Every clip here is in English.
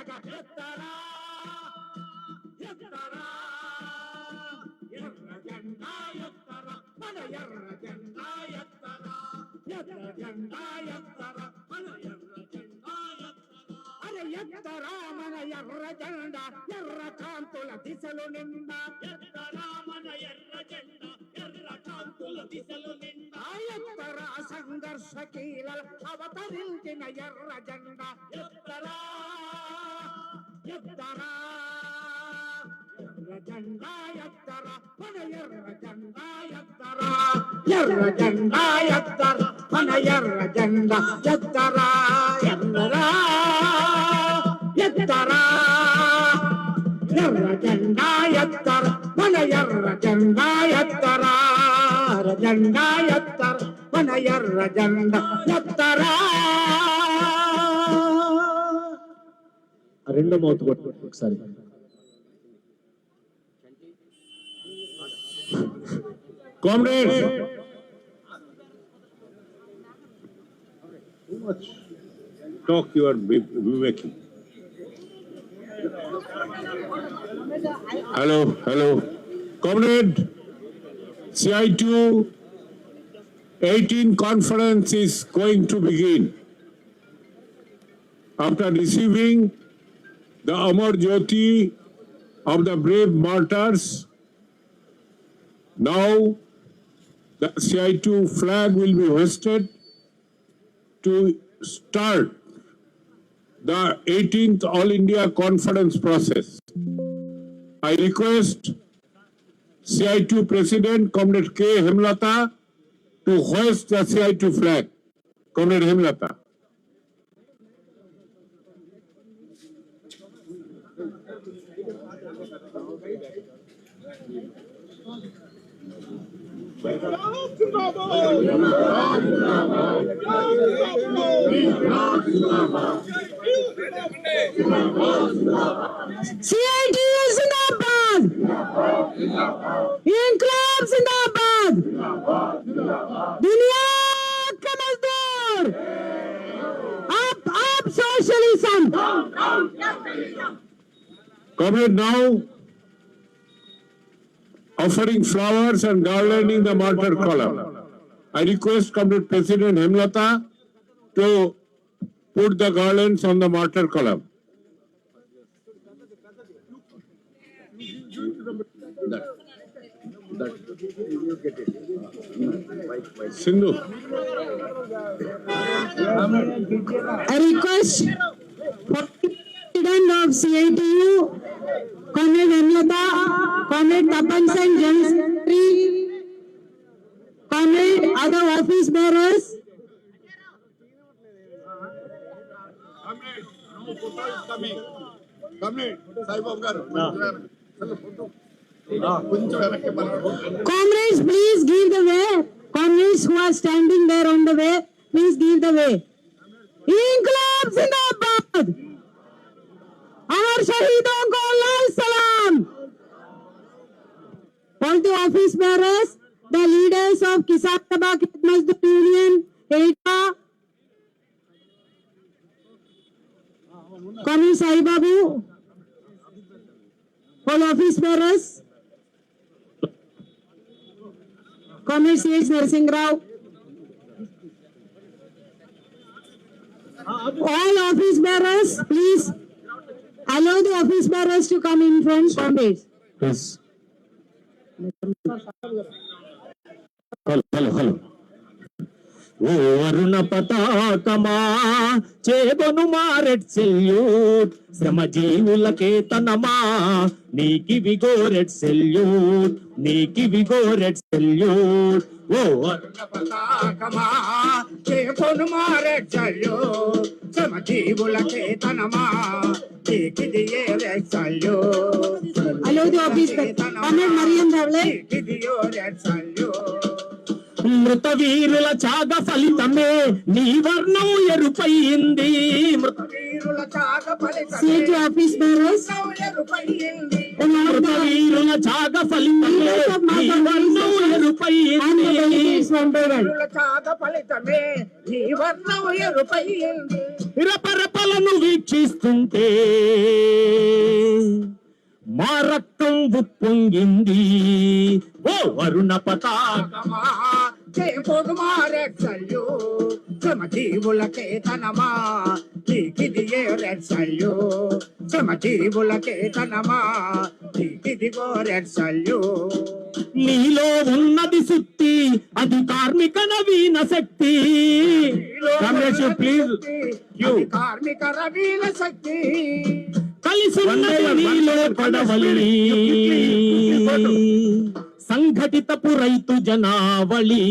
ఎత్తరా ఎత్తరా ఎర్ర జెండా ఎత్తరా మన ఎర్ర జెండా ఎత్తరా ఎర్ర జెండా ఎత్తరా మన ఎర్ర జెండా ఎత్తరా అరే ఎత్తరా మన ఎర్ర జెండా ఎర్ర కాంతుల దిశలు నిండా ఎత్తరా మన ఎర్ర జెండా ఎర్ర కాంతుల దిశలు నిండా ఎత్తరా సంఘర్ష కీలల అవతరించిన ఎర్ర జెండా ఎత్తరా ఎత్తరా ఎర్ర జెండా ఎత్తరా మన ఎర్ర జెండా ఎత్తరా ఎర్ర జెండా ఎత్తరా మన ఎర్ర జెండా ఎత్తరా ఎర్రరా ఎత్తరా ఎర్ర జెండా ఎత్తరా మన ఎర్ర జెండా ఎత్తరా ఎర్ర జెండా ఎత్తరా మన ఎర్ర జెండా ఎత్తరా రెండో మౌత్ కొట్టు ఒకసారి. Comrades, too much talk you are making. Hello. Comrade, CITU 18th conference is going to begin. After receiving the Amar Jyoti of the brave martyrs, now the CITU flag will be hoisted to start the 18th All India Conference process. I request CITU President Comrade K. Hemlata to hoist the CITU flag. Comrade Hemlata. CITU Zindabad! Inaugural Zindabad! Dunia ka mazdoor! Up socialism! Comrade, now offering flowers and garlanding the martyr column. I request Comrade President Hemlata to put the garlands on the martyr column. Sindhu. I request President of CITU, Comrade Hemlata, Comrade Tapan Singh, General Secretary, Comrade other office bearers. Comrades, please give the way. Comrades who are standing there on the way, please give the way. Inaugural Zindabad! Amar Shahidon ko Lal Salam! All the office bearers, the leaders of Kisan Sabha Mazdoor Union, ETA, Comrade Sai Babu, all office bearers, Comrade C.H. Narsingh Rao, all office bearers, please allow the office bearers to come in front, comrades. Yes. Hello. Oh Aruna పతాకమా చేబను మారెట్ salute శ్రమజీవులకే తనమా నీకివి గోరెట్ salute ఓ అరుణ పతాకమా చేబను మారెట్ salute శ్రమజీవులకే తనమా నీకిది గోరెట్ salute. Allow the office Comrade Mariam Davle. నీకిది గోరెట్ salute. మృత వీరుల త్యాగ ఫలితమే నీ వర్ణం ఎరుపయింది. CITU office bearers. మృత వీరుల త్యాగ ఫలితమే నీ వర్ణం ఎరుపయింది. రెపరెపలను వీక్షిస్తుంటే మా రక్తం ఉప్పొంగింది ఓ వరుణ పతాకమా శ్రమజీవులకే తనమా నీకిదియే రెడ్సల్యూ శ్రమజీవులకే తనమా నీకిదిగో రెడ్సల్యూ నీలో ఉన్నది శక్తి అది కార్మిక నవీన శక్తి ప్లీజ్ కార్మిక రవీన శక్తి కలిసి ఉన్నది నీలో పడవలి సంఘటితపు రైతు జనావళి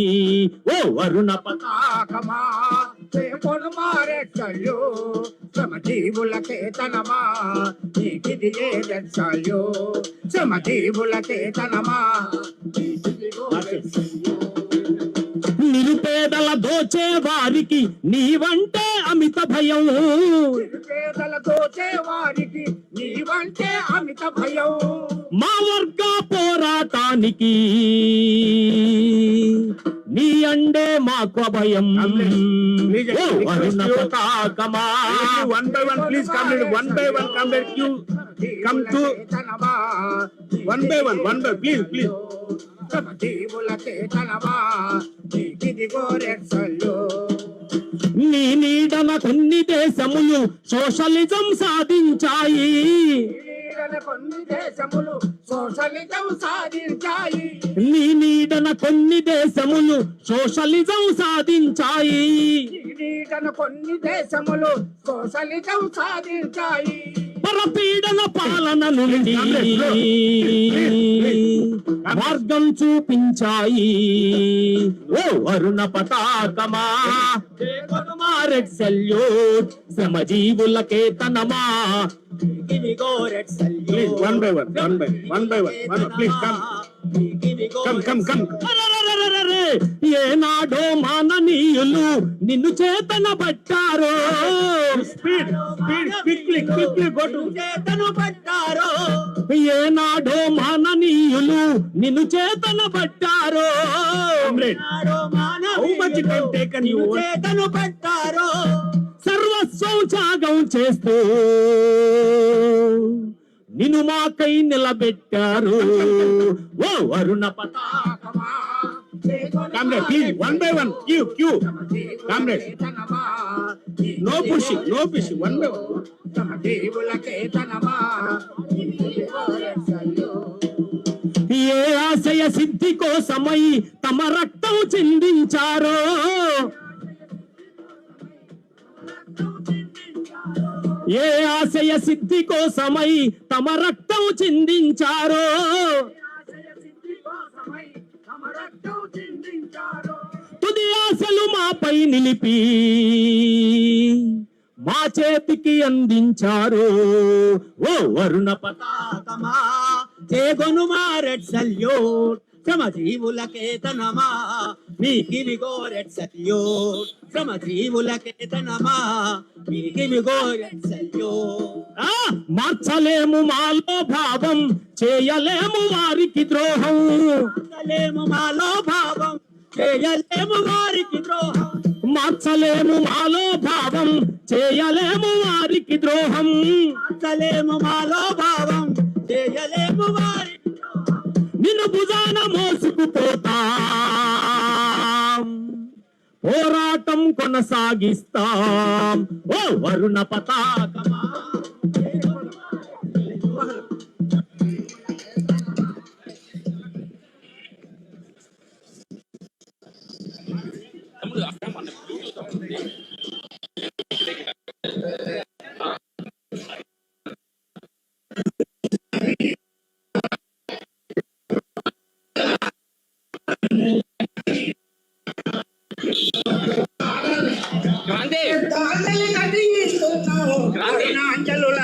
ఓ వరుణ పతాకమా మారెచ్చల్యూ శ్రమజీవులకే తనమా నీకిది ఏ రెచ్చల్యూ శ్రమజీవులకే తనమా నిరుపేదల దోచే వారికి నీవంటే అమిత భయం నిరుపేదల దోచే వారికి నీవంటే అమిత భయం మా వర్గ పోరాటానికి నీ అండే మాకు భయం ఓ వరుణ పతాకమా one by one, please comrade, one by one, comrade, you come to one by one, please. శ్రమజీవులకే తనమా నీకిదిగో రెడ్సల్యూ నీ నీడన కొన్ని దేశములు సోషలిజం సాధించాయి కొన్ని దేశములు సోషలిజం సాధించాయి నీ నీడన కొన్ని దేశములు సోషలిజం సాధించాయి నీడన కొన్ని దేశములు సోషలిజం సాధించాయి పరపీడన పాలన నుండి మార్గం చూపించాయి ఓ వరుణ పతాకమా రెడ్ సెల్యూట్ శ్రమజీవులకే తనమా Please, one by one, please come. ఏనాడో మాననీయులు నిన్ను చేతన పట్టారో Speed, quickly, go to. చేతను పట్టారో ఏనాడో మాననీయులు నిన్ను చేతన పట్టారో How much time taken you? చేతను పట్టారో సర్వస్వం త్యాగం చేస్తూ నిన్ను మాకై నిలబెట్టారు ఓ వరుణ పతాకమా Comrade, please, one by one, queue. Comrade, no pushing, one by one. శ్రమజీవులకే తనమా నీకిదిగో రెడ్సల్యూ ఏ ఆశయ సిద్ధి కోసమై తమ రక్తం చిందించారో ఏ ఆశయ సిద్ధి కోసమై తమ రక్తం చిందించారో తుది ఆశలు మాపై నిలిపి మా చేతికి అందించారు ఓ వరుణ పతాకమా చేగొను మా రెడ్ సల్యూట్ శ్రమజీవులకే తనమా మీకివిగో రెడ్ సల్యూట్ శ్రమజీవులకే తనమా మీకివిగో రెడ్ సల్యూట్ మార్చలేము మాలో భావం చేయలేము వారికి ద్రోహం మార్చలేము మాలో భావం చేయలేము వారికి ద్రోహం మార్చలేము మాలో భావం చేయలేము వారికి ద్రోహం మార్చలేము మాలో భావం చేయలేము వారికి నిన్ను భుజాన మోసుకుపోతాం పోరాటం కొనసాగిస్తాం ఓ వరుణ పతాకమా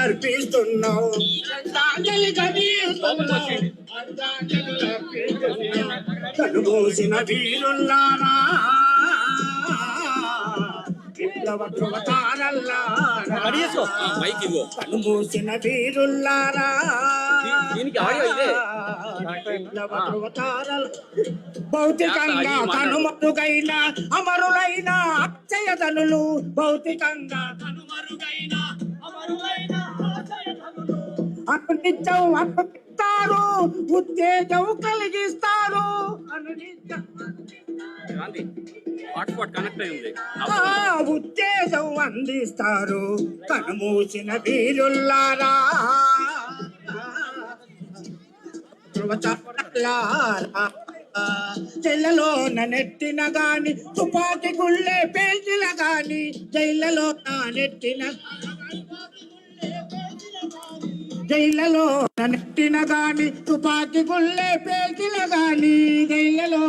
అర్పిస్తున్నావు కనుమూసిన వీరుల్లారా ధృవతారల్లారా మైక్ ఇవ్వు కనుమూసిన వీరుల్లారా దీనికి ఆడియో ఇదే ధృవతారల్ భౌతికంగా కనుమరుగైన అమరులైన అక్షయధనులు భౌతికంగా కనుమరుగైన అమరులైన అక్షయధనులు అనునిత్యం అర్పిస్తారు ఉత్తేజం కలిగిస్తారు హాట్స్పాట్ కనెక్ట్ అయి ఉంది ఉత్తేజం అందిస్తారు కనుమూసిన వీరుల్లారా జైళ్ళలో నెట్టిన గాని తుపాకి గుళ్ళే పేల్చిన గాని జైళ్ళలో నెట్టిన జైళ్ళలో నెట్టిన గాని తుపాకి గుళ్ళే పేల్చిన గాని జైళ్ళలో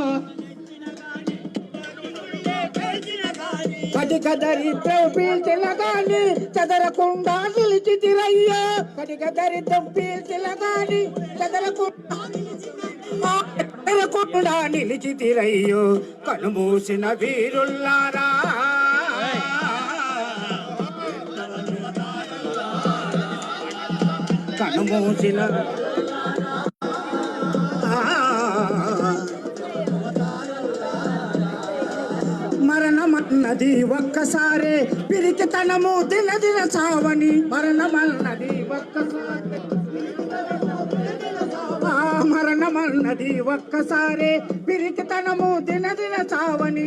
కటిక దరిద్రం పీల్చిన గాని చదరకుండా నిలిచితిరయ్యా కటిక దరిద్రం పీల్చిన గాని చదరకుండా నిలిచితిరయ్యో కనుమూసిన వీరుల్లారా కనుమూసిన మరణమన్నది ఒక్కసారే పిరికితనము దినదిన సావని మరణమన్నది ఒక్కసారి మరణమన్నది ఒక్కసారే పిరికితనము దినదిన సావని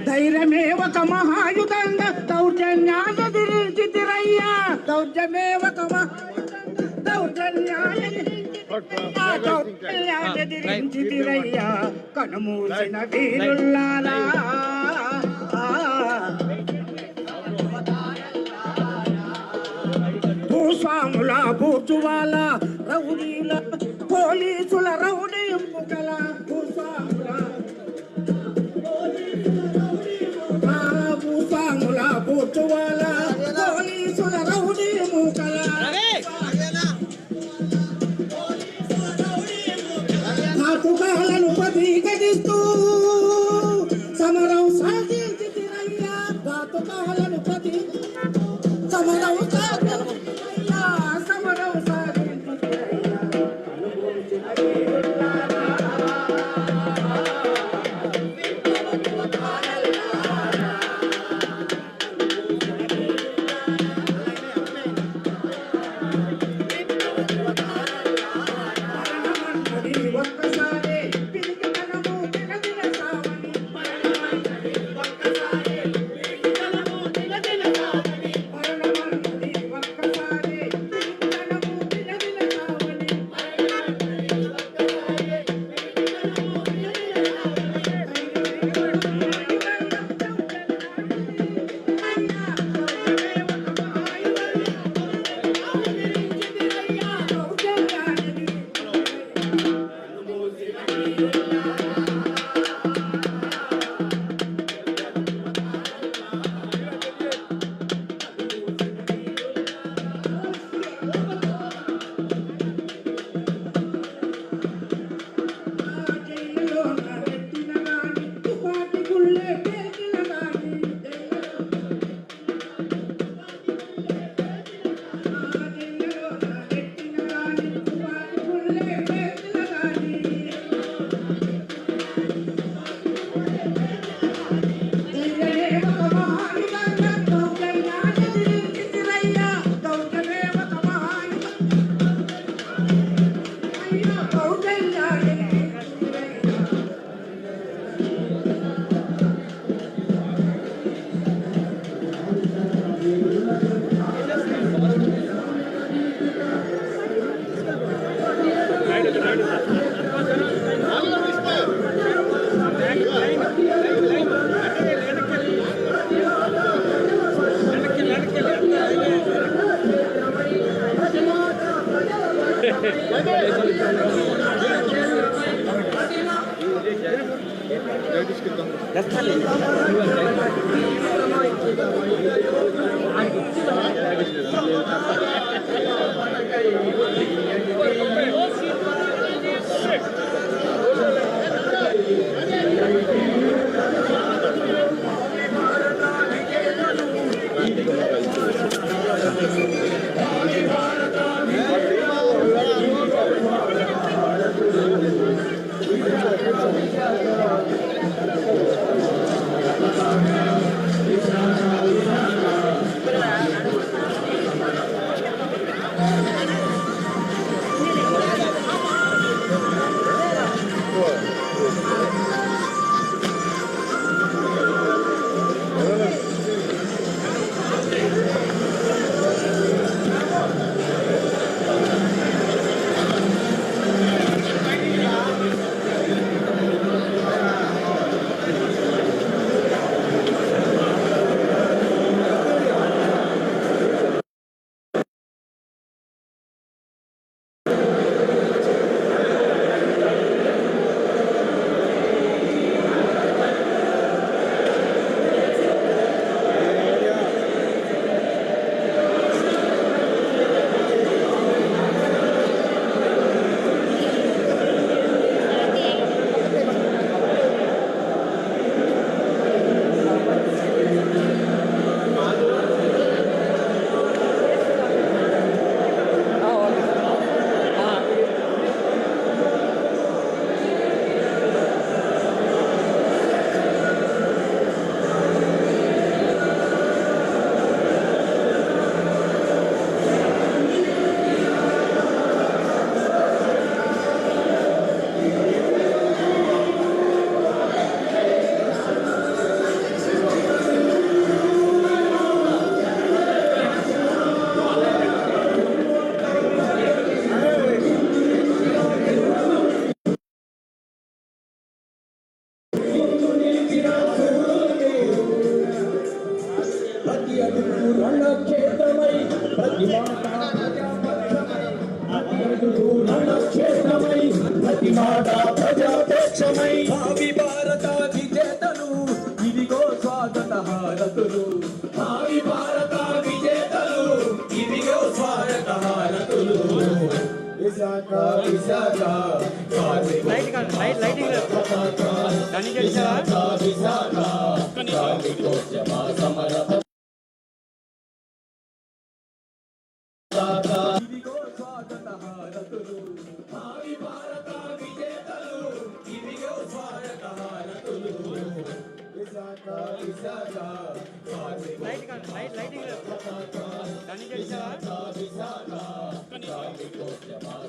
ధైర్యమే ఒక మహాయుధంగా దౌర్జన్యాదిరించితిరయ్యా దౌర్జమే ఒక దౌర్జన్యాదిరించితిరయ్యా కనుమూసిన వీరుల్లారా భూస్వాముల బూచువాల రౌడీల పోలీసుల రౌడీ ముగల భూస్వాముల బూచువాల పోలీసుల రౌడీ ముగల ఘాతుకాలను ప్రతీకరిస్తూ సమరం సాగించితిరయ్యా ఘాతుకాలను సమరం సాగించితిరయ్యా సమరం సాగించితిరయ్యా Thank you. రణక్షేత్రమై ప్రతి మాట రణక్షేత్రమై ప్రతి మాట ప్రజాపక్షమై భావి భారత విజేతలు ఇదిగో స్వాగత హారతులు భావి భారత విజేతలు ఇదిగో స్వాగత హారతులు విశాఖ విశాఖ లైటింగ్ ఇదిగో స్వాగత హారతులు భావి భారత విజేతలు ఇదిగో స్వాగత హారతులు విశాఖ విశాఖ లైటింగ్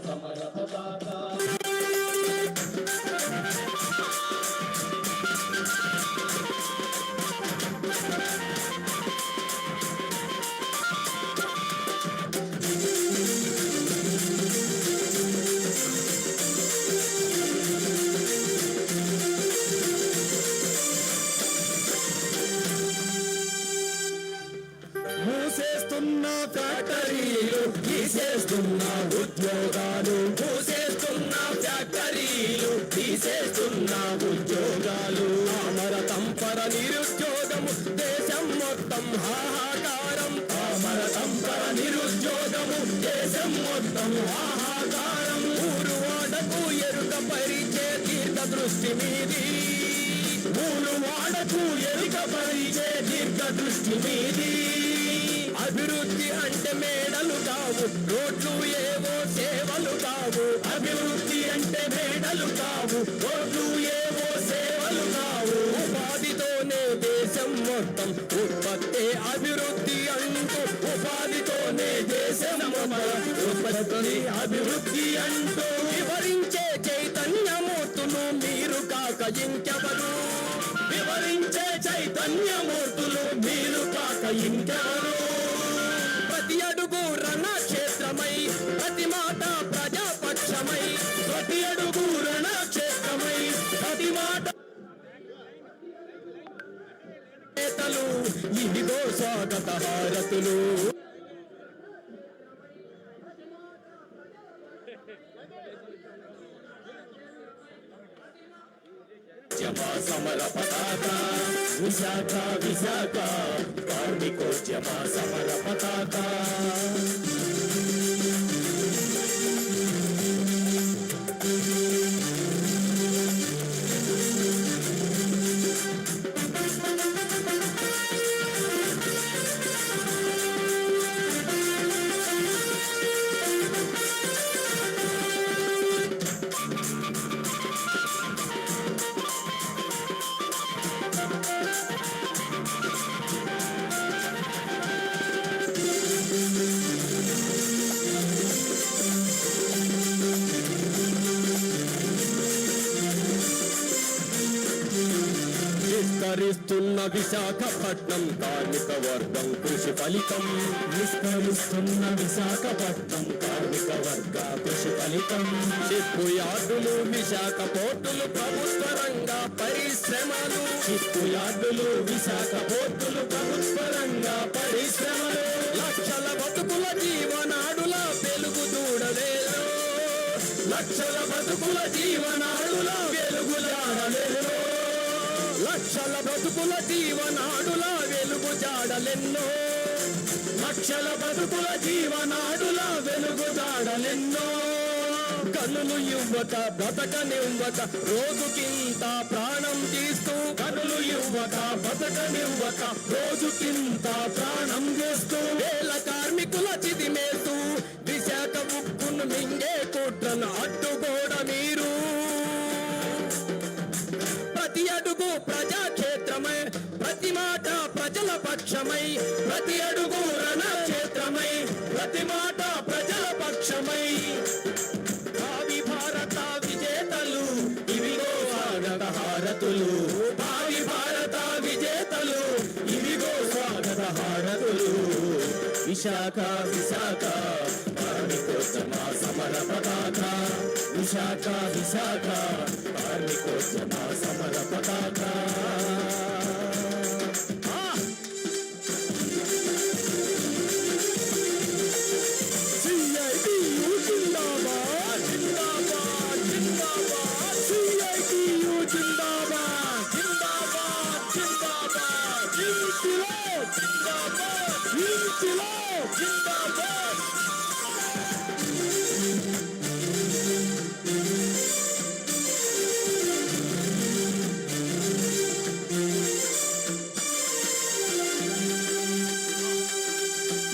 సమర పతాక మూసేస్తున్న ఫ్యాక్టరీలు తీసేస్తున్న ఉద్యోగాలు మూసేస్తున్న ఫ్యాక్టరీలు తీసేస్తున్న ఉద్యోగాలు అమర తంపర నిరుద్యోగము దేశం మొత్తం హాహాకారం అమర తంపర నిరుద్యోగము దేశం మొత్తం హాహాకారం ఊరు వాడకు ఎరుక పరిచే దీర్ఘ దృష్టి మీది ఊరు వాడకు ఎరుక పరిచే దీర్ఘ దృష్టి మీది అభివృద్ధి అంటే మేడలు కావు రోడ్లు ఏవో సేవలు కావు అభివృద్ధి అంటే మేడలు కావు రోడ్లు ఏవో సేవలు కావు ఉపాధితోనే దేశం మొత్తం ఉత్పత్తి అభివృద్ధి అంటూ ఉపాధితోనే దేశం మొత్తం ఉత్పత్తి అభివృద్ధి అంటూ వివరించే చైతన్యమూర్తులు మీరు కాక ఇంకెవరు వివరించే చైతన్యమూర్తులు మీరు కాక ఇంకెవరు ప్రతి అడుగు రణక్షేత్రమై ప్రతి మాట ప్రజాపక్షమై ప్రతి అడుగు రణక్షేత్రమై ప్రతి మాట నేతలు ఇదిగో స్వాగత హారతులు సమర పతాక విశాఖ విశాఖ కార్మికోద్యమ సమర పతాక విస్తరిస్తున్న విశాఖపట్నం కార్మిక వర్గం కృషి ఫలితం విస్తరిస్తున్న విశాఖపట్నం కార్మిక వర్గ కృషి ఫలితం షిప్ యార్డులు విశాఖ పోర్టులు ప్రభుత్వ రంగ పరిశ్రమలు షిప్ యార్డులు విశాఖ పోర్టులు ప్రభుత్వ రంగ పరిశ్రమలు లక్షల బతుకుల జీవనాడుల వెలుగు దూడలేరు లక్షల బతుకుల జీవనాడుల వెలుగు జాడలేరు లక్షల బతుకుల జీవనాడుల వెలుగు జాడలెన్నో లక్షల బతుకుల జీవనాడుల వెలుగు జాడలెన్నో కనులు యువక బ్రతకనివ్వక రోజుకింత ప్రాణం తీస్తూ కనులు యువక బ్రతకనివ్వక రోజుకింత ప్రాణం చేస్తూ వేల కార్మికుల చిదిమేస్తూ విశాఖ ఉక్కును మింగే కుట్రను అడ్డుగోడ మీరు ప్రతి అడుగు ప్రజాక్షేత్రమై ప్రతి మాట ప్రజల పక్షమై ప్రతి అడుగు రణక్షేత్రమై ప్రతి మాట ప్రజల పక్షమై భావి భారత విజేతలు ఇవిగో స్వాగత హారతులు భావి భారత విజేతలు ఇవిగో స్వాగత హారతులు విశాఖ విశాఖ కార్మికోద్యమ సమర పతాక విశాఖ విశాఖ కార్మికోద్యమ సమర పతాక ఇంక్విలాబ్ జిందాబాద్.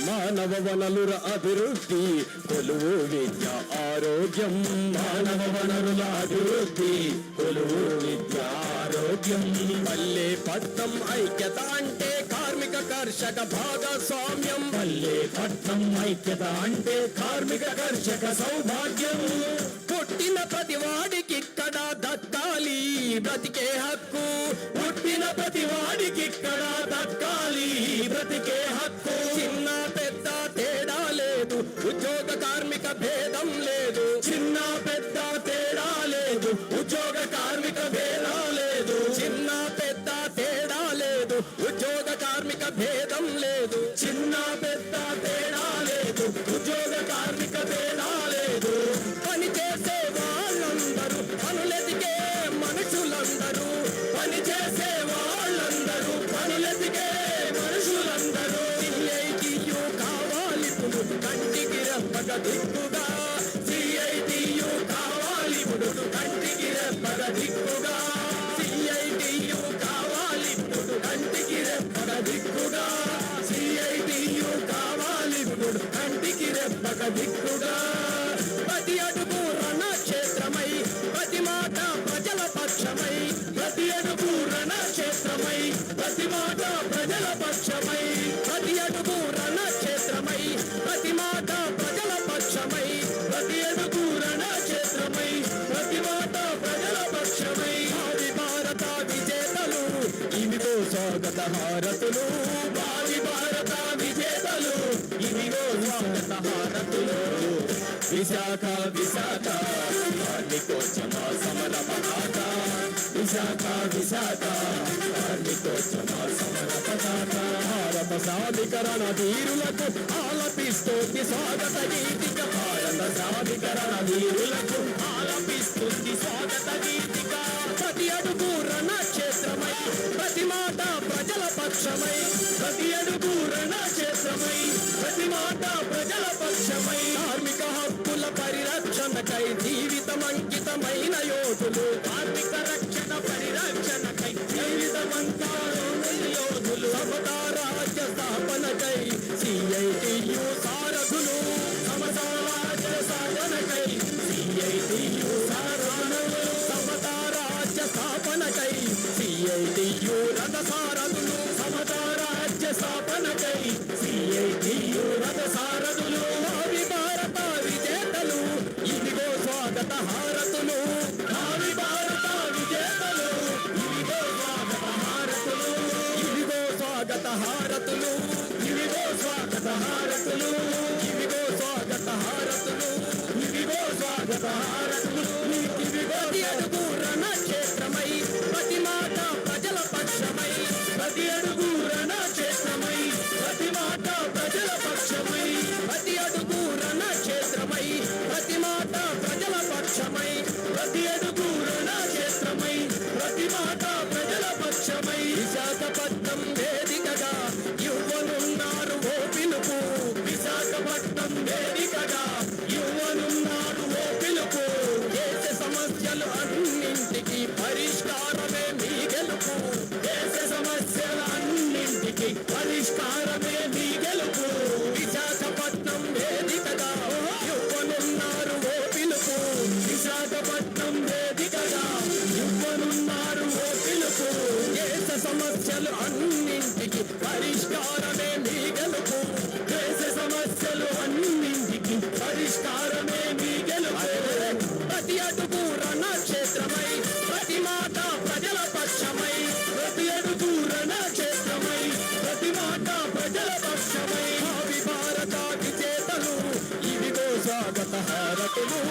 మానవ వనరుల అభివృద్ధి, కొలువు విద్య ఆరోగ్యం. మానవ వనరుల అభివృద్ధి, కొలువు విద్య ఆరోగ్యం. పల్లె పట్నం ఐక్యత అంటే కార్మిక కర్షక భాగస్వామ్యం. పల్లె పట్నం ఐక్యత అంటే కార్మిక కర్షక సౌభాగ్యం. పుట్టిన ప్రతి వాడికి ఇక్కడ దక్కాలి బ్రతికే హక్కు. పుట్టిన ప్రతి వాడికి ఇక్కడ దక్కాలి బ్రతికే హక్కు. చిన్న పెద్ద తేడా లేదు, ఉద్యోగ కార్మిక భేదం లేదు. చిన్న పెద్ద తేడా లేదు, ఉద్యోగ కార్మిక భేదం లేదు. చిన్న పెద్ద తేడా లేదు, ఉద్యోగ కార్మిక భేదం లేదు. చిన్న పెద్ద తేడా లేదు, ఉద్యోగ కార్మిక భేదా లేదు. పని చేసే వాళ్ళందరూ, పనులెదిగే మనుషులందరూ. పని చేసే వాళ్ళందరూ, పనులెదిగే మనుషులందరూ. CITU కావాలి ఇప్పుడు కంటికి రెప్పగ దిక్కుగా. CITU కావాలి ఇప్పుడు కంటికి రెప్పగ దిక్కుగా. CITU కావాలి ఇప్పుడు కంటికి రెప్పగ దిక్కుగా. CITU కావాలి ఇప్పుడు కంటికి రెప్పగ దిక్కుగా. ప్రతి అడుగు రణక్షేత్రమై, ప్రతి మాట ప్రజల పక్షమై. ప్రతి అడుగు రణక్షేత్రమై, ప్రతి మాట ప్రజల పక్షమై. ప్రతి అడుగు రణక్షేత్రమై, ప్రతి మాట ప్రజల పక్షమై. ప్రతి అడుగు రణక్షేత్రమై, ప్రతి మాట ప్రజల పక్షమై. భావి భారత విజేతలు, ఇవిగో స్వాగత హారతులు. భావి భారత విజేతలు, ఇవిగో స్వాగత హారతులు. విశాఖ విశాఖ కార్మికోద్యమ సమర పతాక. విశాఖ విశాఖ కార్మికోద్యమ సమర పతాక. భారత సాధికరణ వీరులకు ఆలపిస్తోంది స్వాగత గీతిక. భారత సాధికరణ వీరులకు ఆలపిస్తుంది స్వాగత గీతిక. ప్రతి అడుగు రణక్షేత్రమై, ప్రతి మాట ప్రజల పక్షమై. ప్రతి అడుగు రణక్షేత్రమై, ప్రతి మాట ప్రజల పక్షమై. కార్మిక హక్కుల పరిరక్షణకై జీవితం అంకితమైన యోధులు. కార్మిక రక్షణ పరిరక్షణకై జీవితమంతారైన యోధులు. సమతా రాజ్య స్థాపనకై CITU సారథులు. సమతా రాజ్య స్థాపనకై CITU సారథులు. సమతా రాజ్య స్థాపనకై CITU రథ సారథులు. సమతా రాజ్య స్థాపనకై CITU రథ సారథులు. భావి భారత విజేతలు, ఇదిగో స్వాగత హారతులు. భావి భారత విజేతలు, ఇదిగో స్వాగత హారతులు. ఇదిగో స్వాగత హారతులు. ఇదిగో స్వాగత హారతులు. ఇదిగో స్వాగత హారతులు. ఇదిగో స్వాగత హారతులు. ఇదిగో అడుగు రణక్షేత్రమై, ప్రతి మాట ప్రజల పక్షమై. ప్రతి అడుగు రణక్షేత్రమై, ప్రతి మాట ప్రజల పక్షమై. ప్రతి అడుగు రణక్షేత్రమై, ప్రతి మాట ప్రజల పక్షమై. ప్రతి అడుగు రణక్షేత్రమై, ప్రతి మాట ప్రజల పక్షమై. విశాఖపట్నం వేదికగా యువనున్నారు ఓ పిలుపు. విశాఖపట్నం వేదికగా యువనున్నారు ఓ పిలుపు. దేశ సమస్యలు అన్నింటికి పరిష్కారమే మీ గెలుపు. దేశ సమస్యలు అన్నింటికి పరిష్కారమే మీ గెలుపు. విశాఖపట్నం వేదికగా యువనున్నారు ఓ పిలుపు. విశాఖపట్నం వేదికగా యువనున్నారు ఓ పిలుపు. దేశ సమస్యలు అన్నింటికి పరిష్కారమే మీ గెలుపు. దేశ సమస్యలు అన్నింటికి పరిష్కారమే మీ గెలుపు. ప్రతి అడుగు రణక్షేత్రమై, ప్రతి మాట ప్రజల పక్షమై. ప్రతి అడుగు రణక్షేత్రమై, ప్రతి మాట ప్రజల పక్షమై. భావి భారత విజేతలు, ఇవిగో స్వాగత హారతులు.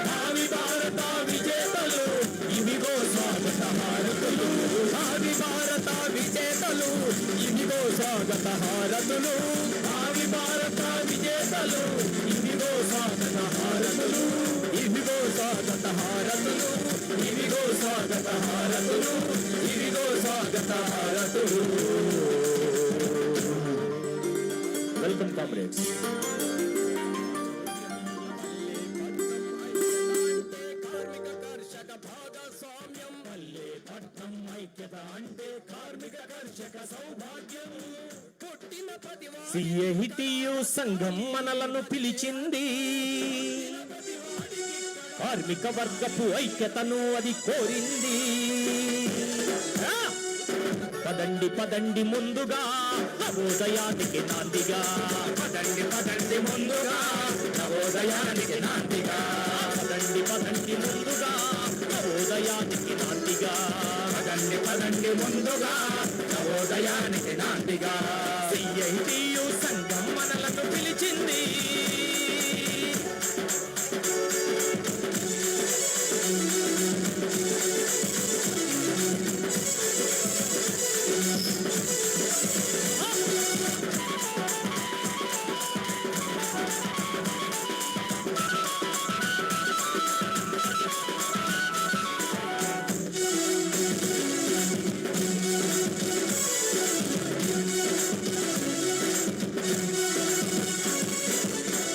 భావి భారత విజేతలు, ఇవిగో స్వాగత హారతులు. భావి భారత విజేతలు, ఇవిగో స్వాగత హారతులు. భావి భారత విజేతలు, ఇవిగో స్వాగత హారతులు. ఇవిగో స్వాగత హారతులు. ఇవిగో స్వాగత హారతులు. ఇవిగో స్వాగత హారతులు. Welcome comrades. CITU సంఘం మనలను పిలిచింది, కార్మిక వర్గపు ఐక్యతను అది కోరింది. పదండి పదండి ముందుగా నవోదయానికి నాందిగా, పదండి పదండి ముందుగా నవోదయానికి నాందిగా, పదండి పదండి ముందుగా నవోదయానికి నాందిగా, పదండి పదండి ముందుగా నవోదయానికి నాందిగా. CITU సంఘం మనలను పిలిచింది,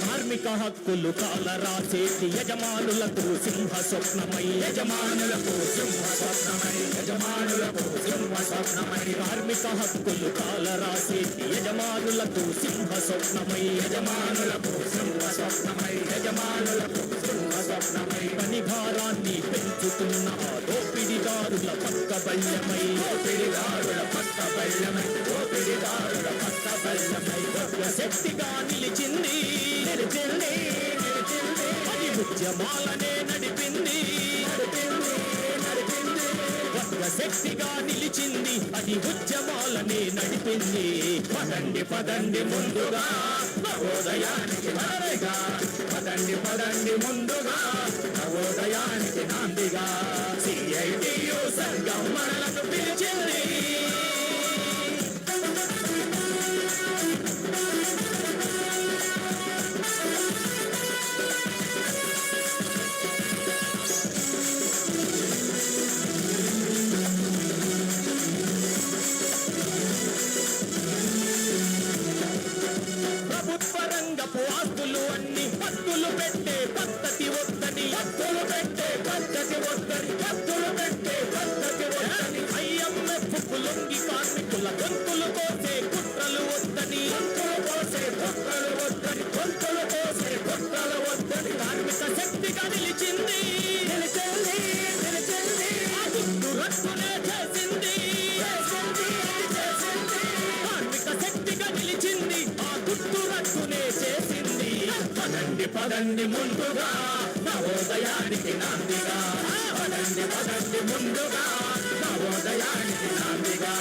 కార్మిక హక్కులు కాలరాసేటి యజమానులకు సింహ స్వప్నమై, యజమానులకు సింహ స్వప్నమై, యజమానులకు సింహ స్వప్నమై. కార్మిక హక్కులు కాలరాసేటి యజమానులకు సింహ స్వప్నమై, యజమానులకు సింహ స్వప్నమై, యజమానులకు సింహ స్వప్నమై. పని భారాన్ని పెంచుతున్న దోపిడిదారుల పక్క బల్యమై, దోపిడిదారుల పక్క బల్యమై, దోపిడిదారుల పక్క బల్యమై. శక్తిగా నిలిచింది, నిలిచింది, నిలిచింది, అది ఉద్యమాలనే నడిపింది, నడిపింది, నడిపింది. వర్గ శక్తిగా నిలిచింది, అది ఉద్యమాలనే నడిపింది. పదండి పదండి ముందుగా నవోదయానికి నాందిగా, పదండి పదండి ముందుగా నవోదయానికి నాందిగా. CITU సంఘం మనలను పిలిచింది, ప్రభుత్వ రంగపు ఆస్తులు అన్ని పత్తులు పెట్టే పద్ధతి వద్దని, పత్తులు పెట్టే పద్ధతి వద్దని, పత్తులు పెట్టే పద్ధతి వద్దని. IMF లొంగి కార్మికుల గొంతులు కోసే కుట్రలు వద్దని, గొంతులు కోసే కుట్రలు వద్దని, గొంతులు కోసే కుట్రలు వద్దని. కార్మిక శక్తిగా నిలిచింది, నిలిచింది, నిలిచింది, ఆ గుట్టు రట్టునే చేసింది, చేసింది, చేసింది. కార్మిక శక్తిగా నిలిచింది, ఆ గుట్టు రట్టునే చేసింది. పదండి పదండి ముందుగా నవోదయానికి నాందిగా, పదండి పదండి ముందుగా నవోదయానికి నాందిగా.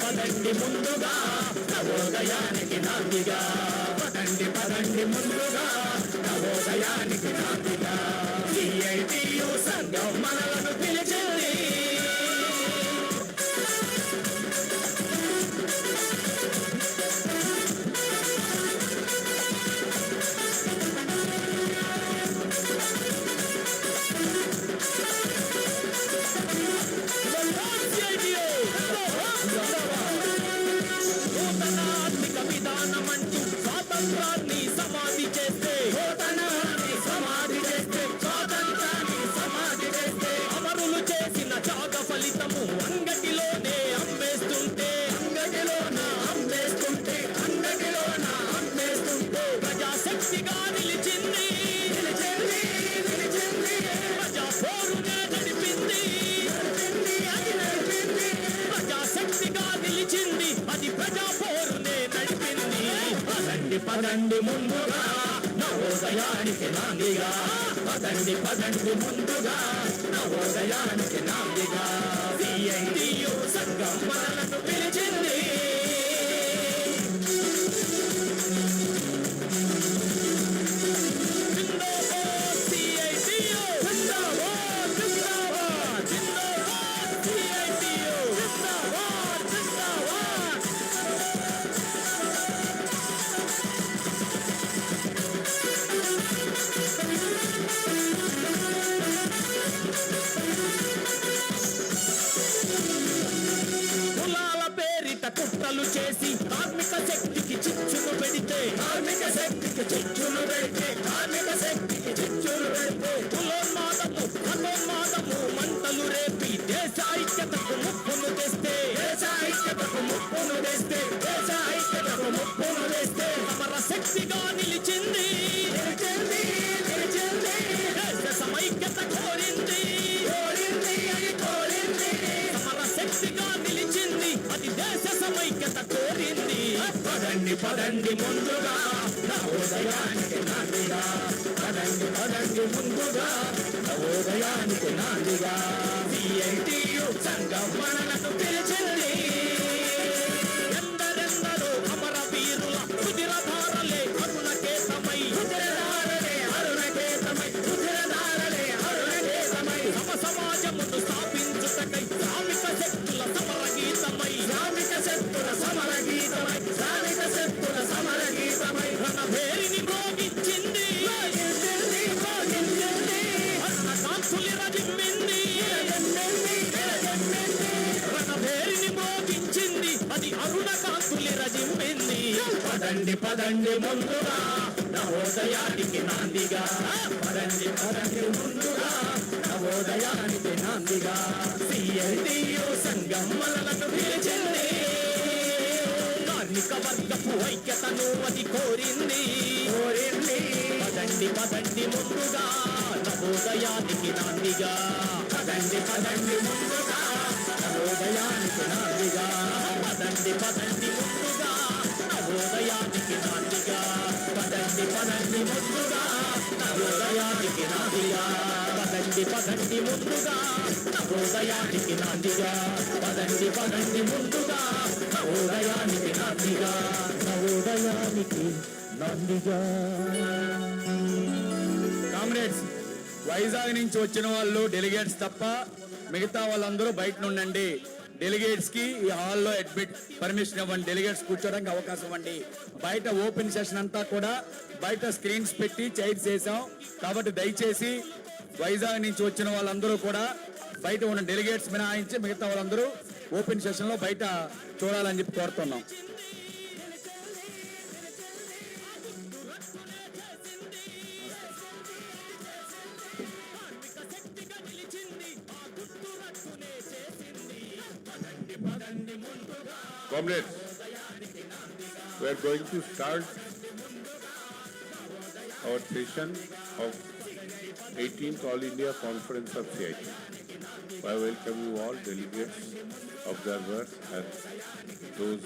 పదండి ముందుగా నవోదయానికి నాందిగా, పదండి పదండి ముందుగా నవోదయానికి నాందిగా. CITU సంఘం మనలను పిలిచింది, నూతన ఆర్థిక విధానమంటూ స్వాతంత్రాన్ని సమాధి చేస్తే, నూతనాన్ని సమాధి చేస్తే, స్వాతంత్రాన్ని సమాధి చేస్తే. అమరులు చేసిన త్యాగ ఫలితము అంగటిలోనే అమ్మేస్తుంటే, అంగటిలోన అమ్మేస్తుంటే, అంగటిలోన అమ్మేస్తుంటే. ప్రజాశక్తిగా నిలిచింది, నిలిచింది, నిలిచింది, ప్రజా పోరునే నడిపింది, నడిపింది, అది నడిపింది. ప్రజాశక్తిగా నిలిచింది, అది ప్రజా పోరునే నడిపింది. పదండి పదండి ముందుగా నవోదయానికి నాందిగా, పదండి పదండి ముందుగా నవోదయానికి నాందిగా. CITU సంఘం మనలను పిలిచింది, జిందాబాద్ CITU, జిందాబాద్, జిందాబాద్, జిందాబాద్ CITU, జిందాబాద్, జిందాబాద్. కులాల చిచ్చులు పెడితే కార్మిక శక్తికి చిచ్చులు పెడితే కులోన్మాదము మతోన్మాదము మంటలు రేపి దేశ ఐక్యతకు ముప్పును తెస్తే సమర శక్తిగా నిలిచింది దేశ సమైక్యత కోరింది సమర శక్తిగా నిలిచింది అది దేశ సమైక్యత కోరింది పదండి పదండి ముందుగా నవోదయానికి నాందిగా పదండి పదండి ముందుగా నవోదయానికి నాందిగా CITU సంఘం మనలను పిలిచింది ఎందరెందరో అమర వీరుల కుదిరధారలే అరుణకేతమై సమ సమాజమును స్థాపించుటకై శ్రామిక శక్తుల సమర గీతమై రణభేరిని మోగించింది అరుణకాంతులి రజిమ్మింది రణభేరిని మోగించింది అది అరుణకాంతులి రజిమ్మింది పదండి పదండి ముందుగా నవోదయానికి నాందిగా పదండి పదండి ముందుగా నవోదయానికి నాందిగా CITU సంఘం మనలను పిలిచింది కార్మిక వర్గపు ఐక్యతను అది కోరింది పదండి పదండి ముందుగా నవోదయానికి నాందిగా పదండి పదండి ముందుగా నవోదయానికి నాందిగా పదండి పదండి ముందుగా నవోదయానికి నాందిగా పదండి పదండి ముందుగా నవోదయానికి నాందిగా పదండి పదండి ముందుగా నవోదయానికి నాందిగా పదండి పదండి ముందుగా నవోదయానికి నాందిగా నవోదయానికి నాందిగా. కామ్రేడ్స్, వైజాగ్ నుంచి వచ్చిన వాళ్ళు డెలిగేట్స్ తప్ప మిగతా వాళ్ళందరూ బయట ఉండండి. డెలిగేట్స్ కి ఈ హాల్లో అడ్మిట్ పర్మిషన్ ఇవ్వండి. డెలిగేట్స్ కూర్చోడానికి అవకాశం ఇవ్వండి. బయట ఓపెన్ సెషన్ అంతా కూడా బయట స్క్రీన్స్ పెట్టి చైర్స్ వేసాం కాబట్టి దయచేసి వైజాగ్ నుంచి వచ్చిన వాళ్ళందరూ కూడా బయట ఉన్న డెలిగేట్స్ మినహాయించి మిగతా వాళ్ళందరూ ఓపెన్ సెషన్ లో బయట చూడాలని చెప్పి కోరుతున్నాం. Comrades, we are going to start our session of 18th All India Conference of CITU. I welcome you all, delegates, observers, and those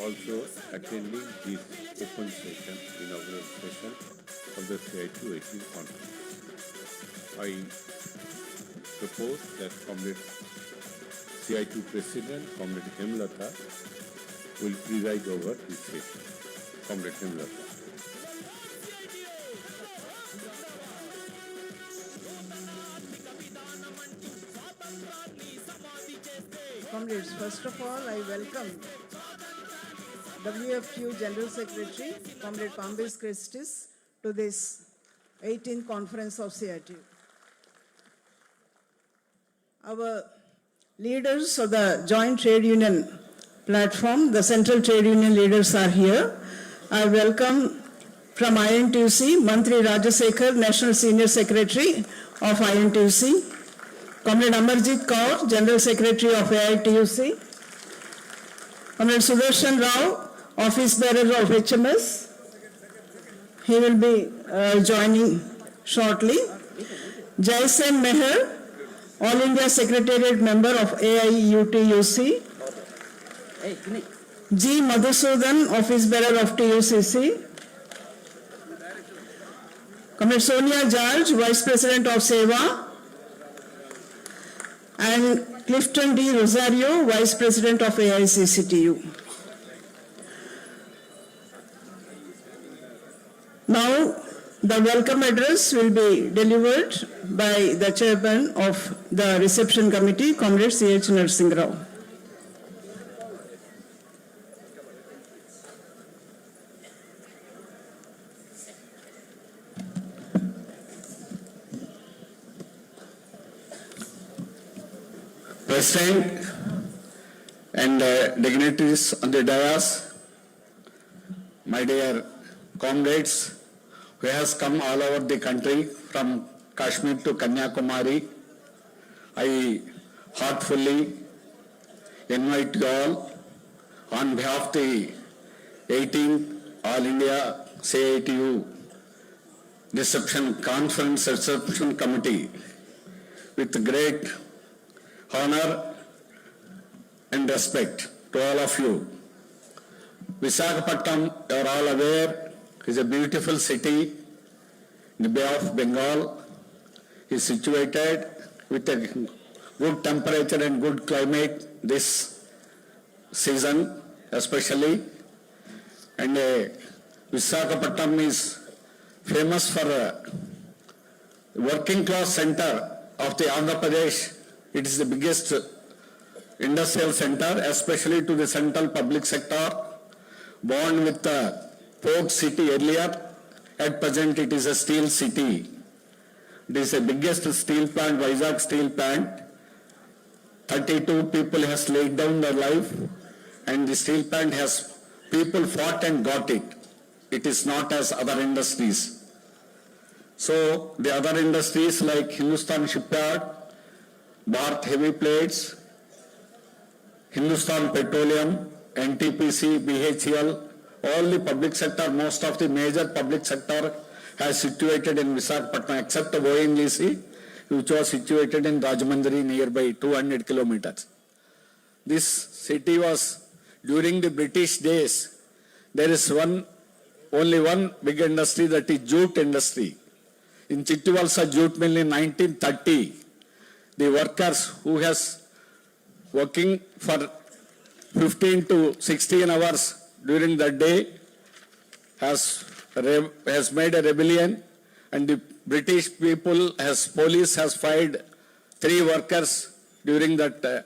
also attending this open session, inaugural session of the CITU 18th Conference. I propose that Comrade CITU President, Comrade Hemlata, will preside over this session. Comrade Hemlata. Comrades, first of all, I welcome WFU General Secretary, Comrade Pambis Christis, to this 18th conference of CITU. Our leaders of the Joint Trade Union platform, the Central Trade Union leaders are here. I welcome from INTUC, Mantri Rajasekhar, National Senior Secretary of INTUC. Comrade Amarjit Kaur, General Secretary of AITUC. Comrade Sudarshan Rao, Office Bearer of HMS. He will be joining shortly. Jaisan Meher, All India Secretariat member of AIUTUC. G. Madhusudan, Office Bearer of TUCC. Comrade Sonia George, Vice President of SEVA. And Clifton D. Rosario, Vice President of AICCTU. Now, the welcome address will be delivered by the chairman of the reception committee, Comrade C.H. Narsingh Rao. President and dignitaries on the dais, my dear comrades who has come all over the country from Kashmir to Kanyakumari. I heartfully invite you all on behalf of the 18th All India CITU Conference Reception Committee with great honor and respect to all of you. Visakhapatnam, you are all aware, is a beautiful city in the Bay of Bengal. Is situated with a good temperature and good climate this season especially. And Visakhapatnam is famous for working class center of the Andhra Pradesh. It is the biggest industrial center, especially to the central public sector. Born with the port city earlier, at present it is a steel city. It is the biggest steel plant, Vizag steel plant. 32 people has laid down their life, and the steel plant has people fought and got it. It is not as other industries. So the other industries like Hindustan Shipyard, Bharat Heavy Plates, Hindustan Petroleum, NTPC, BHEL, all the public sector, most of the major public sector has situated in Visakhapatnam except the ONGC, which was situated in Rajahmundry nearby 200 kilometers. This city was, during the British days, there is only one big industry, that is jute industry. In CITU also jute mill in 1930, the workers who has working for 15 to 16 hours during the day has made a rebellion, and the British people police has fired 3 workers during that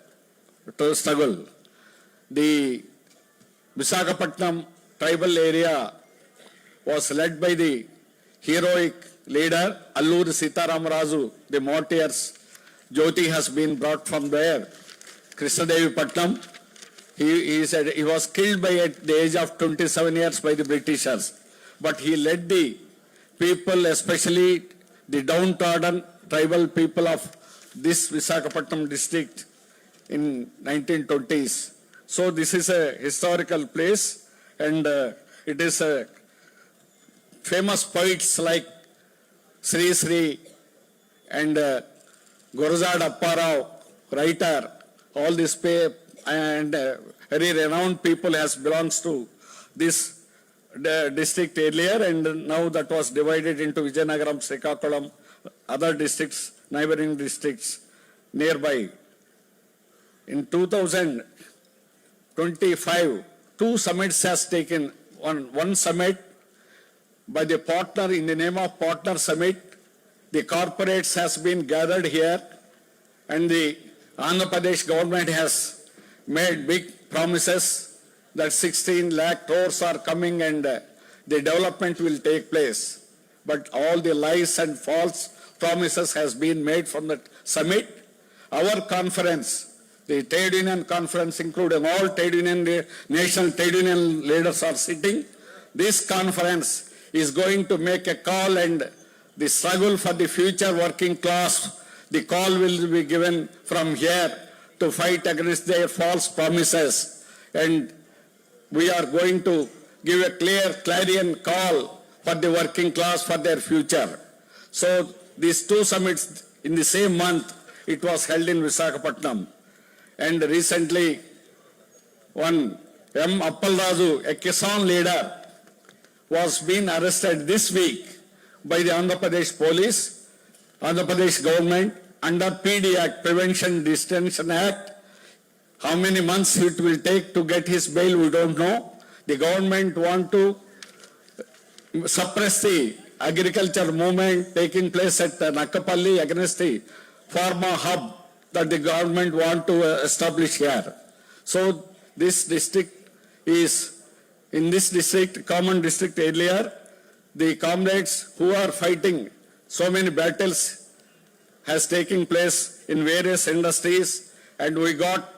struggle. The Visakhapatnam tribal area was led by the heroic leader Alluri Sitaramarazu. The martyrs Jyoti has been brought from there. Krishnadevi Patnam. He said he was killed at the age of 27 years by the Britishers. But he led the people, especially the downtrodden tribal people of this Visakhapatnam district in 1920s. So this is a historical place, and it is a famous poets like Sri Sri and Gurzad Apparao, writer, all this and very renowned people has belongs to this district earlier, and now that was divided into Vijayanagaram, Srikakulam, other districts, neighboring districts nearby. In 2025, 2 summits has taken. One summit by the partner, in the name of partner summit, the corporates has been gathered here, and the Andhra Pradesh government has made big promises that 16 lakh crores are coming and the development will take place. But all the lies and false promises has been made from that summit. Our conference, the trade union conference, including all trade union, national trade union leaders are sitting. This conference is going to make a call, and the struggle for the future working class, the call will be given from here to fight against their false promises. And we are going to give a clear clarion call for the working class for their future. So these 2 summits in the same month, it was held in Visakhapatnam. And recently, one M. Appalraju, a Kisan leader, was being arrested this week by the Andhra Pradesh police, Andhra Pradesh government, under PD Act, Prevention Detention Act. How many months it will take to get his bail, we don't know. The government want to suppress the agriculture movement taking place at Nakapalli against the pharma hub that the government want to establish here. So this district is, in this district, common district earlier, the comrades who are fighting so many battles has taken place in various industries, and we got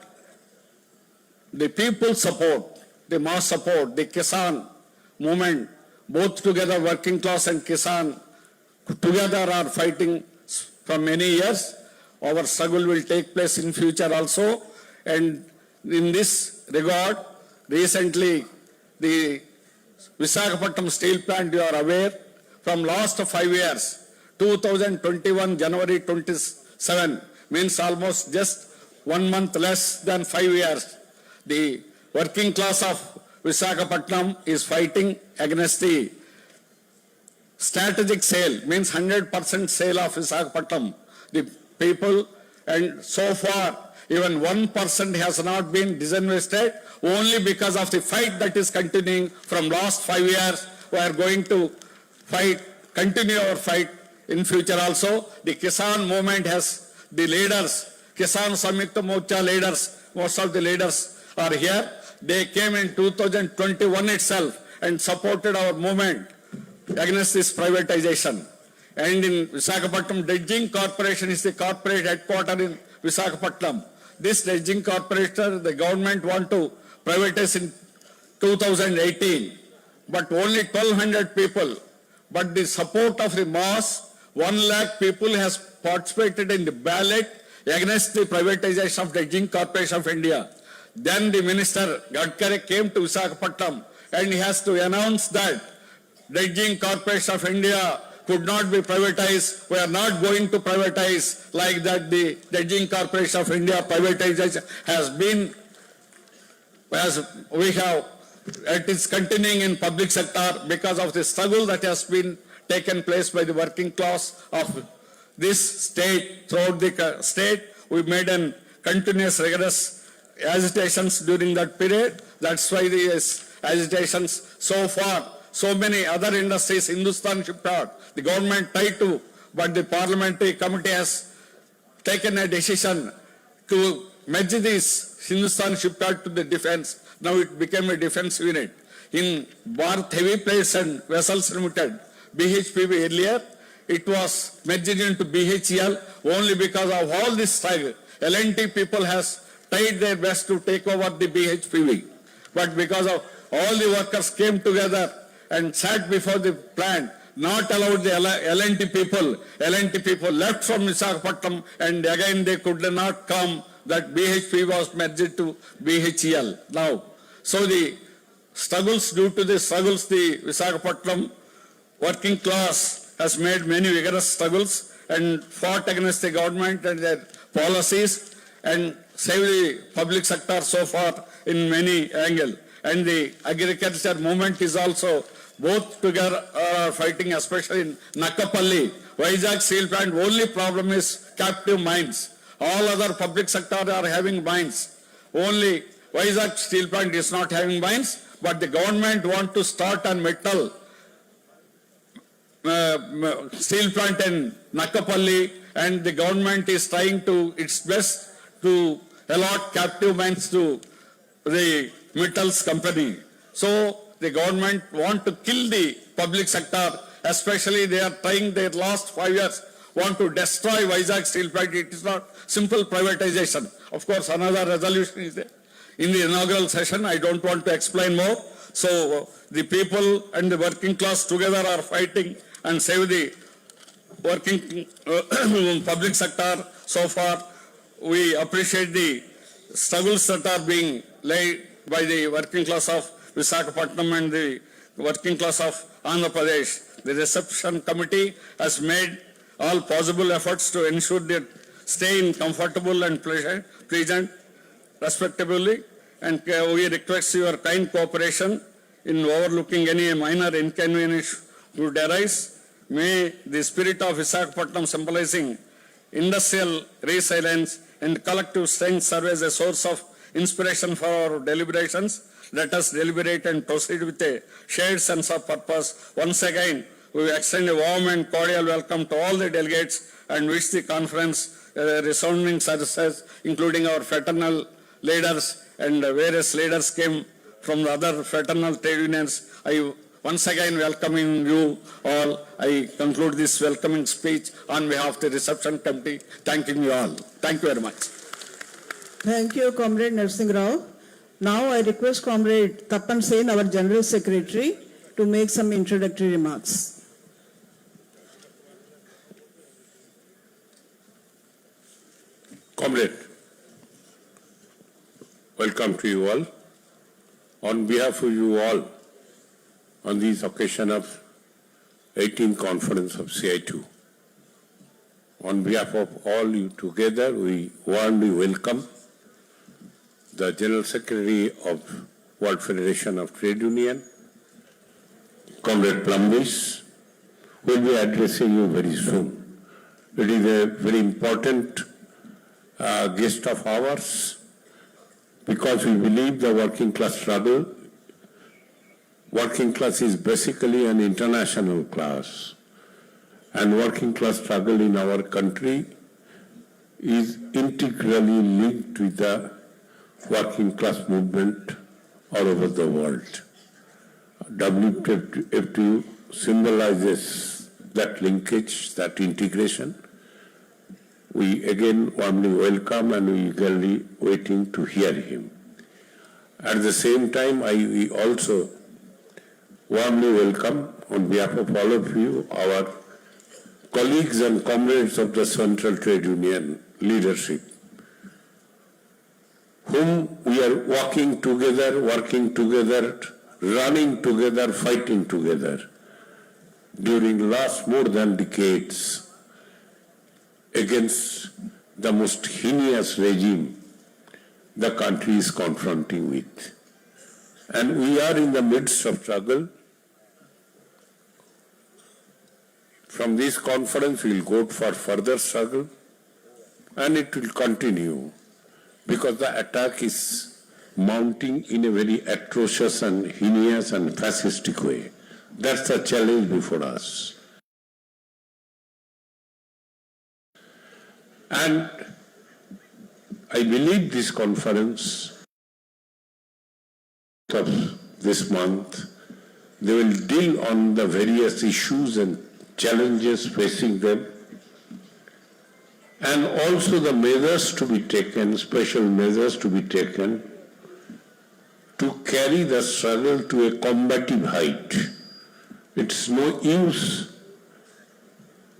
the people support, the mass support, the Kisan movement both together working class and Kisan together are fighting from many years. Our struggle will take place in future also. And in this regard, recently the Visakhapatnam steel plant, you are aware, from last 5 years, 2021 January 27, means almost just 1 month less than 5 years, the working class of Visakhapatnam is fighting against the strategic sale, means 100% sale of Visakhapatnam. The people, and so far even 1% has not been disinvested, only because of the fight that is continuing from last 5 years. We are going to fight, continue our fight in future also. The Kisan movement has the leaders, Kisan Samyukta Morcha leaders, most of the leaders are here. They came in 2021 itself and supported our movement against this privatization. And in Visakhapatnam, Dredging Corporation is the corporate headquarters in Visakhapatnam. This dredging corporation, the government want to privatize in 2018, but only 1,200 people. But the support of the mass, 1 lakh people has participated in the ballot against the privatization of Dredging Corporation of India. Then the Minister Gadkari came to Visakhapatnam and he has to announce that Dredging Corporation of India could not be privatized. We are not going to privatize like that. The Dredging Corporation of India privatization has been, as we have, it is continuing in public sector because of the struggle that has been taken place by the working class of this state. Throughout the state, we made a continuous rigorous agitations during that period. That's why the agitations so far. So many other industries, Hindustan Shipyard, the government tried to, but the parliamentary committee has taken a decision to merge this Hindustan Shipyard to the defense. Now it became a defense unit. In Bharat Heavy Plates and Vessels Limited, BHPV earlier, it was merged into BHEL only because of all this struggle. L&T people has tried their best to take over the BHPV. But because of all the workers came together and sat before the plant, not allowed the L&T people. L&T people left from Visakhapatnam and again they could not come. That BHP was merged to BHEL now. So the struggles, due to the struggles, the Visakhapatnam working class has made many vigorous struggles and fought against the government and their policies and saved the public sector so far in many angles. And the agriculture movement is also both together fighting, especially in Nakapalli. Vizag steel plant, only problem is captive mines. All other public sector are having mines. Only Vizag steel plant is not having mines, but the government want to start on metal steel plant in Nakapalli, and the government is trying to its best to allot captive mines to the metals company. So the government want to kill the public sector, especially they are trying their last 5 years, want to destroy Vizag steel plant. It is not simple privatization. Of course, another resolution is there. In the inaugural session, I don't want to explain more. So the people and the working class together are fighting and save the working public sector. So far, we appreciate the struggles that are being laid by the working class of Visakhapatnam and the working class of Andhra Pradesh. The reception committee has made all possible efforts to ensure that stay in comfortable and pleasant, respectably, and we request your kind cooperation in overlooking any minor inconvenience would arise. May the spirit of Visakhapatnam, symbolizing industrial resilience and collective strength, serve as a source of inspiration for our deliberations. Let us deliberate and proceed with a shared sense of purpose. Once again, we extend a warm and cordial welcome to all the delegates and wish the conference resounding success, including our fraternal leaders and various leaders came from the other fraternal trade unions. I once again welcoming you all. I conclude this welcoming speech on behalf of the reception committee, thanking you all. Thank you very much. Thank you, Comrade Narsingh Rao. Now I request Comrade Tappan Sen, our General Secretary, to make some introductory remarks. Comrade, welcome to you all. On behalf of you all, on this occasion of 18th Conference of CITU, on behalf of all you together, we warmly welcome the General Secretary of World Federation of Trade Union, Comrade Plumbis, who will be addressing you very soon. It is a very important guest of ours because we believe the working class struggle. Working class is basically an international class, and working class struggle in our country is integrally linked with the working class movement all over the world. WFTU symbolizes that linkage, that integration. We again warmly welcome and we eagerly waiting to hear him. At the same time, we also warmly welcome on behalf of all of you, our colleagues and comrades of the Central Trade Union leadership, whom we are working together, running together, fighting together during last more than decades against the most heinous regime the country is confronting with. And we are in the midst of struggle. From this conference, we will go for further struggle, and it will continue because the attack is mounting in a very atrocious and heinous and fascistic way. That's the challenge before us. And I believe this conference of this month, they will deal on the various issues and challenges facing them, and also the measures to be taken, special measures to be taken to carry the struggle to a combative height. It's no use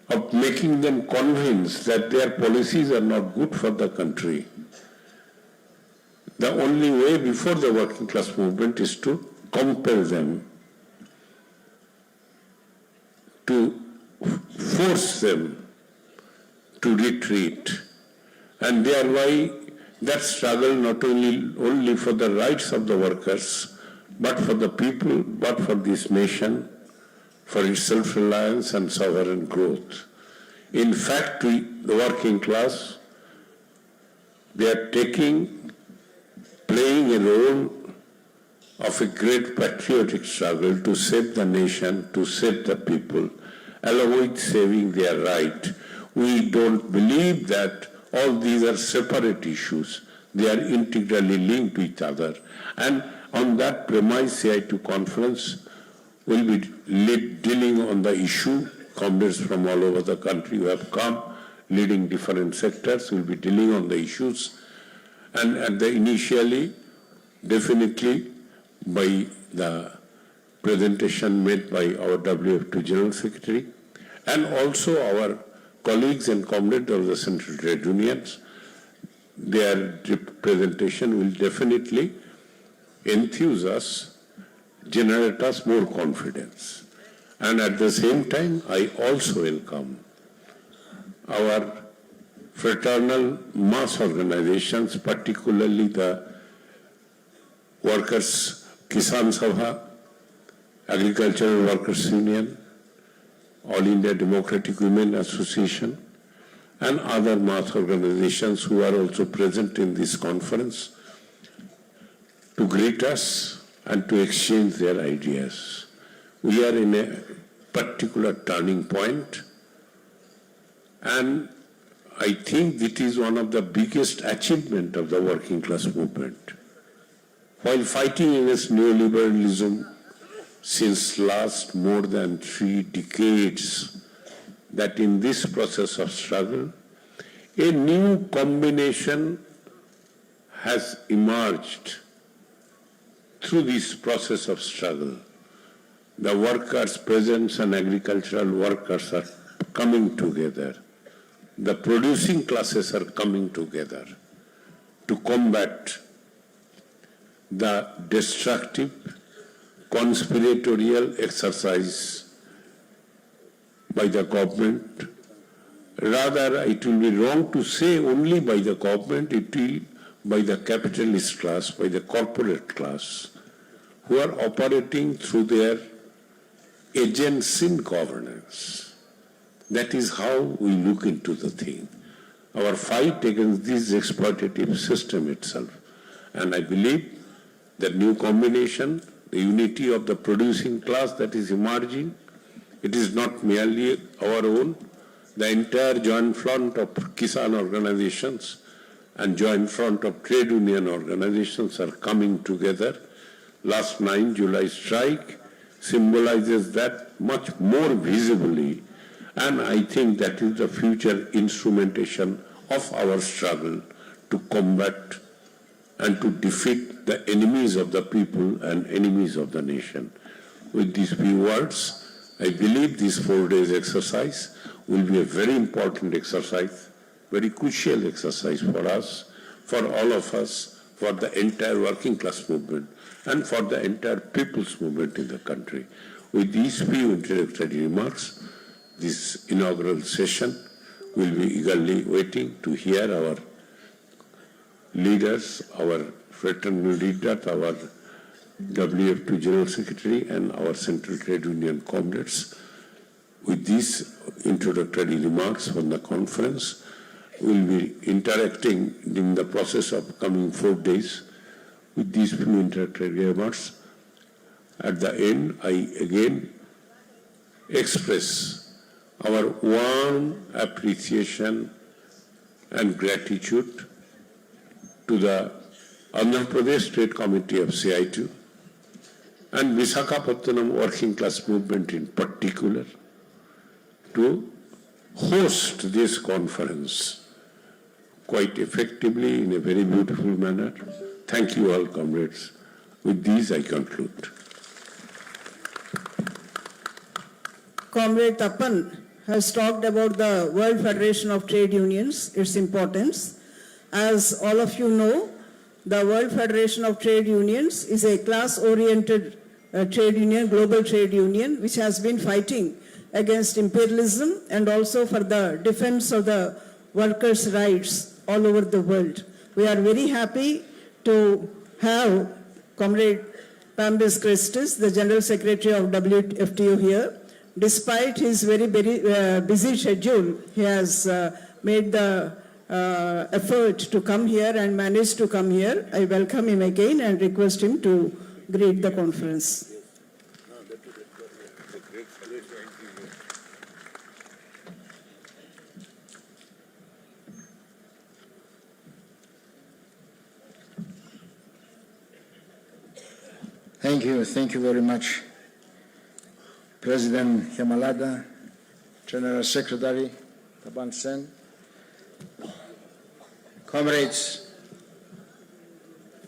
of making them convinced that their policies are not good for the country. The only way before the working class movement is to compel them, to force them to retreat, and thereby that struggle not only for the rights of the workers, but for the people, but for this nation, for its self-reliance and sovereign growth. In fact, the working class, they are playing a role of a great patriotic struggle to save the nation, to save the people, along with saving their right. We don't believe that all these are separate issues. They are integrally linked to each other. And on that premise, CITU conference will be dealing on the issue. Comrades from all over the country who have come, leading different sectors, will be dealing on the issues. And initially, definitely, by the presentation made by our WF2 General Secretary, and also our colleagues and comrades of the Central Trade Unions, their presentation will definitely enthuse us, generate us more confidence. And at the same time, I also welcome our fraternal mass organizations, particularly the Workers' Kisan Sabha, Agricultural Workers Union, All India Democratic Women Association, and other mass organizations who are also present in this conference to greet us and to exchange their ideas. We are in a particular turning point, and I think it is one of the biggest achievements of the working class movement. While fighting against neoliberalism since last more than 3 decades, that in this process of struggle, a new combination has emerged through this process of struggle. the workers, peasants and agricultural workers are coming together. The producing classes are coming together to combat the destructive, conspiratorial exercise by the government. Rather, it will be wrong to say only by the government, it will by the capitalist class, by the corporate class, who are operating through their agents in governance. That is how we look into the thing. Our fight against this exploitative system itself. And I believe that new combination, the unity of the producing class that is emerging, it is not merely our own. The entire joint front of Kisan organizations and joint front of trade union organizations are coming together. Last 9 July strike symbolizes that much more visibly, and I think that is the future instrumentation of our struggle to combat and to defeat the enemies of the people and enemies of the nation. With these few words, I believe this 4 days exercise will be a very important exercise, very crucial exercise for us, for all of us, for the entire working class movement, and for the entire people's movement in the country. With these few introductory remarks, this inaugural session will be eagerly waiting to hear our leaders, our fraternal leaders, our WF2 General Secretary and our Central Trade Union comrades. With these introductory remarks from the conference, we will be interacting in the process of coming 4 days with these few introductory remarks. At the end, I again express our warm appreciation and gratitude to the Andhra Pradesh State Committee of CITU and Visakhapatnam working class movement in particular to host this conference quite effectively in a very beautiful manner. Thank you all, comrades. With these, I conclude. Comrade Tappan has talked about the World Federation of Trade Unions, its importance. As all of you know, the World Federation of Trade Unions is a class-oriented trade union, global trade union, which has been fighting against imperialism and also for the defense of the workers' rights all over the world. We are very happy to have Comrade Pambis Christis, the General Secretary of WFTU here. Despite his very busy schedule, he has made the effort to come here and managed to come here. I welcome him again and request him to greet the conference. Thank you very much, President Hemalada, General Secretary Taban Sen, comrades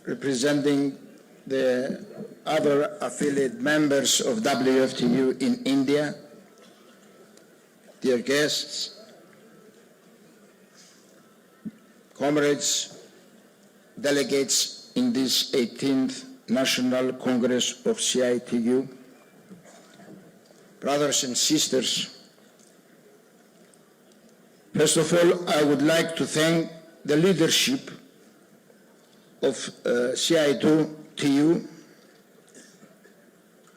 representing the other affiliate members of WFTU in India, dear guests, comrades, delegates in this 18th National Congress of CITU, brothers and sisters. First of all, I would like to thank the leadership of CITU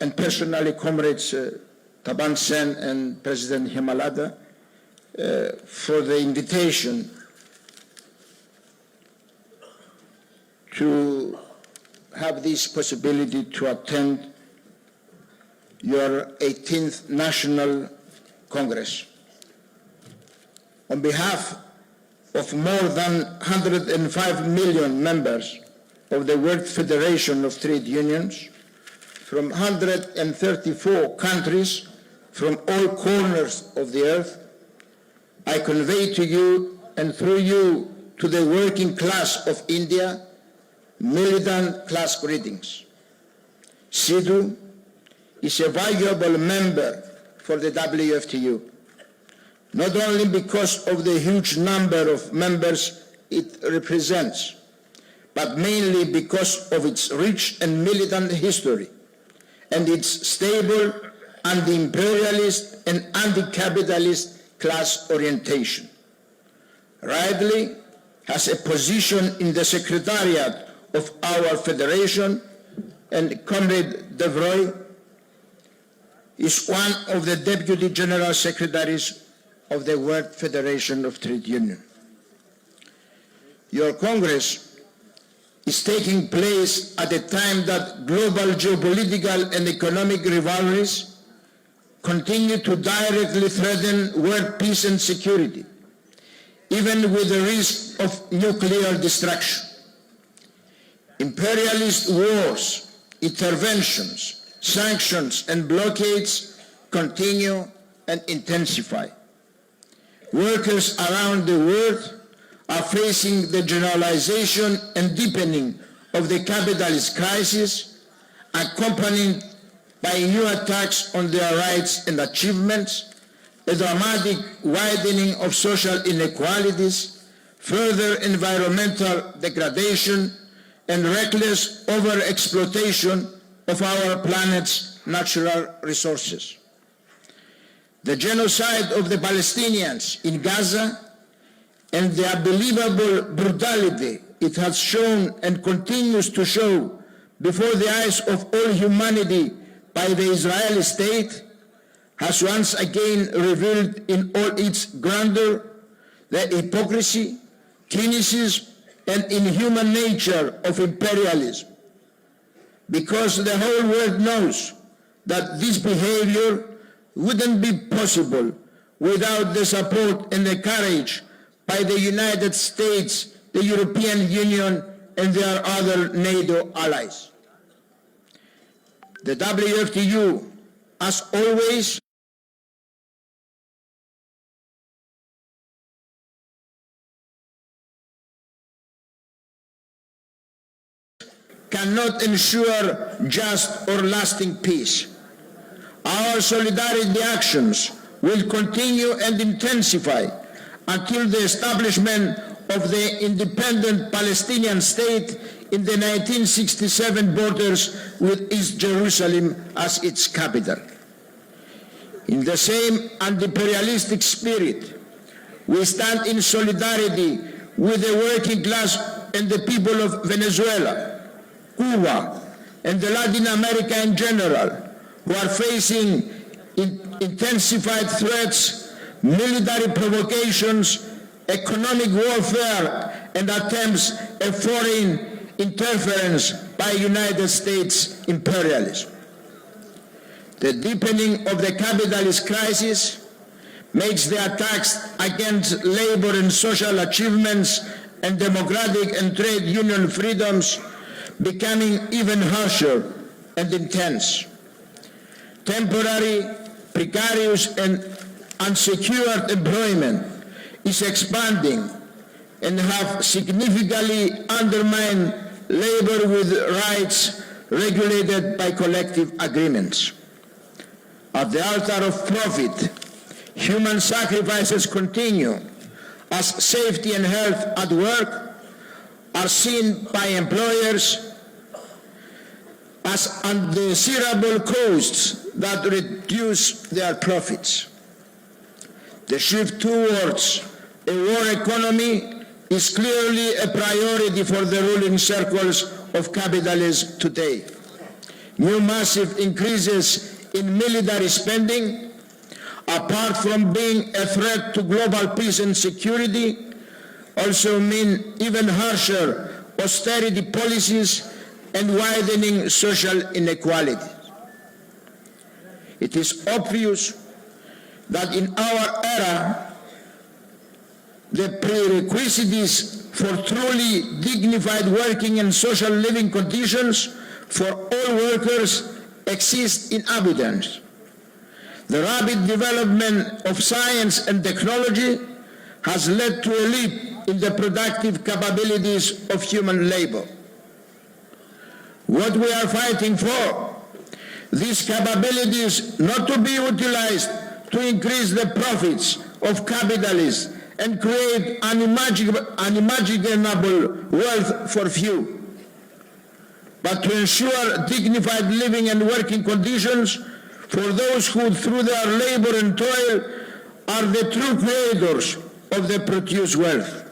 and personally comrades Taban Sen and President Hemalada for the invitation to have this possibility to attend your 18th National Congress. On behalf of more than 105 million members of the World Federation of Trade Unions from 134 countries from all corners of the earth, I convey to you and through you to the working class of India militant class greetings. CITU is a valuable member for the WFTU, not only because of the huge number of members it represents, but mainly because of its rich and militant history and its stable anti-imperialist and anti-capitalist class orientation. Ridley has a position in the Secretariat of our Federation, and Comrade Devroy is one of the Deputy General Secretaries of the World Federation of Trade Unions. Your Congress is taking place at a time that global geopolitical and economic rivalries continue to directly threaten world peace and security, even with the risk of nuclear destruction. Imperialist wars, interventions, sanctions, and blockades continue and intensify. Workers around the world are facing the generalization and deepening of the capitalist crisis, accompanied by new attacks on their rights and achievements, a dramatic widening of social inequalities, further environmental degradation, and reckless overexploitation of our planet's natural resources. The genocide of the Palestinians in Gaza and the unbelievable brutality it has shown and continues to show before the eyes of all humanity by the Israeli state has once again revealed in all its grandeur the hypocrisy, cynicism, and inhuman nature of imperialism. Because the whole world knows that this behavior wouldn't be possible without the support and the courage by the United States, the European Union, and their other NATO allies. The WFTU, as always, cannot ensure just or lasting peace. Our solidarity actions will continue and intensify until the establishment of the independent Palestinian state in the 1967 borders with East Jerusalem as its capital. In the same anti-imperialistic spirit, we stand in solidarity with the working class and the people of Venezuela, Cuba, and the Latin America in general, who are facing intensified threats, military provocations, economic warfare, and attempts at foreign interference by United States imperialism. The deepening of the capitalist crisis makes the attacks against labor and social achievements and democratic and trade union freedoms becoming even harsher and intense. Temporary, precarious, and unsecured employment is expanding and have significantly undermined labor with rights regulated by collective agreements. At the altar of profit, human sacrifices continue as safety and health at work are seen by employers as undesirable costs that reduce their profits. The shift towards a war economy is clearly a priority for the ruling circles of capitalism today. New massive increases in military spending, apart from being a threat to global peace and security, also mean even harsher austerity policies and widening social inequality. It is obvious that in our era, the prerequisites for truly dignified working and social living conditions for all workers exist in abundance. The rapid development of science and technology has led to a leap in the productive capabilities of human labor. What we are fighting for, these capabilities not to be utilized to increase the profits of capitalists and create unimaginable wealth for few, but to ensure dignified living and working conditions for those who, through their labor and toil, are the true creators of the produced wealth.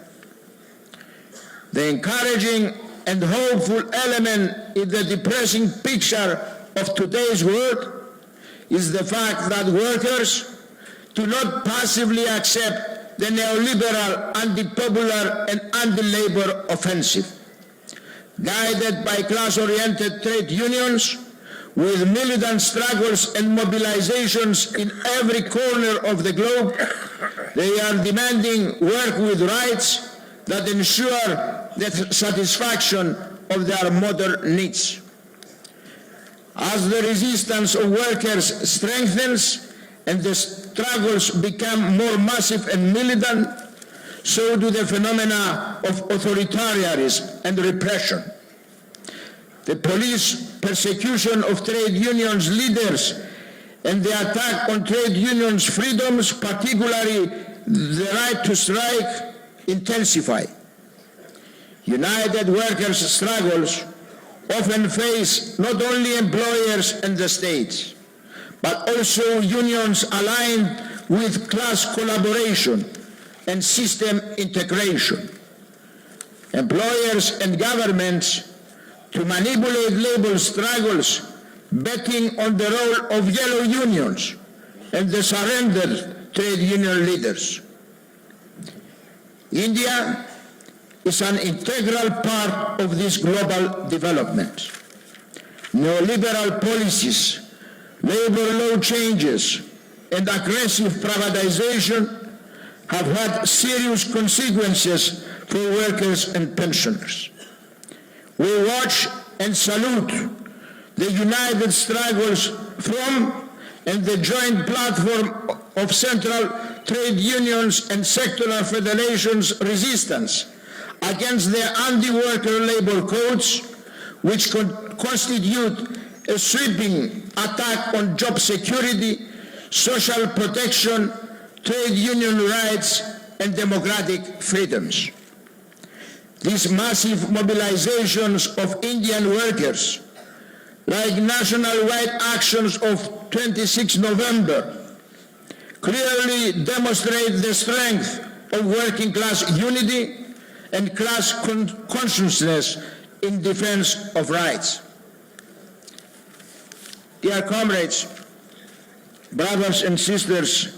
The encouraging and hopeful element in the depressing picture of today's world is the fact that workers do not passively accept the neoliberal, anti-popular and anti-labor offensive. Guided by class-oriented trade unions, with militant struggles and mobilizations in every corner of the globe, they are demanding work with rights that ensure the satisfaction of their modern needs. As the resistance of workers strengthens and the struggles become more massive and militant, so do the phenomena of authoritarianism and repression. The police persecution of trade unions leaders and the attack on trade unions' freedoms, particularly the right to strike, intensify. United workers' struggles often face not only employers and the states, but also unions aligned with class collaboration and system integration. Employers and governments to manipulate labor struggles, betting on the role of yellow unions and the surrendered trade union leaders. India is an integral part of this global development. Neoliberal policies, labor law changes, and aggressive privatization have had serious consequences for workers and pensioners. We watch and salute the united struggles from and the joint platform of central trade unions and sectoral federations' resistance against the anti-worker labor codes, which constitute a sweeping attack on job security, social protection, trade union rights, and democratic freedoms. These massive mobilizations of Indian workers, like national-wide actions of 26 November, clearly demonstrate the strength of working-class unity and class consciousness in defense of rights. Dear comrades, brothers and sisters,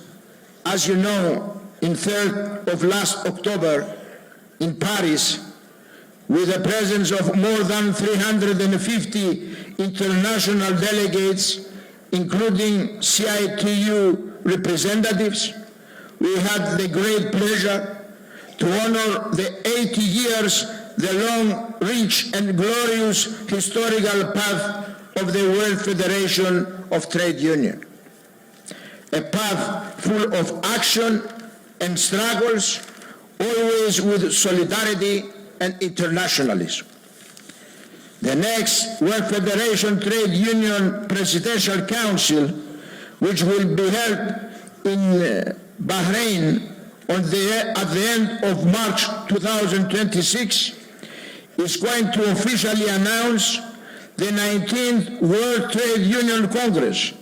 as you know, in 3rd of last October in Paris, with the presence of more than 350 international delegates, including CITU representatives, we had the great pleasure to honor the 80 years, the long, rich, and glorious historical path of the World Federation of Trade Unions. A path full of action and struggles, always with solidarity and internationalism. The next World Federation Trade Union Presidential Council, which will be held in Bahrain at the end of March 2026, is going to officially announce the 19th World Trade Union Congress,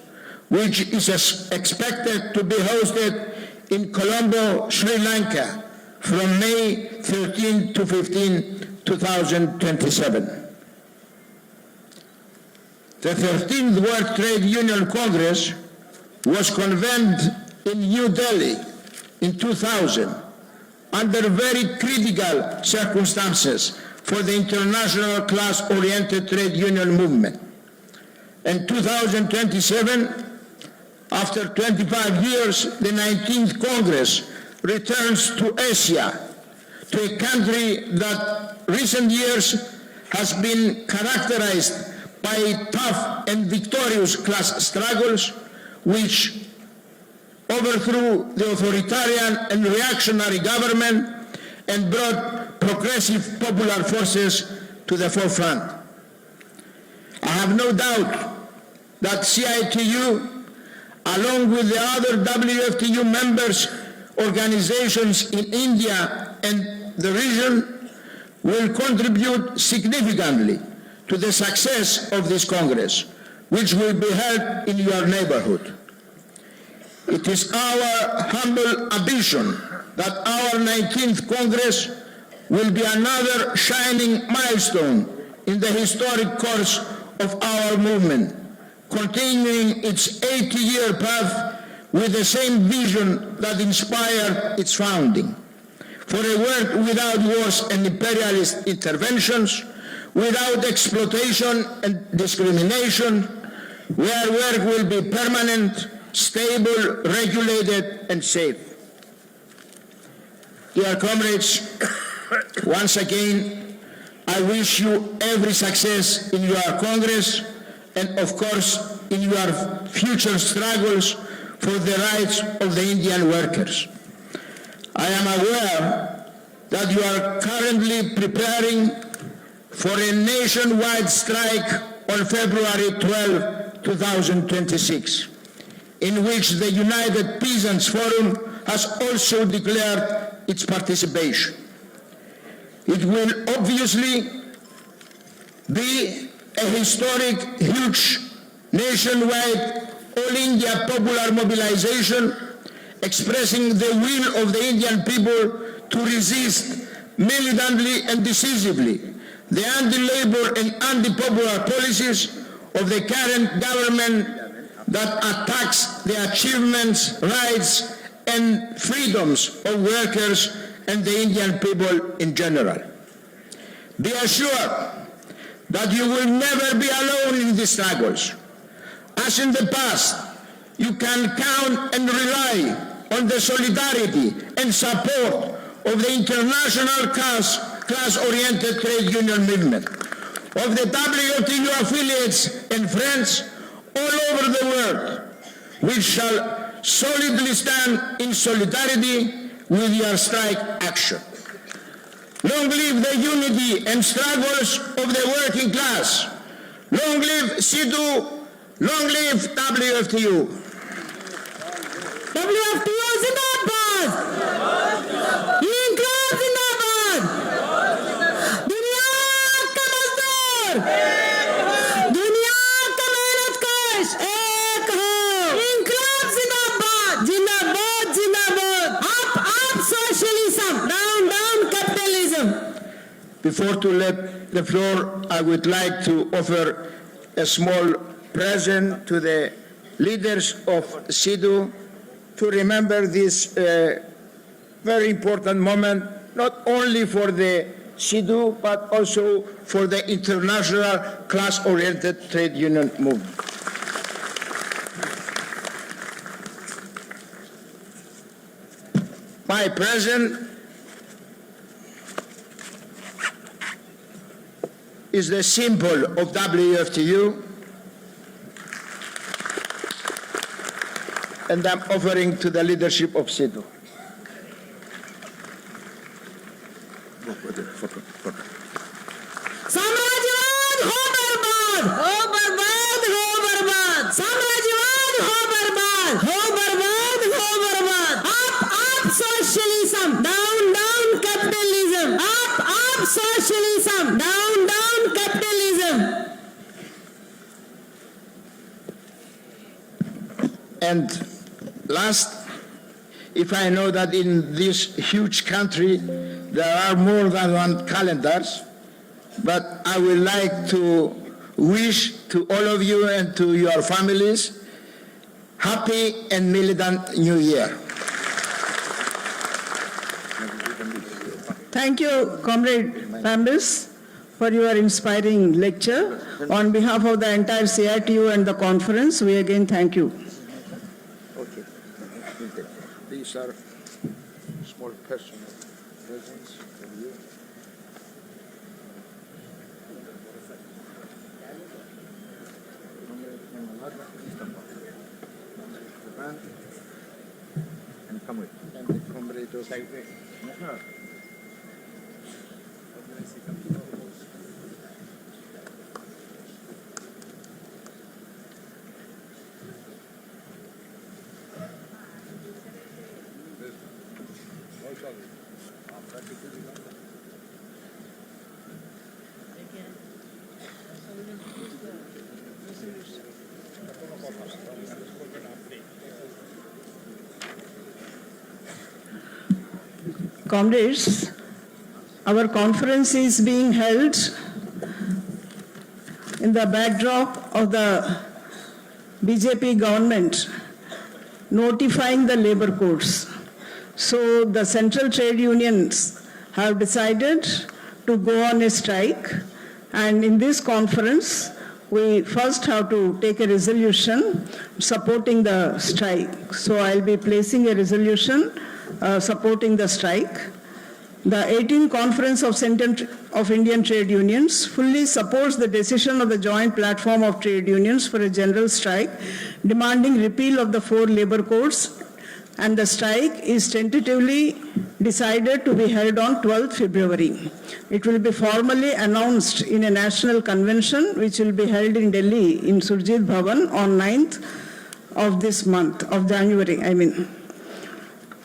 which is expected to be hosted in Colombo, Sri Lanka, from May 13 to 15, 2027. The 13th World Trade Union Congress was convened in New Delhi in 2000 under very critical circumstances for the international class-oriented trade union movement. In 2027, after 25 years, the 19th Congress returns to Asia, to a country that recent years has been characterized by tough and victorious class struggles, which overthrew the authoritarian and reactionary government and brought progressive popular forces to the forefront. I have no doubt that CITU, along with the other WFTU members organizations in India and the region, will contribute significantly to the success of this Congress, which will be held in your neighborhood. It is our humble ambition that our 19th Congress will be another shining milestone in the historic course of our movement, continuing its 80-year path with the same vision that inspired its founding, for a world without wars and imperialist interventions, without exploitation and discrimination, where work will be permanent, stable, regulated, and safe. Dear comrades, once again, I wish you every success in your Congress and, of course, in your future struggles for the rights of the Indian workers. I am aware that you are currently preparing for a nationwide strike on February 12, 2026, in which the United Peasants Forum has also declared its participation. It will obviously be a historic, huge, nationwide, all-India popular mobilization expressing the will of the Indian people to resist militantly and decisively the anti-labor and anti-popular policies of the current government that attacks the achievements, rights, and freedoms of workers and the Indian people in general. Be assured that you will never be alone in these struggles. As in the past, you can count and rely on the solidarity and support of the international class-oriented trade union movement, of the WTU affiliates and friends all over the world, which shall solidly stand in solidarity with your strike action. Long live the unity and struggles of the working class. Long live CITU. Long live WFTU. WFTU Zindabad! Inaugural Zindabad! Dunia ka mazdoor! Dunia ka mehnatkash ek ho! Inaugural Zindabad! Zindabad, Zindabad! Up socialism! Down capitalism! Before to let the floor, I would like to offer a small present to the leaders of CITU to remember this very important moment, not only for the CITU, but also for the international class-oriented trade union movement. My present is the symbol of WFTU, and I'm offering to the leadership of CITU. Samrajwad ho barbad! Ho barbad! Ho barbad! Samrajwad ho barbad! Ho barbad! Ho barbad! Up socialism! Down capitalism! Up socialism! Down capitalism! And last, if I know that in this huge country there are more than one calendars, but I would like to wish to all of you and to your families happy and militant New Year. Thank you, Comrade Pambis, for your inspiring lecture. On behalf of the entire CITU and the conference, we again thank you. Okay. These are small personal presents from you. And comrade. And the comrade also. Comrades, our conference is being held in the backdrop of the BJP government notifying the labor codes. So the central trade unions have decided to go on a strike, and in this conference we first have to take a resolution supporting the strike. So I'll be placing a resolution supporting the strike. The 18th Conference of Indian Trade Unions fully supports the decision of the Joint Platform of Trade Unions for a general strike, demanding repeal of the 4 labor codes, and the strike is tentatively decided to be held on 12th February. It will be formally announced in a national convention which will be held in Delhi in Surjit Bhavan on 9th of this month, of January,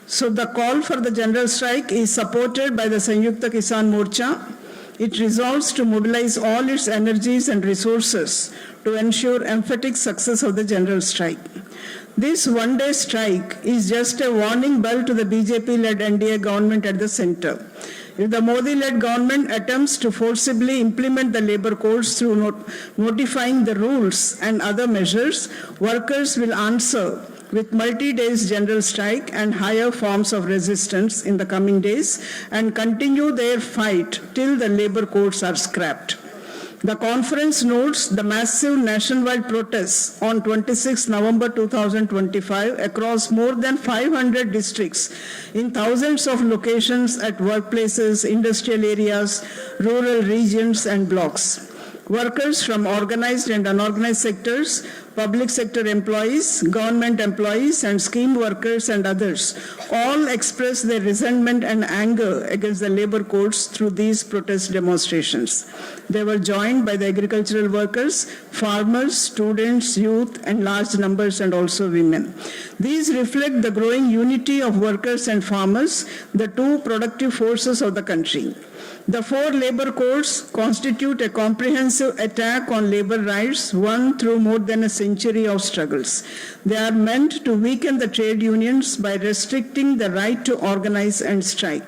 So the call for the general strike is supported by the Sanyukta Kisan Morcha. It resolves to mobilize all its energies and resources to ensure emphatic success of the general strike. This one-day strike is just a warning bell to the BJP-led NDA government at the center. If the Modi-led government attempts to forcibly implement the labor codes through notifying the rules and other measures, workers will answer with multi-days general strike and higher forms of resistance in the coming days and continue their fight till the labor codes are scrapped. The conference notes the massive nationwide protests on 26 November 2025 across more than 500 districts in thousands of locations at workplaces, industrial areas, rural regions and blocks. Workers from organized and unorganized sectors, public sector employees, government employees, and scheme workers and others all express their resentment and anger against the labor codes through these protest demonstrations. They were joined by the agricultural workers, farmers, students, youth, and large numbers, and also women. These reflect the growing unity of workers and farmers, the two productive forces of the country. The 4 labor codes constitute a comprehensive attack on labor rights won through more than a century of struggles. They are meant to weaken the trade unions by restricting the right to organize and strike.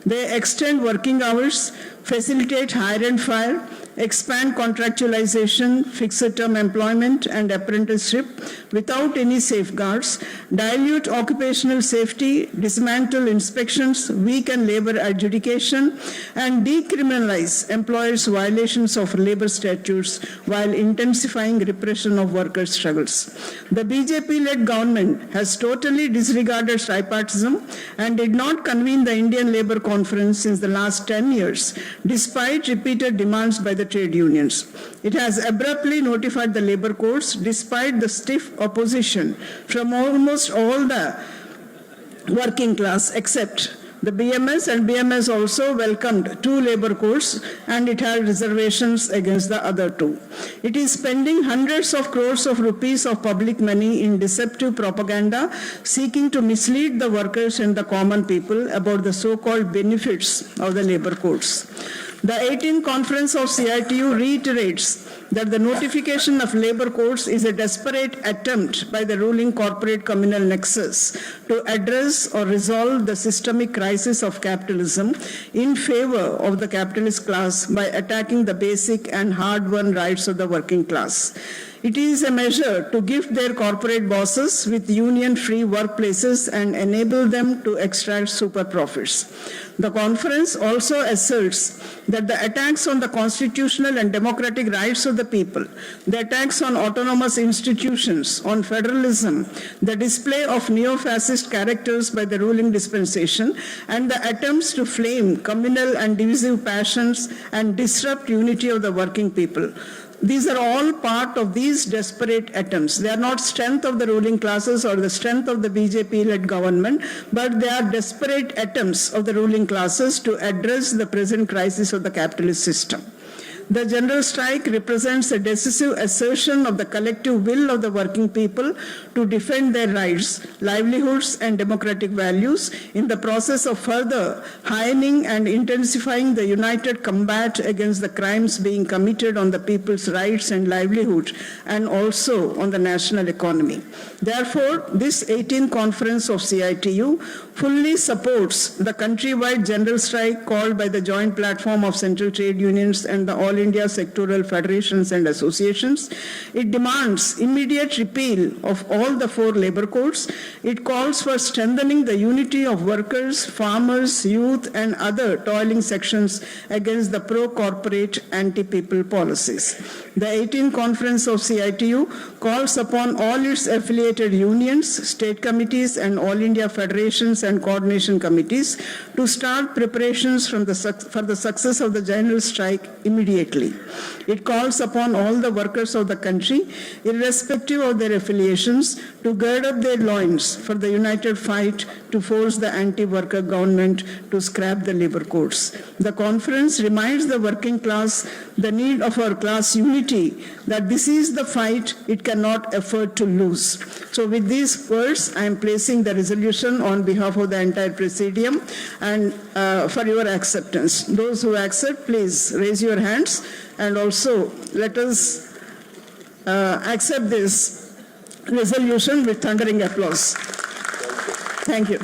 They extend working hours, facilitate hire and fire, expand contractualization, fixed-term employment, and apprenticeship without any safeguards, dilute occupational safety, dismantle inspections, weaken labor adjudication, and decriminalize employers' violations of labor statutes while intensifying repression of workers' struggles. The BJP-led government has totally disregarded tripartism and did not convene the Indian Labour Conference since the last 10 years, despite repeated demands by the trade unions. It has abruptly notified the labor codes despite the stiff opposition from almost all the working class except the BMS, and BMS also welcomed 2 labor codes and it had reservations against the other 2. It is spending hundreds of crores of rupees of public money in deceptive propaganda seeking to mislead the workers and the common people about the so-called benefits of the labor codes. The 18th Conference of CITU reiterates that the notification of labor codes is a desperate attempt by the ruling corporate communal nexus to address or resolve the systemic crisis of capitalism in favor of the capitalist class by attacking the basic and hard-won rights of the working class. It is a measure to gift their corporate bosses with union-free workplaces and enable them to extract super profits. The conference also asserts that the attacks on the constitutional and democratic rights of the people, the attacks on autonomous institutions, on federalism, the display of neo-fascist characters by the ruling dispensation, and the attempts to flame communal and divisive passions and disrupt unity of the working people. These are all part of these desperate attempts. They are not strength of the ruling classes or the strength of the BJP-led government, but they are desperate attempts of the ruling classes to address the present crisis of the capitalist system. The general strike represents a decisive assertion of the collective will of the working people to defend their rights, livelihoods, and democratic values in the process of further heightening and intensifying the united combat against the crimes being committed on the people's rights and livelihood, and also on the national economy. Therefore, this 18th conference of CITU fully supports the countrywide general strike called by the Joint Platform of Central Trade Unions and the All India Sectoral Federations and Associations. It demands immediate repeal of all the 4 labor codes. It calls for strengthening the unity of workers, farmers, youth, and other toiling sections against the pro-corporate, anti-people policies. The 18th Conference of CITU calls upon all its affiliated unions, state committees, and All India Federations and Coordination Committees to start preparations for the success of the general strike immediately. It calls upon all the workers of the country, irrespective of their affiliations, to gird up their loins for the united fight to force the anti-worker government to scrap the labor codes. The conference reminds the working class the need of our class unity, that this is the fight it cannot afford to lose. So with these words, I am placing the resolution on behalf of the entire Presidium and for your acceptance. Those who accept, please raise your hands, and also let us accept this resolution with thundering applause. Thank you.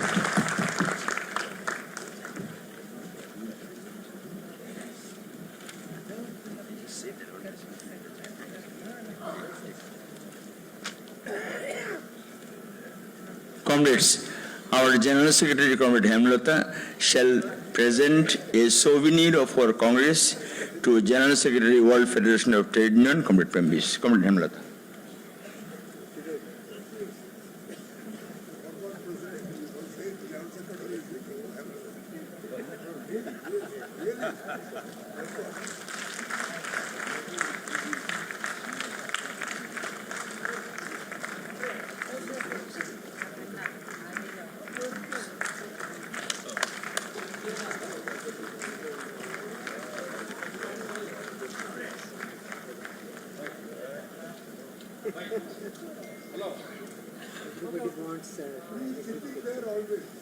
Comrades, our General Secretary, Comrade Hemlata, shall present a souvenir of our Congress to General Secretary, World Federation of Trade Union, Comrade Pembis. Comrade Hemlata.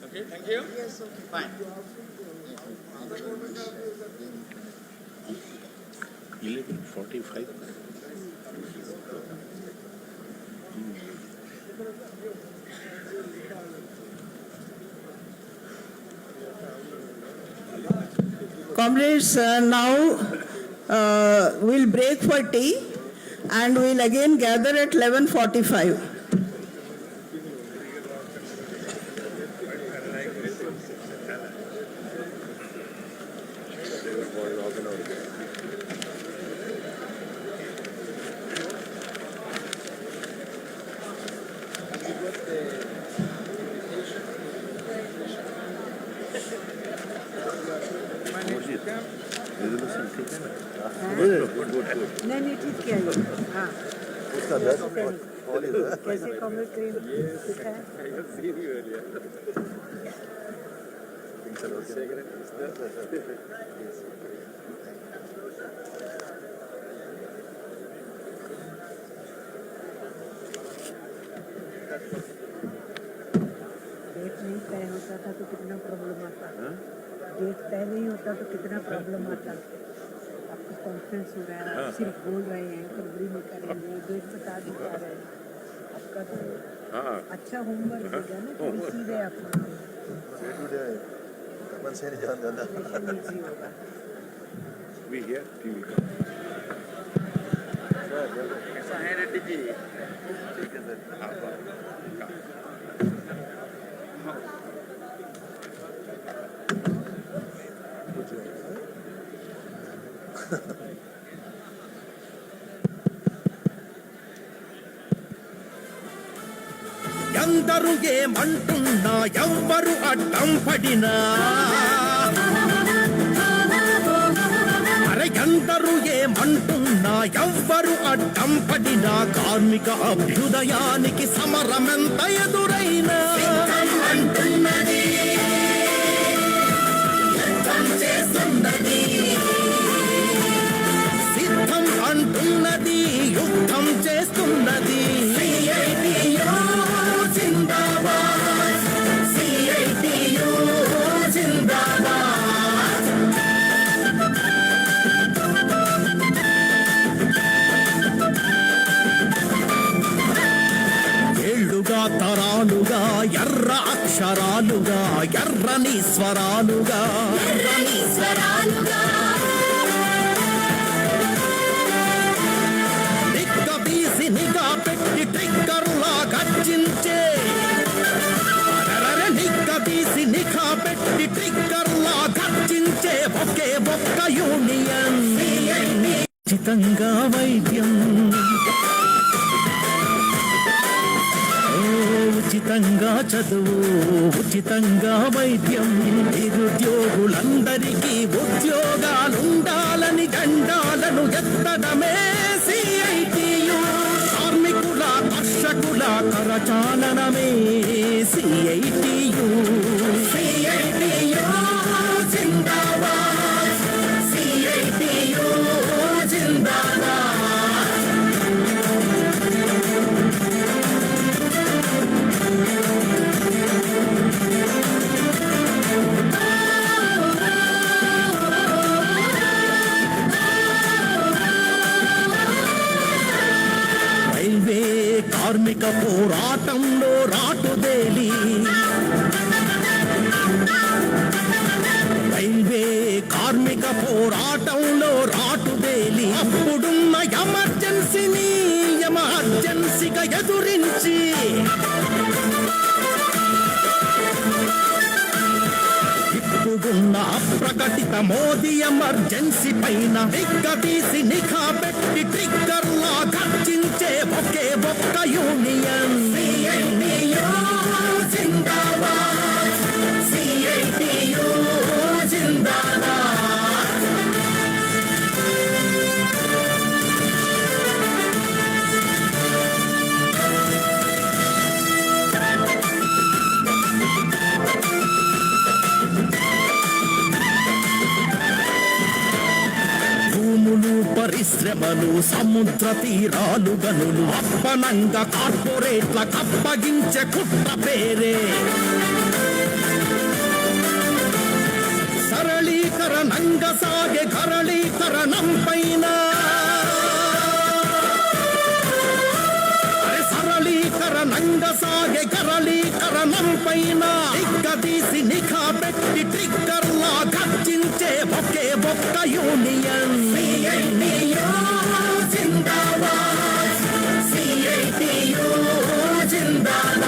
Okay, thank you. Yes, okay. Fine. 11:45. Comrades, now we'll break for tea and we'll again gather at 11:45. नहीं ठीक किया ये हाँ कैसे comrade train सीखा है date नहीं तय होता था तो कितना प्रॉब्लम आता डेट तय नहीं होता तो कितना प्रॉब्लम आता कॉन्फ्रेंस हो रहा है आप सिर्फ बोल रहे हैं फरवरी में करेंगे डेट बता नहीं पा रहे हैं आपका तो अच्छा होमवर्क देगा ना तो सीधे आप We here, TV. कैसा है रेड्डी जी? ठीक है सर। ఎందరు ఏమంటున్నా ఎవ్వరు అడ్డం పడినా అరే ఎందరు ఏమంటున్నా ఎవ్వరు అడ్డం పడినా కార్మిక అభ్యుదయానికి సమరమెంత ఎదురైనా అంటున్నది తరాలుగా తరాలుగా ఎర్ర అక్షరాలుగా ఎర్రని స్వరాలుగా నిక్క తీసి నిఘా పెట్టి ట్రిగ్గర్లా గర్జించే నిక్క తీసి నిఘా పెట్టి ట్రిగ్గర్లా గర్జించే ఒకే ఒక్క యూనియన్ ఉచితంగా వైద్యం ఉచితంగా చదువు ఉచితంగా వైద్యం నిరుద్యోగులందరికీ ఉద్యోగాలుండాలని జెండాలను ఎత్తడమే CITU కార్మికుల కర్షకుల కరచాలనమే CITU జిందాబాద్ CITU జిందాబాద్ రైల్వే కార్మిక పోరాటంలో రాటుదేలి రైల్వే కార్మిక పోరాటంలో రాటుదేలి అప్పుడున్న ఎమర్జెన్సీగా ఎదురించి ఇప్పుడున్న అప్రకటిత మోదీ ఎమర్జెన్సీ పైన నిగ్గదీసి నిఘా పెట్టి ట్రిగ్గర్లా గర్జించే ఒకే ఒక్క యూనియన్ జిందాబాద్ CITU జిందాబాద్ భూములు పరిశ్రమలు సముద్ర తీరాలు గనులు అప్పనంగా కార్పొరేట్ల కప్పగించే కుట్ర పేరే సరళీకరణంగా సాగే కరళీకరణం పైన సరళీకరణంగా సాగే కరళీకరణం పైన నిగ్గదీసి నిఘా పెట్టి ట్రిగ్గర్లా గర్జించే ఒకే ఒక్క యూనియన్ జిందాబాద్ CITU జిందాబాద్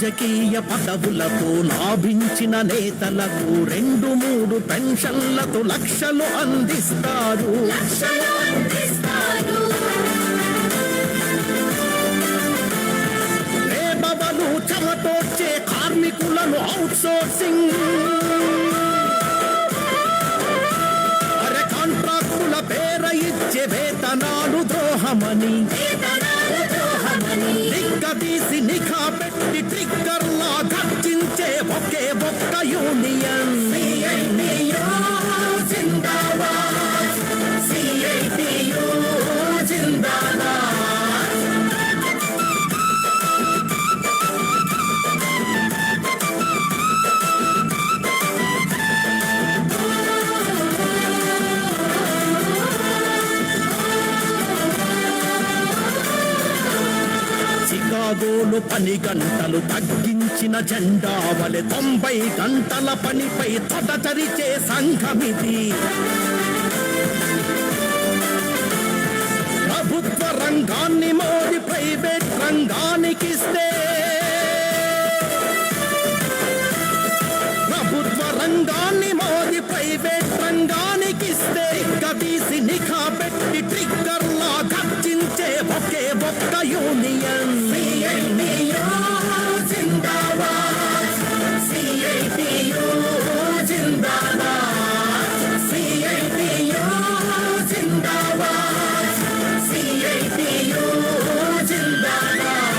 రాజకీయ పదవులకు లాభించిన నేతలకు 2-3 పెన్షన్లతో లక్షలు అందిస్తారు రేబవలు చెమటోడ్చే కార్మికులను అవుట్సోర్సింగ్ కాంట్రాక్టుల పేర ఇచ్చే వేతనాలు ద్రోహమని నిగ్గదీసి నిఘా పెట్టి ట్రిగ్గర్లా గర్జించే ఒకే ఒక్క యూనియన్ జిందాబాద్ CITU జిందాబాద్ చికాగోలో పని గంటలు తగ్గించిన జెండా వలె 90 గంటల పనిపై తొడచరిచే సంఘమిది ప్రభుత్వ రంగాన్ని మోది ప్రైవేట్ రంగానికిస్తే ప్రభుత్వ రంగాన్ని మోది ప్రైవేట్ రంగానికిస్తే నిగ్గదీసి నిఘా పెట్టి ట్రిగ్గర్లా గర్జించే ఒకే ఒక్క యూనియన్ జిందాబాద్ CITU జిందాబాద్ CITU జిందాబాద్ CITU జిందాబాద్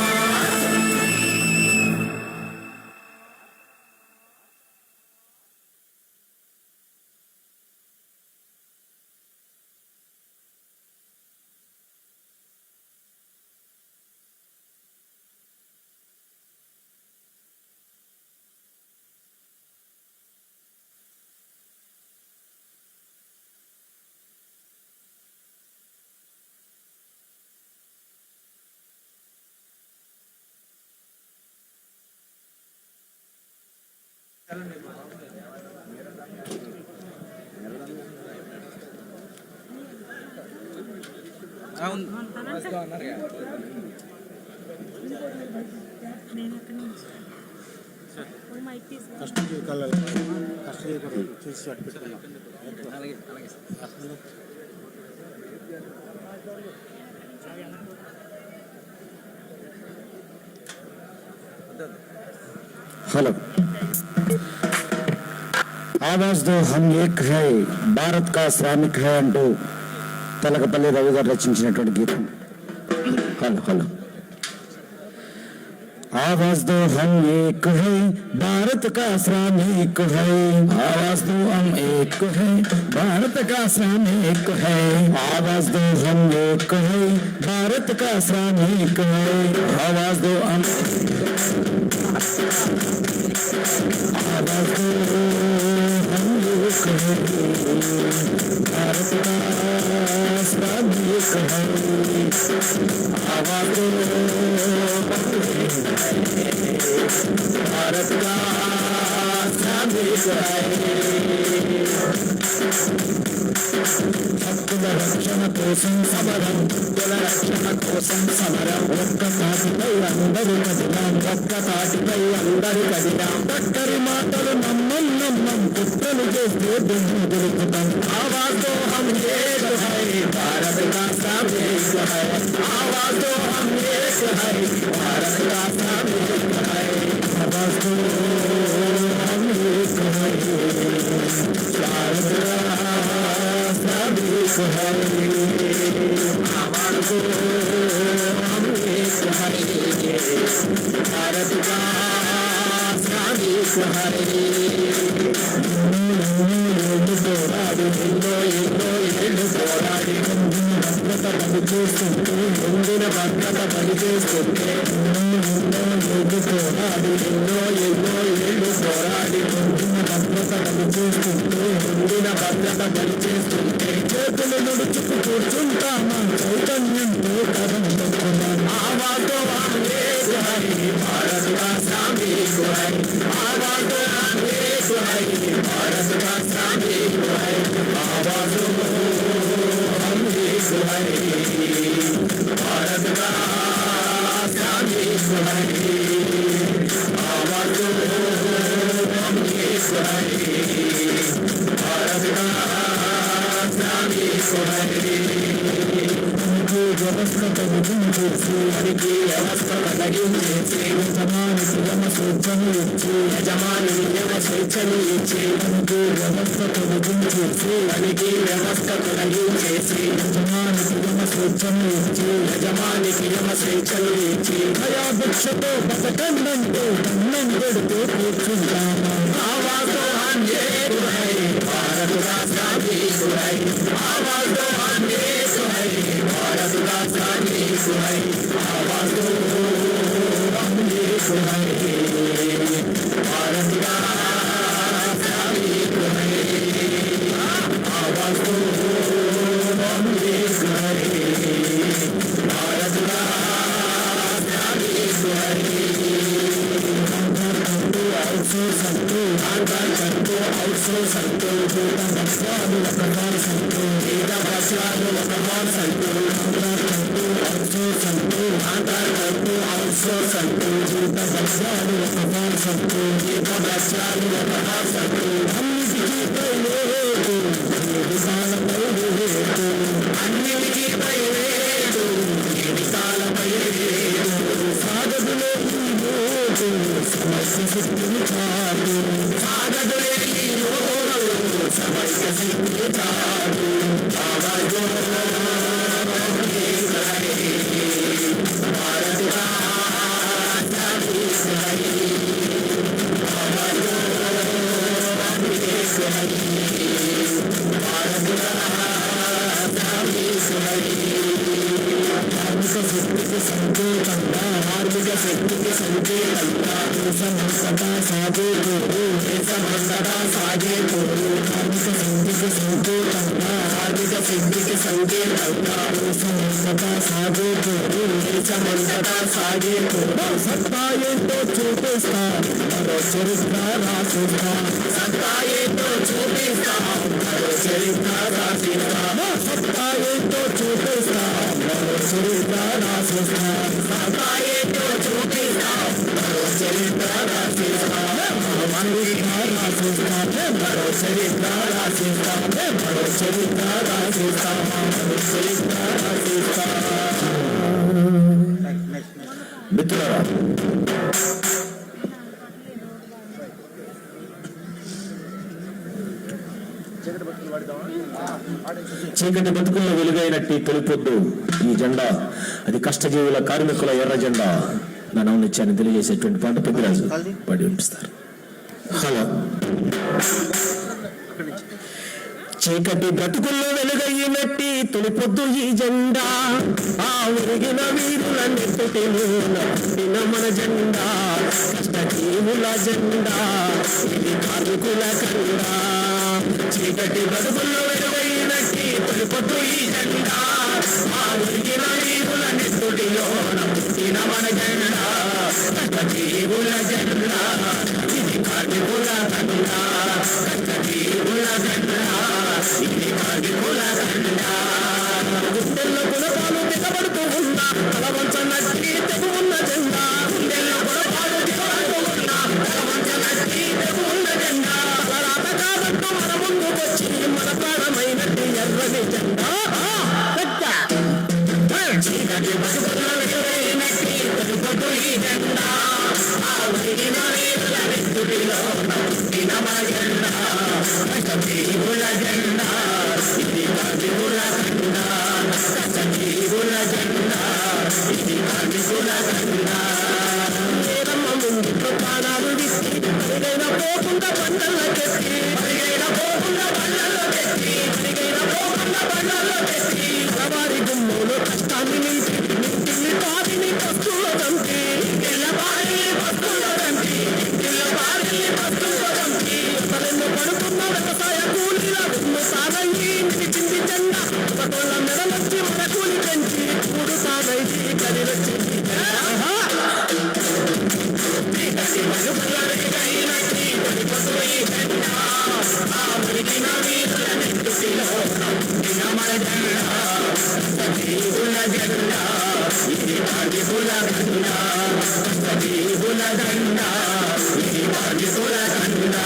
हेलो, आवाज दो हम एक है, भारत का श्रमिक है अंटू తెలకపల్లి రవి గారు రచించినటువంటి గీతం. Hello hello. आवाज दो हम एक है, भारत का श्रमिक है. आवाज दो हम एक है, भारत का श्रमिक है. आवाज दो हम एक है, भारत का श्रमिक है. आवाज दो हम आवाज दो हम एक है, भारत का श्रमिक है. आवाज दो भारत का श्रमिक है. హక్కుల రక్షణ కోసం సమరం, కుల రక్షణ కోసం సమరం. ఒక్క తాటిపై అందరూ కదిలాం, ఒక్క తాటిపై అందరూ కదిలాం. ఒక్కరి మాటలు నమ్మం నమ్మం, కుట్రలు చేస్తే దుమ్ము దొరుకుతాం. ఆవాజ్ దో హమ్ ఏక్ హై, భారత్ కా श्रमिक है. आवाज दो हम एक है, भारत का श्रमिक है. आवाज दो हम एक है, भारत का श्रमिक है. आवाज दो हम एक है, भारत का श्रमिक है. పోరాడి ఎన్నో ఎన్నో ఏళ్ళు పోరాడి భద్రత పనిచేస్తుంటే, ముందున భద్రత పనిచేస్తుంటే. పోరాడి ఎన్నో ఎన్నో ఏళ్ళు పోరాడి ముందున భద్రత పనిచేస్తుంటే, ముందున భద్రత పనిచేస్తుంటే. చేతులు నుడుచుకు కూర్చుంటామా, చైతన్యంతో కథం తొక్కున్నాం. ఆవాజ్ దో హమ్ ఏక్ హై, భారత్ కా श्रमिक है. आवाज दो हम एक है, भारत का श्रमिक है. आवाज दो हम एक है, भारत का श्रमिक है. आवाज दो हम एक है, भारत का श्रमिक है. వ్యవస్థ తగ్గించేసి, వారికి వ్యవస్థ తగ్గించేసి, యజమానికి యమ స్వేచ్ఛను ఇచ్చి, యజమానికి యమ స్వేచ్ఛను ఇచ్చి. మనకి వ్యవస్థ తొలగించేసి, వారికి వ్యవస్థ తొలగించేసి, యజమానికి యమ స్వేచ్ఛను ఇచ్చి, యజమానికి యమ స్వేచ్ఛను ఇచ్చి. భయాభిక్షతో బతకండంటే కన్నం పెడుతూ కూర్చుంటామా. ఆవాజ్ దో హమ్ ఏక్ హై, భారత్ కా श्रमिक है. आवाज दो हम एक है, भारत का श्रमिक है. आवाज दो हम एक है, भारत का श्रमिक है. आवाज दो हम एक है, भारत का श्रमिक है. आधार करतो आउटसोर्स संतो, बेटा बच्चाలు ఒకసారి సంతో, बेटा बच्चाలు ఒకసారి సంతో. आधार करतो आउटसोर्स संतो, आधार करतो आउटसोर्स संतो, बेटा बच्चाలు ఒకసారి సంతో, बेटा बच्चाలు ఒకసారి సంతో. అన్నిటికీ పై రేటు, విశాలపై రేటు. అన్నిటికీ పై రేటు, విశాలపై రేటు. సాగదులే ఈ లోటు, సమస్య శక్తిని చాటు. సాగదులే ఈ లోటు, సమస్య శక్తిని చాటు. ఆవాజ్ దో హమ్ ఏక్ హై, భారత్ కా श्रमिक है. आवाज दो हम एक है, भारत का श्रमिक है. కార్మిక శక్తికి సంకేతంగా, కార్మిక కార్మిక శక్తికి సంకేతంగా దేశమంతటా సాగే పోరు దేశమంతటా సాగే పోరు కార్మిక శక్తికి సంకేతంగా కార్మిక శక్తికి సంకేతంగా దేశమంతటా సాగే పోరు దేశమంతటా సాగే పోరు సత్తా ఏంటో చూపిస్తా మరో చరిత్ర రాసిస్తా సత్తా ఏంటో చూపిస్తా మరో చరిత్ర రాసిస్తా సత్తా ఏంటో చూపిస్తా మరో చరిత్ర రాసిస్తా సత్తా ఏంటో చూపిస్తా మరో చరిత్ర రాసిస్తా రాసిస్తా మరో చరిత్ర రాసిస్తా మరో చరిత్ర రాసిస్తా మరో చరిత్ర రాసిస్తా. మిత్రులారా, చీకటి బతుకుల్లో వెలుగైనట్టి తొలిపొద్దు ఈ జెండా, అది కష్టజీవుల కార్మికుల ఎర్ర జెండా నా నౌనిత్యాన్ని తెలియజేసేటువంటి పాట పెద్దరాజు పాడి వినిపిస్తారు. హలో. చీకటి బ్రతుకుల్లో వెలుగయ్యినట్టి తొలిపొద్దు ఈ జెండా, ఆ ఉరిగిన వీరుల నెత్తుటిలోన పుట్టిన మన జెండా, కష్టజీవుల జెండా, ఇది కార్మికుల కండా. చీకటి బ్రతుకుల్లో వెలుగయ్యినట్టి తొలిపొద్దు ఈ జెండా, ఆ ఉరిగిన వీరుల నెత్తుటిలోన పుట్టిన మన జెండా, కష్టజీవుల జెండా, ఇది కార్మికుల కండా, కష్టజీవుల జెండా, ఇది కార్మికుల కండా. గుండెల్లో గుణపాలు దిగబడుతూ ఉన్నా తలవంచనట్టి తెగు ఉన్న జెండా, గుండెల్లో గుణపాలు దిగబడుతూ ఉన్నా తలవంచనట్టి తెగు ఉన్న జెండా, తలరాత కాదంటూ మన ముందుకొచ్చి మన ప్రాణమైనట్టి ఎర్రని జెండా. చీకటి బతుకుల్లో వెలుగైనట్టి తొలిపొద్దు ఈ జెండా, ఆ ఉరిగిన వీరుల నెత్తుటిలోన పుట్టిన మన జెండా, కష్టజీవుల జెండా, ఇది కార్మికుల కండా, కష్టజీవుల జెండా, ఇది కార్మికుల కండా. నేరమ్మ ముందు ప్రాణాలు విచ్చి పరిగైన పోకుండా బండల్లో తెచ్చి, పరిగైన పోకుండా బండల్లో తెచ్చి, పరిగైన పోకుండా బండల్లో తెచ్చి, వారి గుమ్మలో కష్టాన్ని నిలిచి నింటిల్లి బారిని పస్తుల్లో దంపి, ఇంటిల్ల బారిని పస్తుల్లో దంపి, ఇంటిల్ల బారిని పస్తుల్లో దంపి, తలెన్ను పడుతున్న వ్యవసాయ కూలీల వెన్ను సాగంగి నిలిచింది జెండా, పటోళ్ళ మెడలొచ్చి మన కూలి పెంచి కూడు సాగైంది కలిరొచ్చింది. చీకటి బతుకుల్లో వెలుగైనట్టి తొలిపొద్దు ఈ జెండా, ఆ ఉరిగిన వీరుల నెత్తుటిలోన పుట్టిన మన జెండా, కష్టజీవుల జెండా, ఇది కార్మికుల కండా, కష్టజీవుల జెండా, ఇది కార్మికుల కండా.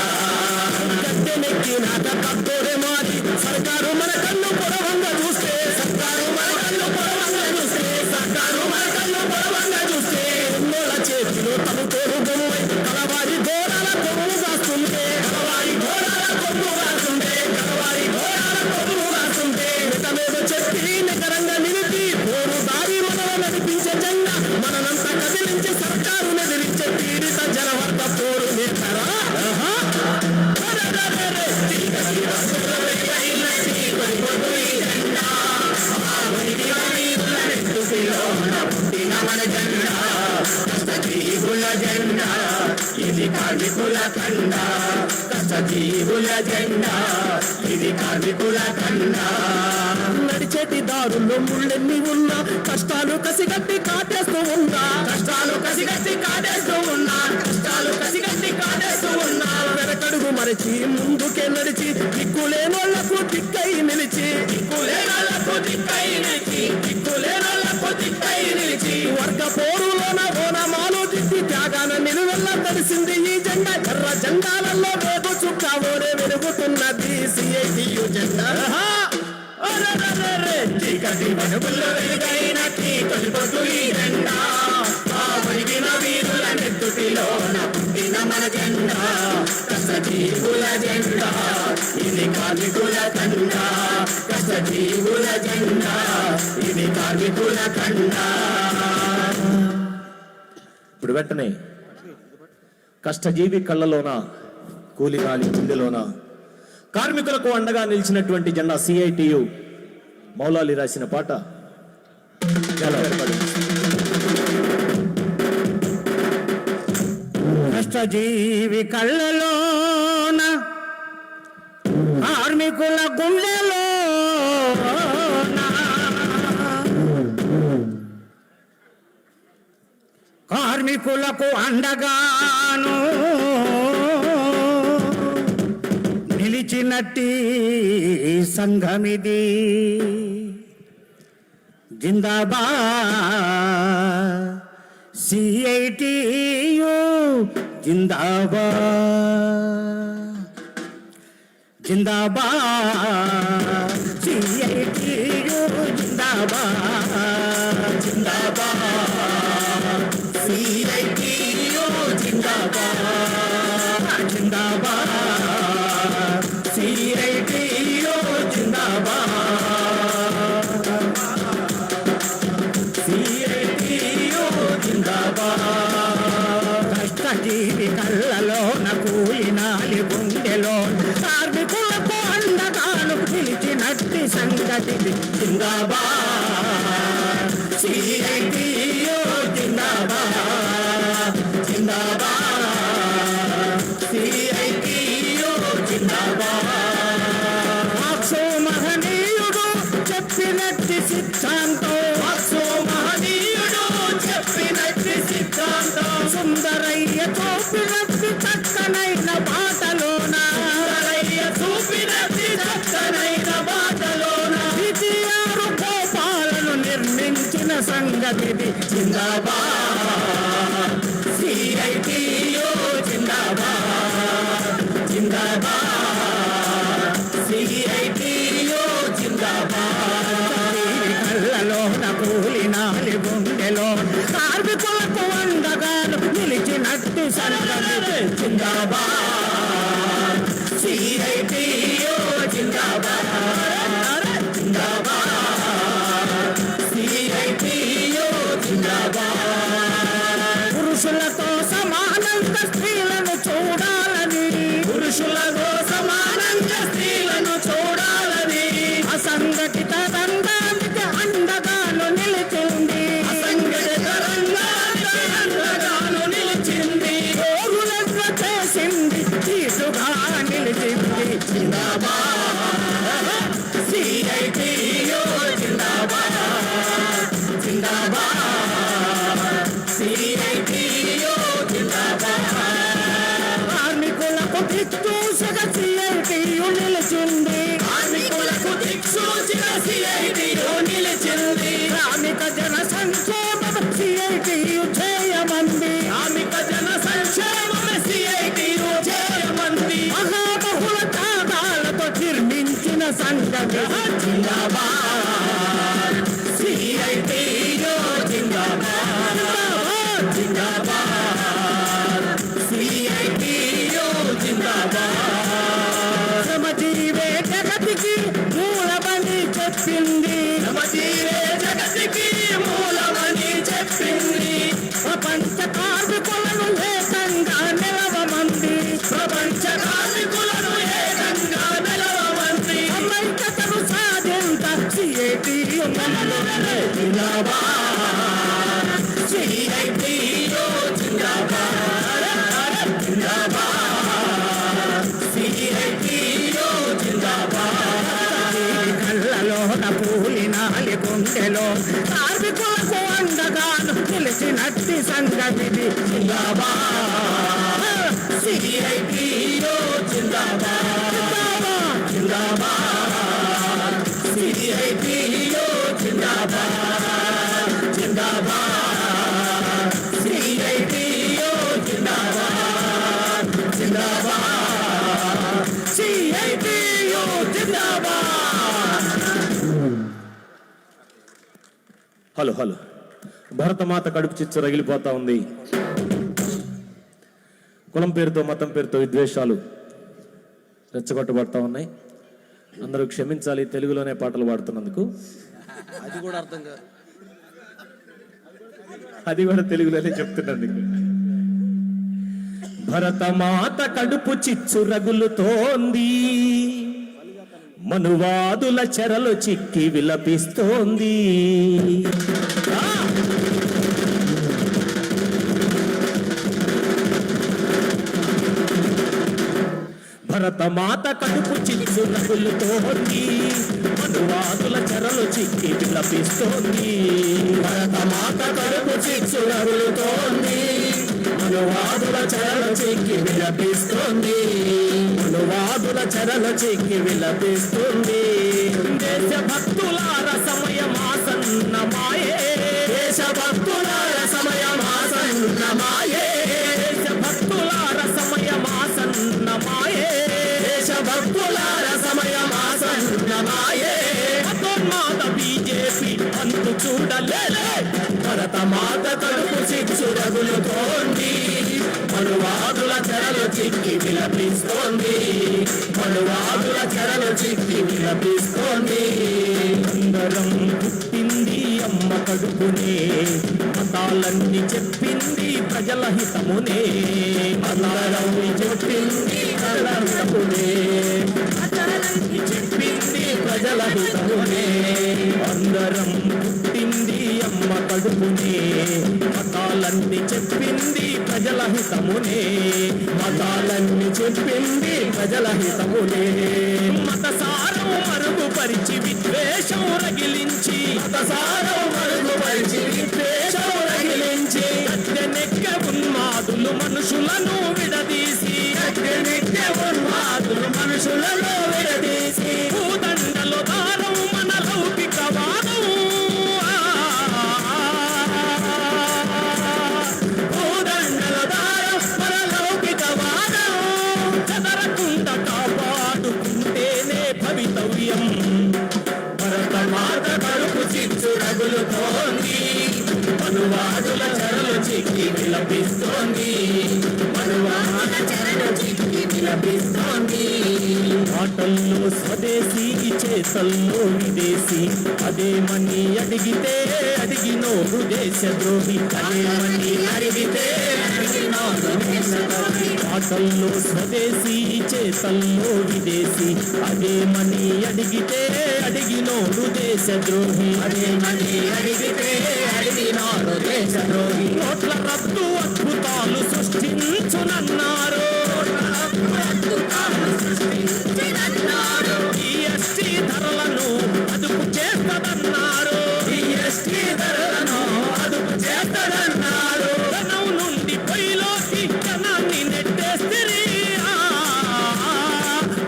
గద్దెనెక్కినాక కత్తోరే మారి సర్కారు మన కన్ను పొడవంగా చూస్తే, సర్కారు మన కన్ను పొడవంగా చూస్తే, సర్కారు మన కన్ను పొడవంగా చూస్తే, ఉన్నోళ్ళ చేతిలో తమతోరు బొమ్మై కలవారి ఘోరాల కొమ్ము కాస్తుంటే, కలవారి ఘోరాల కొమ్ము కాస్తుంటే, కలవారి ఘోరాల కొమ్ము కాస్తుంటే, మితమేదో చెప్పి నికరంగా నిలిపి పోరు దారి మనలో నడిపించే జెండా, మననంతా కదిలించే సర్కారు ఎదిరించే పీడిత జనవర్గ పోరు నేతరా. చీకటి బతుకుల్లో వెలుగైనట్టి తొలిపొద్దు ఈ జెండా, ఆ ఉరిగిన వీరుల నెత్తుటిలోన పుట్టిన మన జెండా, కష్టజీవుల జెండా, ఇది కార్మికుల కండా, కష్టజీవుల జెండా, ఇది కార్మికుల కండా. నడిచేటి దారుల్లో ముళ్ళెన్ని ఉన్నా కష్టాలు కసిగట్టి కాటేస్తూ ఉన్నా, కష్టాలు కసిగట్టి కాటేస్తూ ఉన్నా, కష్టాలు కసిగట్టి కాటేస్తూ ఉన్నా, వెనకడుగు మరచి ముందుకే నడిచి దిక్కులేనోళ్లకు దిక్కై నిలిచి, దిక్కులేనోళ్లకు దిక్కై నిలిచి, దిక్కులేనోళ్లకు దిక్కై నిలిచి, వర్గ పోరులోన ఓనమాలు దిద్ది త్యాగాన నిలువెల్ల తెలిసింది ఈ జెండా, ఎర్ర జెండాలలో వేగు చుక్క ఓరే వెలుగుతున్నది CITU జెండా. చీకటి బతుకుల్లో వెలుగైనట్టి తొలిపొద్దు ఈ జెండా, ఆ ఉరిగిన వీరుల నెత్తుటిలోన పుట్టిన మన జెండా, కష్టజీవుల జెండా, ఇది కార్మికుల కండా, కష్టజీవుల జెండా, ఇది కార్మికుల కండా. ఇప్పుడు వెంటనే కష్టజీవి కళ్ళలోన కూలిగాలి గుండెలోన కార్మికులకు అండగా నిలిచినటువంటి జెండా CITU మౌలాలి రాసిన పాట కష్టజీవి కళ్ళలోన కార్మికుల గుండెలోన కార్మికులకు అండగాను నిలిచినట్టి సంఘమిది. జిందాబాద్ CITU జిందాబాద్ జిందాబాద్ CITU జిందాబాద్ జిందాబాద్ CITU జిందాబాద్ జిందాబాద్ CITU జిందాబాద్ CITU జిందాబాద్. కష్టజీవి కళ్ళలోన కూలినాలి గుండెలో కార్మికులకు అండగాను నిలిచినట్టి సంగతి జిందాబాద్ CITU జిందాబాద్ జిందాబాద్ CITU జిందాబాద్. మాక్సో మహనీయుడు చెప్పినట్టి సిద్ధాంతం సుందరయ్య చూపినట్టి చక్కనైన బాటలోన ద్వితీయారు కోపాలను నిర్మించిన సంగతిది జిందాబాద్ CITU జిందాబాద్ జిందాబాద్ CITU జిందాబాద్. కళ్ళలోన కూలినాలి గుండెలో కార్మికులకు అండగాను నిలిచినట్టు సంగతి జిందాబాద్ CITU జిందాబాద్ జిందాబాద్ CITU జిందాబాద్. పురుషులతో సమానంగా స్త్రీలను చూడాలని పురుషులతో సమానంగా స్త్రీలను చూడాలని అసంఘటిత రంగానికి అండగాను నిలిచింది అసంఘటిత రంగానికి అండగాను నిలిచింది రోగులను చేసింది తీసుగా నిలిచింది జిందాబాద్ CITU జిందాబాద్ జిందాబాద్ CITU జిందాబాద్. కార్మికులకు దిక్సూచిగా CITU నిలిచింది కార్మికులకు దిక్సూచిగా CITU నిలిచింది. శ్రామిక జన సంక్షేమం CITU చేయమంది శ్రామిక జన సంక్షేమం CITU చేయమంది. మహాబహుల త్యాగాలతో నిర్మించిన సంగతి జిందాబాద్ CITU జిందాబాద్ జిందాబాద్ CITU జిందాబాద్. శ్రమజీవే జగతికి మూలమని చెప్పింది శ్రమజీవే జగతికి మూలమని చెప్పింది. ప్రపంచ కార్మికులను ఏకంగా నిలవమంది ప్రపంచ కార్మికులను ఏకంగా నిలవమంది. అమైక్యతను సాధింత CITU జిందాబాద్ CITU జిందాబాద్ జిందాబాద్ CITU జిందాబాద్. కళ్ళలోన పూలినాలి గుండెలో కార్మికులకు అండగాను నిలిచినట్టి సంగతిది జిందాబాద్ CITU జిందాబాద్ జిందాబాద్ CITU జిందాబాద్ జిందాబాద్ CITU జిందాబాద్ జిందాబాద్ CITU జిందాబాద్. హలో హలో భరతమాత కడుపు చిచ్చు రగిలిపోతా ఉంది. కులం పేరుతో మతం పేరుతో విద్వేషాలు రెచ్చగొట్టబడతా ఉన్నాయి. అందరూ క్షమించాలి తెలుగులోనే పాటలు పాడుతున్నందుకు. అది కూడా అర్థం కాదు. అది కూడా తెలుగులోనే చెప్తున్నాను. భరతమాత కడుపు చిచ్చు రగులుతోంది మనువాదుల చెరలు చిక్కి విలపిస్తోంది. భరతమాత కడుపు చిచ్చు రగులుతోంది, మనువాదుల చెరలు చిక్కి విలపిస్తోంది. భరతమాత కడుపు చిచ్చు రగులుతోంది, మనువాదుల చెరలు చిక్కి విలపిస్తోంది. మనువాదుల చెరలు చిక్కి విలపిస్తుంది. దేశభక్తులార సమయమాసన్నమాయే, దేశభక్తులార సమయమాసన్నమాయే, దేశభక్తులార సమయమాసన్నమాయే, దేశభక్తులార సమయమాసన్నమాయే. మతోన్మాద బీజేపీ అంతు చూడలేలే, భరతమాత కడుపు చిచ్చు రగులుతోంది, మనువాదుల చెరలు చిక్కి విలపిస్తోంది. మనువాదుల చెరలు చిక్కి విలపిస్తోంది. అందరం పుట్టింది అమ్మ కడుపునే, మతాలన్నీ చెప్పింది ప్రజల హితమునే. అందరం చెప్పింది ప్రజల హితమునే, మతాలన్నీ చెప్పింది ప్రజల హితమునే. అందరం పుట్టింది అమ్మ కడుపునే, మతాలన్నీ చెప్పింది ప్రజల హితమునే. మతాలన్నీ చెప్పింది ప్రజల హితమునే. మతసారం మరుగుపరిచి విద్వేషం రగిలించి, మతసారం మరుగుపరిచి విద్వేషం రగిలించి, అద్దెనెక్క ఉన్మాదులు మనుషులను విడదీసి, అద్దెనెక్క ఉన్మాదులు మనుషులను విడదీసి, భూదండలు దారం మన లౌకికవాదం, భూదండల దారం మన లౌకికవాదం, చెదరకుండా కాపాడుకుంటేనే భవితవ్యం. భరతమాత కడుపు చిచ్చు రగులుతోంది, మనువాదుల చెరలు చిక్కి విలపిస్తోంది. మనువాదుల చెరలు చిక్కి విలపిస్తోంది. మాటల్లో స్వదేశీ, చేతల్లో విదేశీ, అదేమని అడిగితే అడిగినోడు దేశద్రోహి, అదేమని అడిగితే అడిగినోడు దేశద్రోహి. మాటల్లో స్వదేశీ, చేతల్లో విదేశీ, అదేమని అడిగితే అడిగినోడు దేశద్రోహి, అదేమని అడిగితే అడిగినోడు దేశద్రోహి. నోట్ల రద్దు అద్భుతాలు సృష్టించునన్నారు, జీఎస్టీ ధరలను అదుపు చేస్తదన్నారు, జీఎస్టీ ధరలను అదుపు చేస్తదన్నారు. ధనం నుండి పొయ్యిలోకి ధనాన్ని నెట్టేస్తిరి,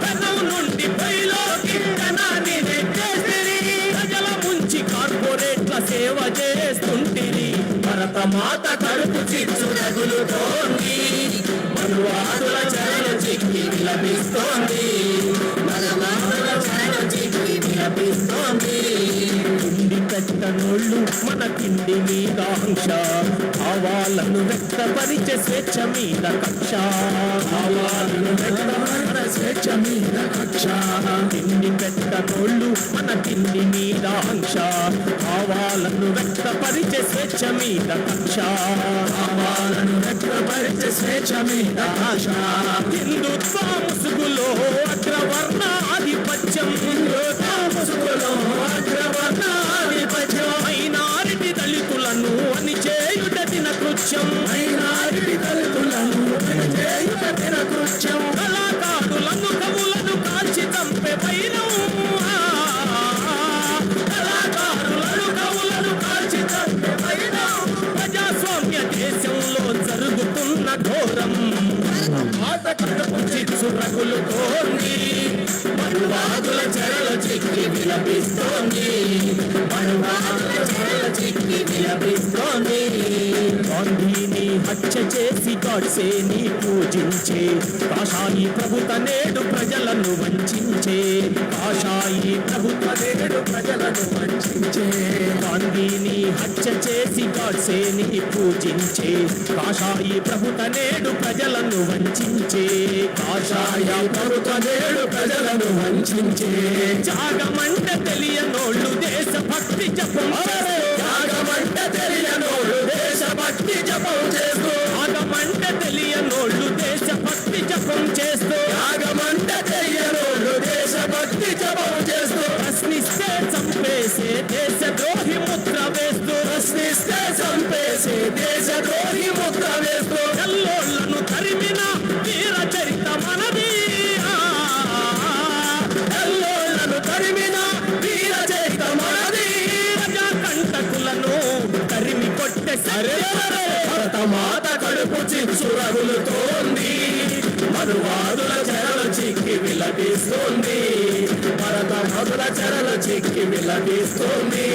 ధనం నుండి పొయ్యిలోకి ధనాన్ని నెట్టేస్తిరి. ప్రజల ముంచి కార్పొరేట్ల సేవ చేస్తుంటిరి. భరతమాత కడుపు చిచ్చు రగులుతోంది, మనువాదుల చెరలు చిక్కి విలపిస్తోంది. మనువాదుల చెరలు చిక్కి విలపిస్తోంది. తిండి పెట్టనోళ్ళు మన తిండి మీద ఆంక్ష, భావాలను వ్యక్తపరిచే స్వేచ్ఛ మీద కక్ష, భావాలను వ్యక్తపరిచే స్వేచ్ఛ మీద కక్ష. తిండి పెట్టనోళ్ళు మన తిండి మీద ఆంక్ష, భావాలను వ్యక్తపరిచే స్వేచ్ఛ మీద కక్ష, భావాలను వ్యక్తపరిచే స్వేచ్ఛ మీద కక్ష. హిందుత్వ ముసుగులో అగ్రవర్ణ ఆధిపత్యం, హిందుత్వ ముసుగులో అగ్రవర్ణ ఆధిపత్యం. మైనారిటీ దళితులను అణిచేయుట దిన కృత్యం, మైనారిటీ దళితులను అణిచేయుట దిన కృత్యం. కళాకారులను కవులను కాల్చి చంపే వైరం, కళాకారులను కవులను కాల్చి చంపే వైరం. ప్రజాస్వామ్య దేశంలో జరుగుతున్న ఘోరం. మాత కడుపు చిచ్చు రగులుతోంది, మనువాదుల చెరలు చిక్కి విలపిస్తోంది, మనువాదుల చెరలు చిక్కి విలపిస్తోంది. గాంధీని హత్య చేసి గాడ్సేని పూజించే కాషాయి ప్రభుత్వ నేడు ప్రజలను వంచించే, కాషాయి ప్రభుత్వ నేడు ప్రజలను వంచించే. గాంధీని హత్య చేసి గాడ్సేని పూజించే కాషాయి ప్రభుత్వ నేడు ప్రజలను వంచించే, కాషాయ ప్రభుత్వ నేడు ప్రజలను వంచించే. త్యాగమంటే తెలియనోళ్ళు దేశభక్తి జపం, త్యాగమంటే తెలియనోళ్ళు దేశభక్తి జపం చేస్తూ, త్యాగమంటే తెలియనోళ్ళు దేశభక్తి జపం చేస్తూ, త్యాగమంటే తెలియనోళ్ళు దేశభక్తి జపం చేస్తూ. ప్రశ్నిస్తే చంపేసే దేశద్రోహి ముద్ర వేస్తూ, ప్రశ్నిస్తే చంపేసే దేశద్రోహి ముద్ర వేస్తూ. ఎల్లోళ్లను తరిమిన వీర చరిత మనది. భూమాత కడుపు చిచ్చు రగులుతోంది, మనువాదుల చెరలు చిక్కి విలపిస్తుంది, భరత మధుల చెరలు చిక్కి విలపిస్తుంది.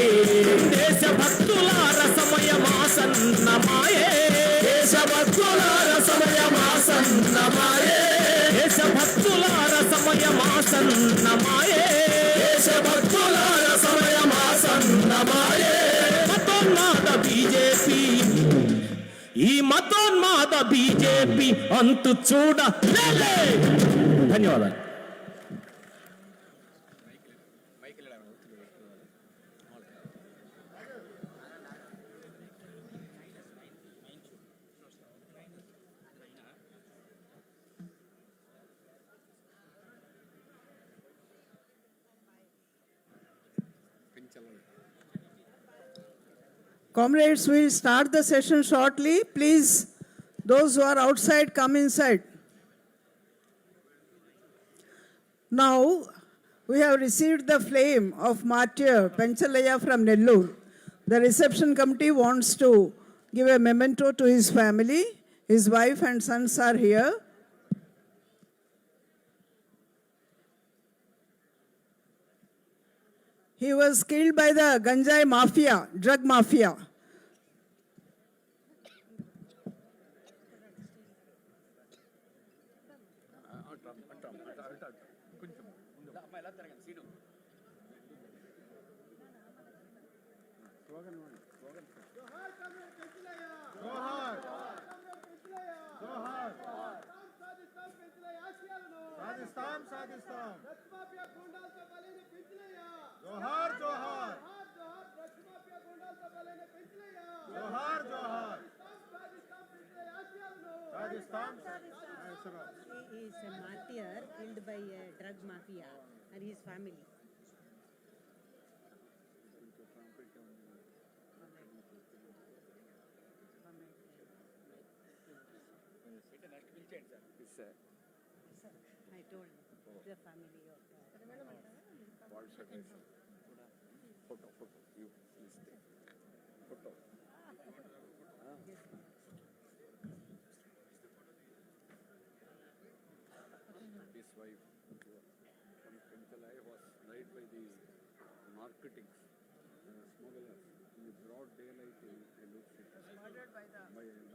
దేశభక్తులార సమయమాసన్నమాయే, దేశభక్తులార సమయమాసన్నమాయే, దేశభక్తులార సమయమాసన్నమాయే, దేశభక్తులార సమయమాసన్నమాయే. మతోన్మాద బీజేపీ, ఈ మతోన్మాద బీజేపీ అంతు చూడలే. ధన్యవాదాలు. Comrades, we will start the session shortly. Please, those who are outside, come inside. Now, we have received the flame of martyr Penchalaya from Nellore. The reception committee wants to give a memento to his family. His wife and sons are here. He was killed by the Ganjai mafia, drug mafia. Johar Johar Johar Johar Rajasthan. He is a martyr killed by a drug mafia and his family. I told the family of His wife, Penchalaya, was died by the marketing smugglers in the broad daylight in Nellore city. Murdered by the police.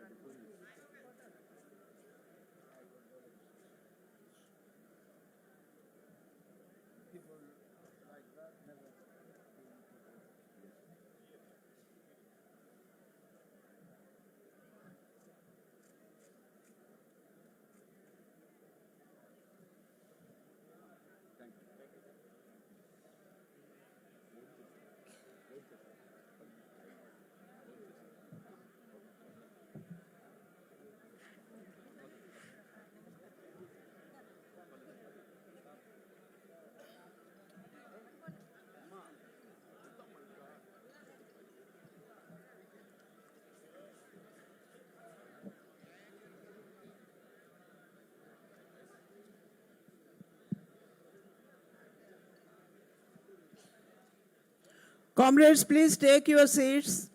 Comrades, please take your seats.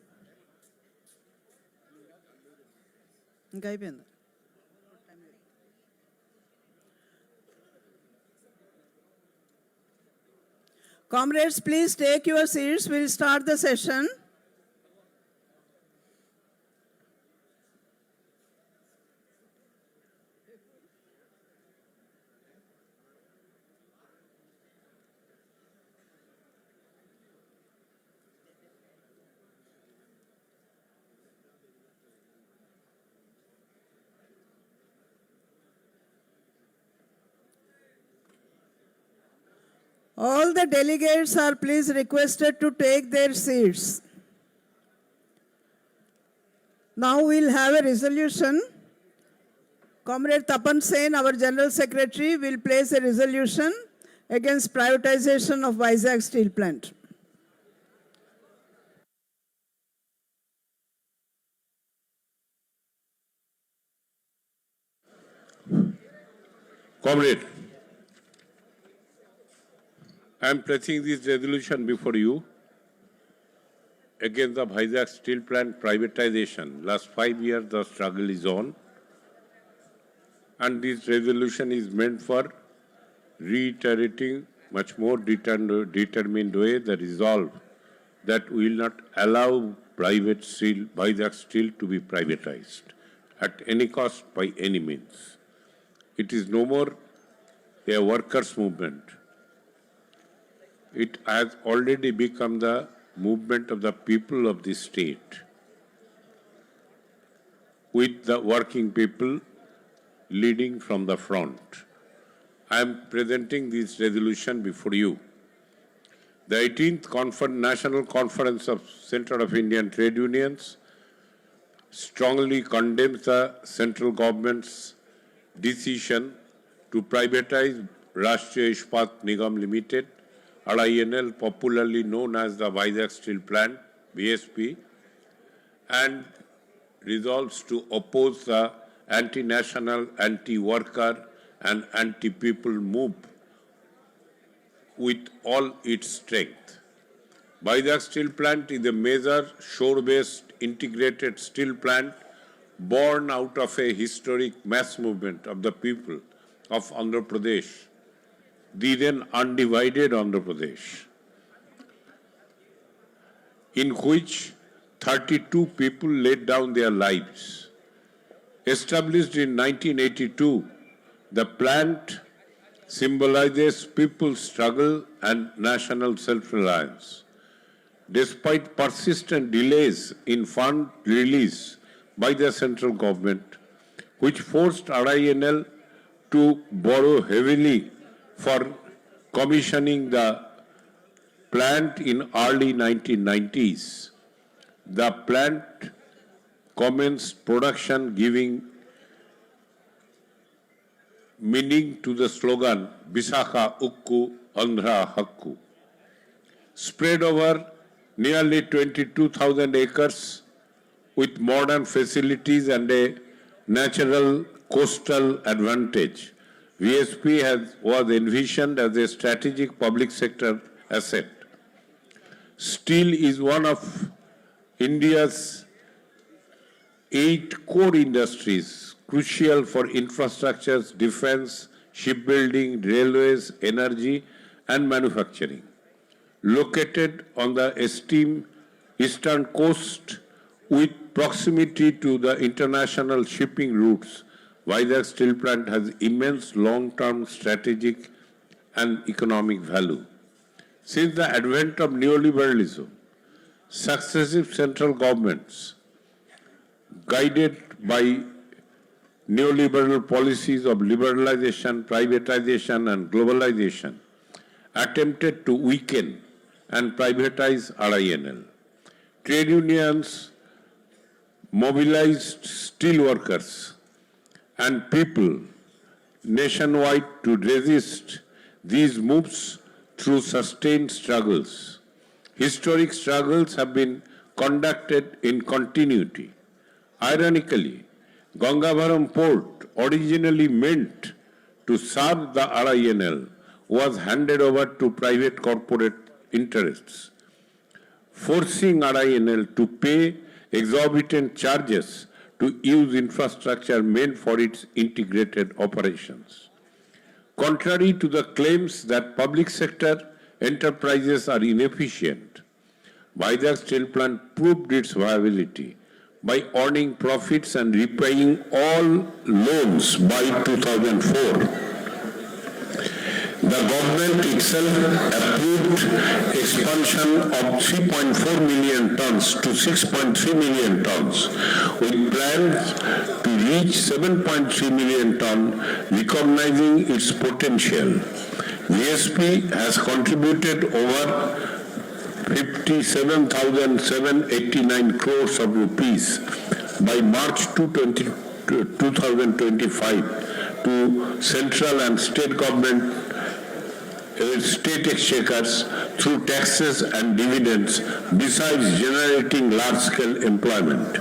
Comrades, please take your seats. We'll start the session. All the delegates are please requested to take their seats. Now we'll have a resolution. Comrade Tapan Sen, our General Secretary, will place a resolution against privatization of Vizag Steel Plant. Comrade, I am placing this resolution before you against the Vizag steel plant privatization. Last 5 years, the struggle is on. And this resolution is meant for reiterating much more determined way the resolve that we will not allow private steel, Vizag steel to be privatized at any cost by any means. It is no more a workers' movement. It has already become the movement of the people of the state, with the working people leading from the front. I am presenting this resolution before you. The 18th National Conference of Centre of Indian Trade Unions strongly condemns the central government's decision to privatize Rashtriya Ispat Nigam Limited, RINL, popularly known as the Vizag Steel Plant, VSP, and resolves to oppose the anti-national, anti-worker and anti-people move with all its strength. Vizag Steel Plant is a major shore-based integrated steel plant born out of a historic mass movement of the people of Andhra Pradesh, the then undivided Andhra Pradesh, in which 32 people laid down their lives. Established in 1982, the plant symbolizes people's struggle and national self-reliance. Despite persistent delays in fund release by the central government, which forced RINL to borrow heavily for commissioning the plant in early 1990s, the plant commenced production, giving meaning to the slogan Visakha Ukku Andhra Hakku. Spread over nearly 22,000 acres with modern facilities and a natural coastal advantage, VSP was envisioned as a strategic public sector asset. Steel is one of India's 8 core industries crucial for infrastructures, defense, shipbuilding, railways, energy, and manufacturing. Located on the esteemed eastern coast with proximity to the international shipping routes, Vizag Steel Plant has immense long-term strategic and economic value. Since the advent of neoliberalism, successive central governments, guided by neoliberal policies of liberalization, privatization, and globalization, attempted to weaken and privatize RINL. Trade unions mobilized steel workers and people nationwide to resist these moves through sustained struggles. Historic struggles have been conducted in continuity. Ironically, Gangavaram Port, originally meant to serve the RINL, was handed over to private corporate interests, forcing RINL to pay exorbitant charges to use infrastructure meant for its integrated operations. Contrary to the claims that public sector enterprises are inefficient, Vizag Steel Plant proved its viability by earning profits and repaying all loans by 2004. The government itself approved expansion of 3.4 million tons to 6.3 million tons, with plans to reach 7.3 million tons, recognizing its potential. VSP has contributed over 57,789 crores of rupees by March 2025 to central and state government state exchequers through taxes and dividends, besides generating large-scale employment.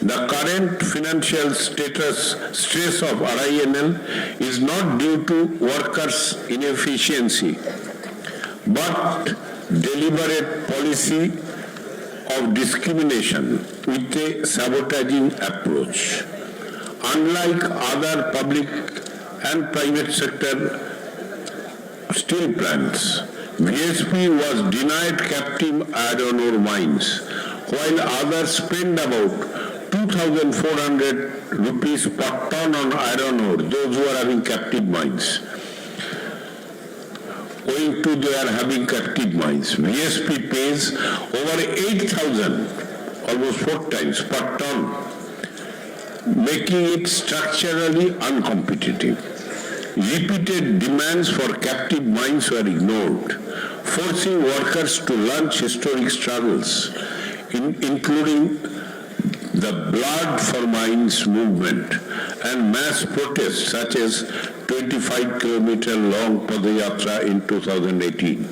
The current financial stress of RINL is not due to workers' inefficiency, but deliberate policy of discrimination with a sabotaging approach. Unlike other public and private sector steel plants, VSP was denied captive iron ore mines, while others spent about 2,400 rupees per ton on iron ore, those who are having captive mines. Owing to their having captive mines, VSP pays over 8,000, almost 4 times per ton, making it structurally uncompetitive. Repeated demands for captive mines were ignored, forcing workers to launch historic struggles, including the Blood for Mines movement and mass protests such as 25-kilometer long Padayatra in 2018.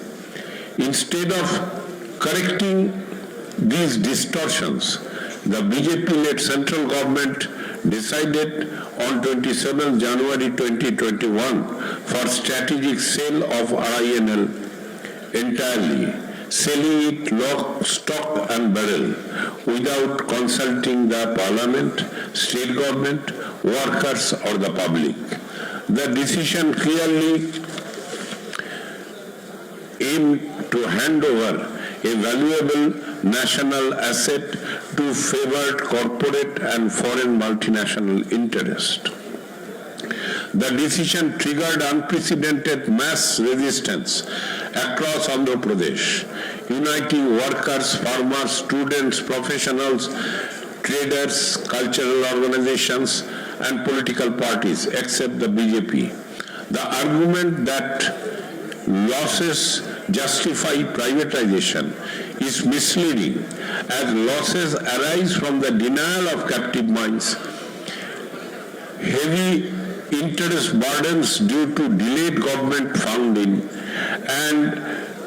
Instead of correcting these distortions, the BJP-led central government decided on 27 January 2021 for strategic sale of RINL entirely, selling it lock, stock and barrel without consulting the parliament, state government, workers or the public. The decision clearly aimed to hand over a valuable national asset to favored corporate and foreign multinational interest. The decision triggered unprecedented mass resistance across Andhra Pradesh, uniting workers, farmers, students, professionals, traders, cultural organizations, and political parties, except the BJP. The argument that losses justify privatization is misleading, as losses arise from the denial of captive mines, heavy interest burdens due to delayed government funding, and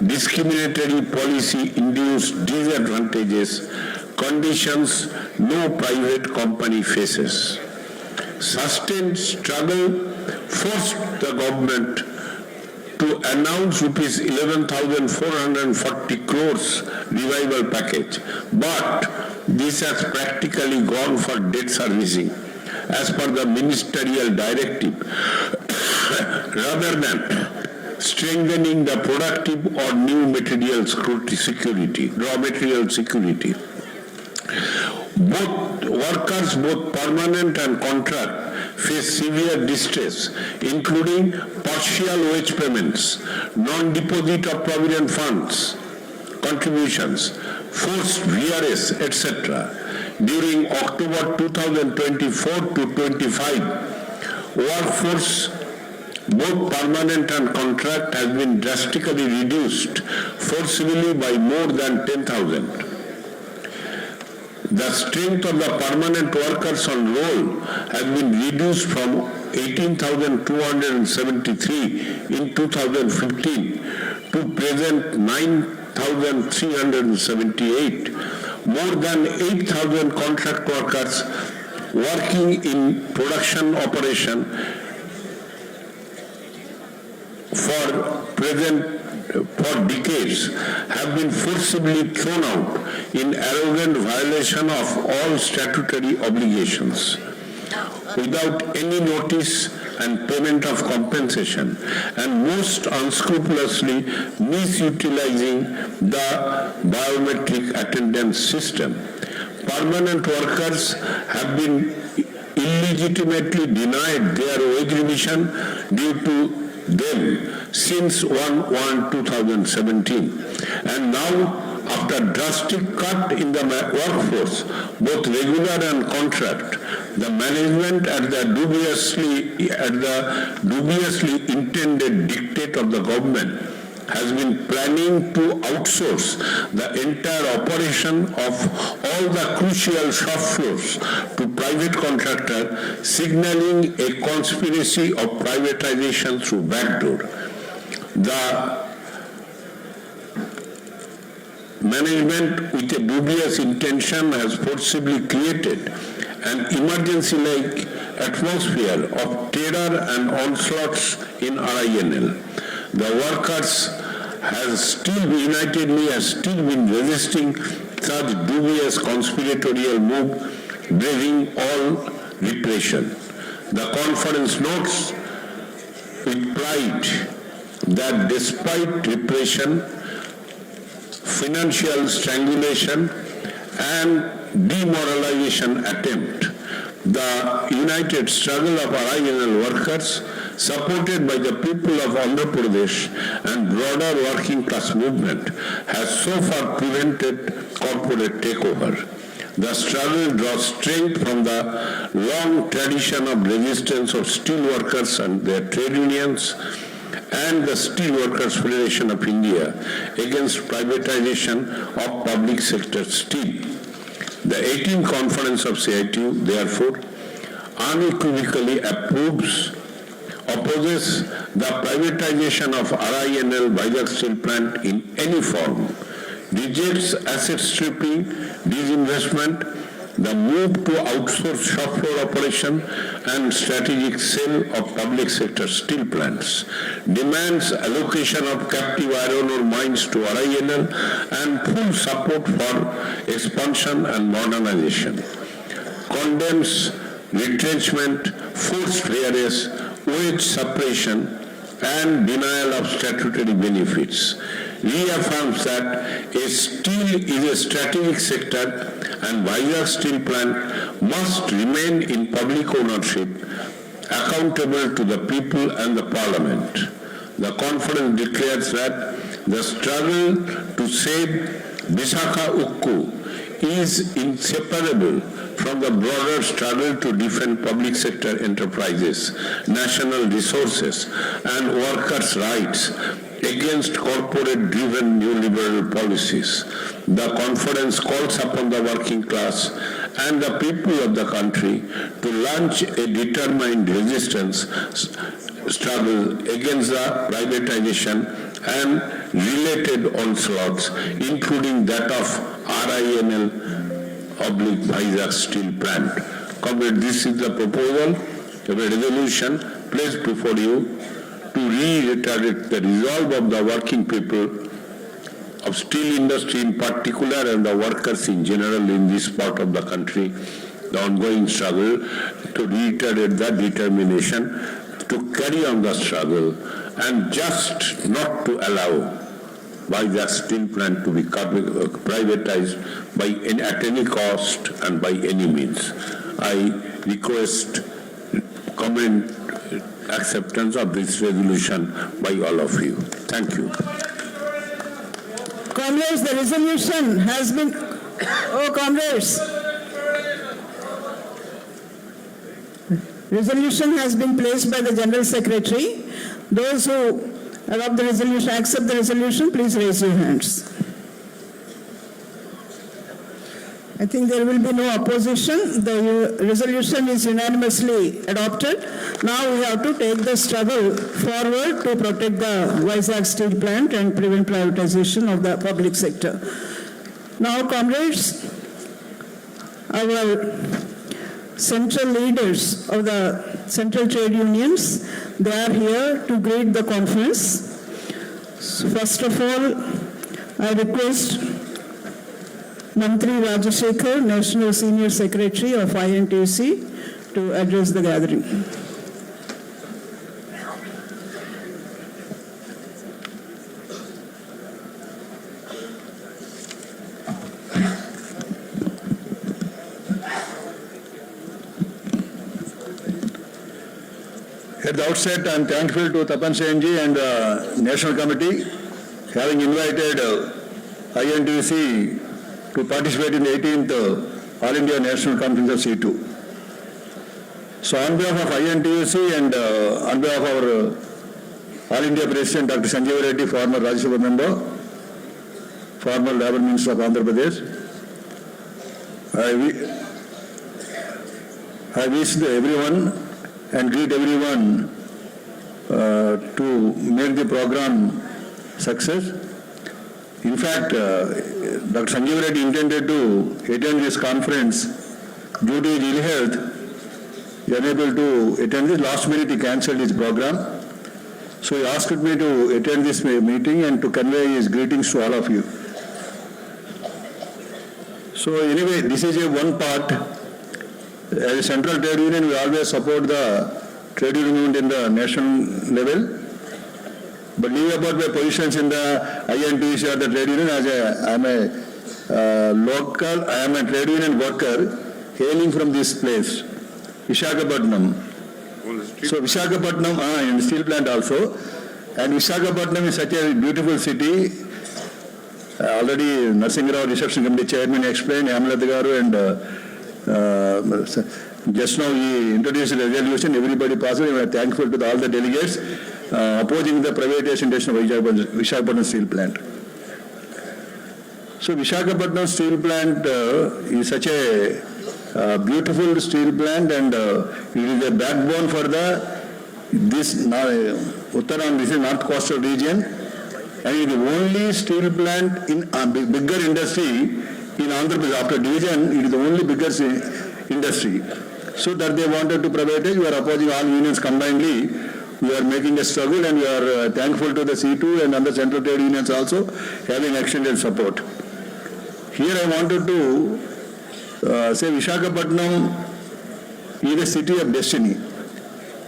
discriminatory policy-induced disadvantages, conditions no private company faces. Sustained struggle forced the government to announce rupees 11,440 crores revival package, but this has practically gone for debt servicing as per the ministerial directive rather than strengthening the productive or new material security, raw material security. Both workers, both permanent and contract, face severe distress, including partial wage payments, non-deposit of provident funds, contributions, forced VRS, etc. During October 2024 to 25, workforce, both permanent and contract, has been drastically reduced, forcibly by more than 10,000. The strength of the permanent workers on roll has been reduced from 18,273 in 2015 to present 9,378. More than 8,000 contract workers working in production operation for decades have been forcibly thrown out in arrogant violation of all statutory obligations without any notice and payment of compensation, and most unscrupulously misutilizing the biometric attendance system. Permanent workers have been illegitimately denied their wage revision due to them since 1/1/2017, and now after drastic cut in the workforce, both regular and contract, the management at the dubiously intended dictate of the government has been planning to outsource the entire operation of all the crucial shop floors to private contractor, signaling a conspiracy of privatization through backdoor. The management, with a dubious intention, has forcibly created an emergency-like atmosphere of terror and onslaughts in RINL. The workers has still been resisting such dubious conspiratorial move braving all repression. The conference notes with pride that despite repression, financial strangulation and demoralization attempt, the united struggle of RINL workers, supported by the people of Andhra Pradesh and broader working class movement, has so far prevented corporate takeover. The struggle draws strength from the long tradition of resistance of steel workers and their trade unions and the Steel Workers Federation of India against privatization of public sector steel. The 18th Conference of CITU, therefore, unequivocally opposes the privatization of RINL Vizag Steel Plant in any form, rejects asset stripping, disinvestment, the move to outsource shop floor operation and strategic sale of public sector steel plants, demands allocation of captive iron ore mines to RINL and full support for expansion and modernization, condemns retrenchment, forced VRS, wage suppression and denial of statutory benefits, reaffirms that steel is a strategic sector and Vizag Steel Plant must remain in public ownership, accountable to the people and the Parliament. The conference declares that the struggle to save Visakhapatnam is inseparable from the broader struggle to defend public sector enterprises, national resources, and workers' rights against corporate-driven neoliberal policies. The conference calls upon the working class and the people of the country to launch a determined resistance struggle against the privatization and related onslaughts, including that of RINL Vizag Steel Plant. Comrade, this is the proposal of a resolution placed before you to reiterate the resolve of the working people of steel industry in particular and the workers in general in this part of the country, the ongoing struggle, to reiterate the determination to carry on the struggle and just not to allow Vizag Steel Plant to be privatized at any cost and by any means. I request comment acceptance of this resolution by all of you. Thank you. Comrades, the resolution has been... Oh, comrades. Resolution has been placed by the General Secretary. Those who adopt the resolution, accept the resolution, please raise your hands. I think there will be no opposition. The resolution is unanimously adopted. Now we have to take the struggle forward to protect the Vizag Steel Plant and prevent privatization of the public sector. Now, comrades, our central leaders of the central trade unions, they are here to greet the conference. So first of all, I request Mantri Rajashekhar, National Senior Secretary of INTUC, to address the gathering. At the outset, I am thankful to Tapan Senji and the National Committee having invited INTUC to participate in the 18th All India National Conference of CITU. So on behalf of INTUC and on behalf of our All India President Dr. Sanjeev Reddy, former Rajya Sabha member, former Labour Minister of Andhra Pradesh, I wish everyone and greet everyone to make the program success. In fact, Dr. Sanjeev Reddy intended to attend this conference due to his ill health. He was unable to attend this. Last minute he cancelled his program. So he asked me to attend this meeting and to convey his greetings to all of you. So anyway, this is a one part. As a central trade union, we always support the trade union movement in the national level. But leave about my positions in the INTC or the trade union. I am a trade union worker hailing from this place, Visakhapatnam. So Visakhapatnam, in the steel plant also. And Visakhapatnam is such a beautiful city. Already Narsingarao Reception Committee Chairman explained, Amlata Garu, and just now he introduced the resolution. Everybody positive. We are thankful to all the delegates opposing the privatization of Visakhapatnam steel plant. So Visakhapatnam steel plant is such a beautiful steel plant, and it is a backbone for this Uttaran, this is North Coastal region, and it is the only steel plant in a bigger industry in Andhra Pradesh. After division, it is the only biggest industry. So that they wanted to privatize, we are opposing all unions combinedly. We are making a struggle, and we are thankful to the CITU and other central trade unions also having extended support. Here I wanted to say Visakhapatnam is a city of destiny.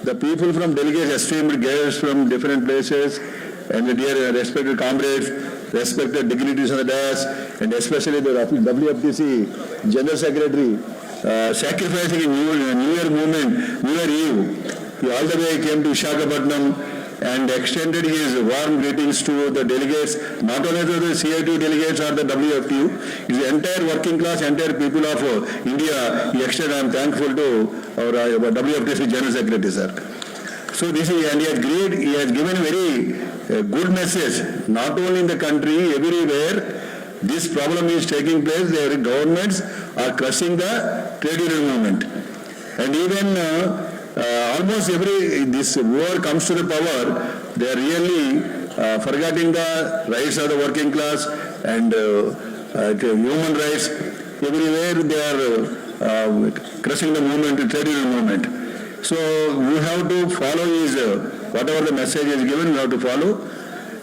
The people from delegates, esteemed guests from different places, and the dear respected comrades, respected dignitaries on the dais, and especially the WFTC General Secretary, sacrificing a New Year movement, New Year Eve. He all the way came to Visakhapatnam and extended his warm greetings to the delegates, not only to the CITU delegates or the WFTU, his entire working class, entire people of India. He extended, I am thankful to our WFTC General Secretary, sir. So this is, and he has given a very good message, not only in the country, everywhere. This problem is taking place. Their governments are crushing the trade union movement, and even almost this war comes to the power, they are really forgetting the rights of the working class and human rights. Everywhere they are crushing the movement, the trade union movement. So we have to follow his, whatever the message is given, we have to follow.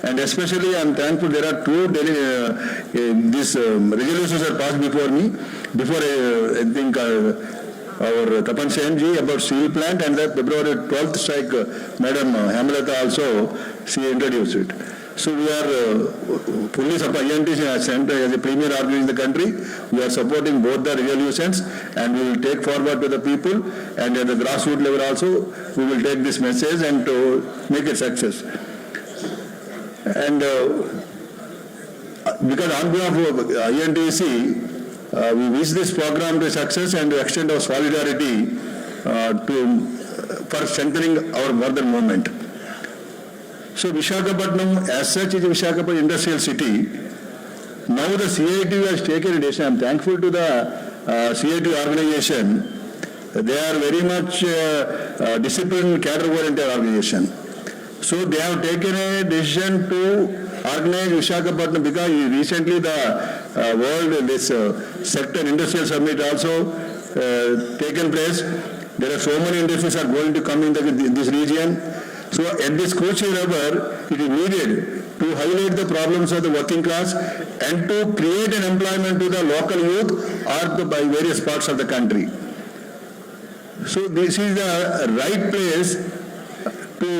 And especially I am thankful there are two these resolutions are passed before me, before I think our Tapan Senji about steel plant, and the February 12th strike, Madam Hamlata also, she introduced it. So we are fully supporting INTC as a premier organization in the country. We are supporting both the resolutions, and we will take forward to the people, and at the grassroots level also, we will take this message and to make it success. And because on behalf of INTC, we wish this program to success and to extend our solidarity for strengthening our further movement. So Visakhapatnam as such is a Visakhapatnam industrial city. Now the CITU has taken a decision. I am thankful to the CITU organization. They are very much disciplined, cadre-oriented organization. So they have taken a decision to organize Visakhapatnam because recently the world, this sector industrial summit also taken place. There are so many industries are going to come in this region. So at this crucial hour, it is needed to highlight the problems of the working class and to create an employment to the local youth or by various parts of the country. So this is the right place to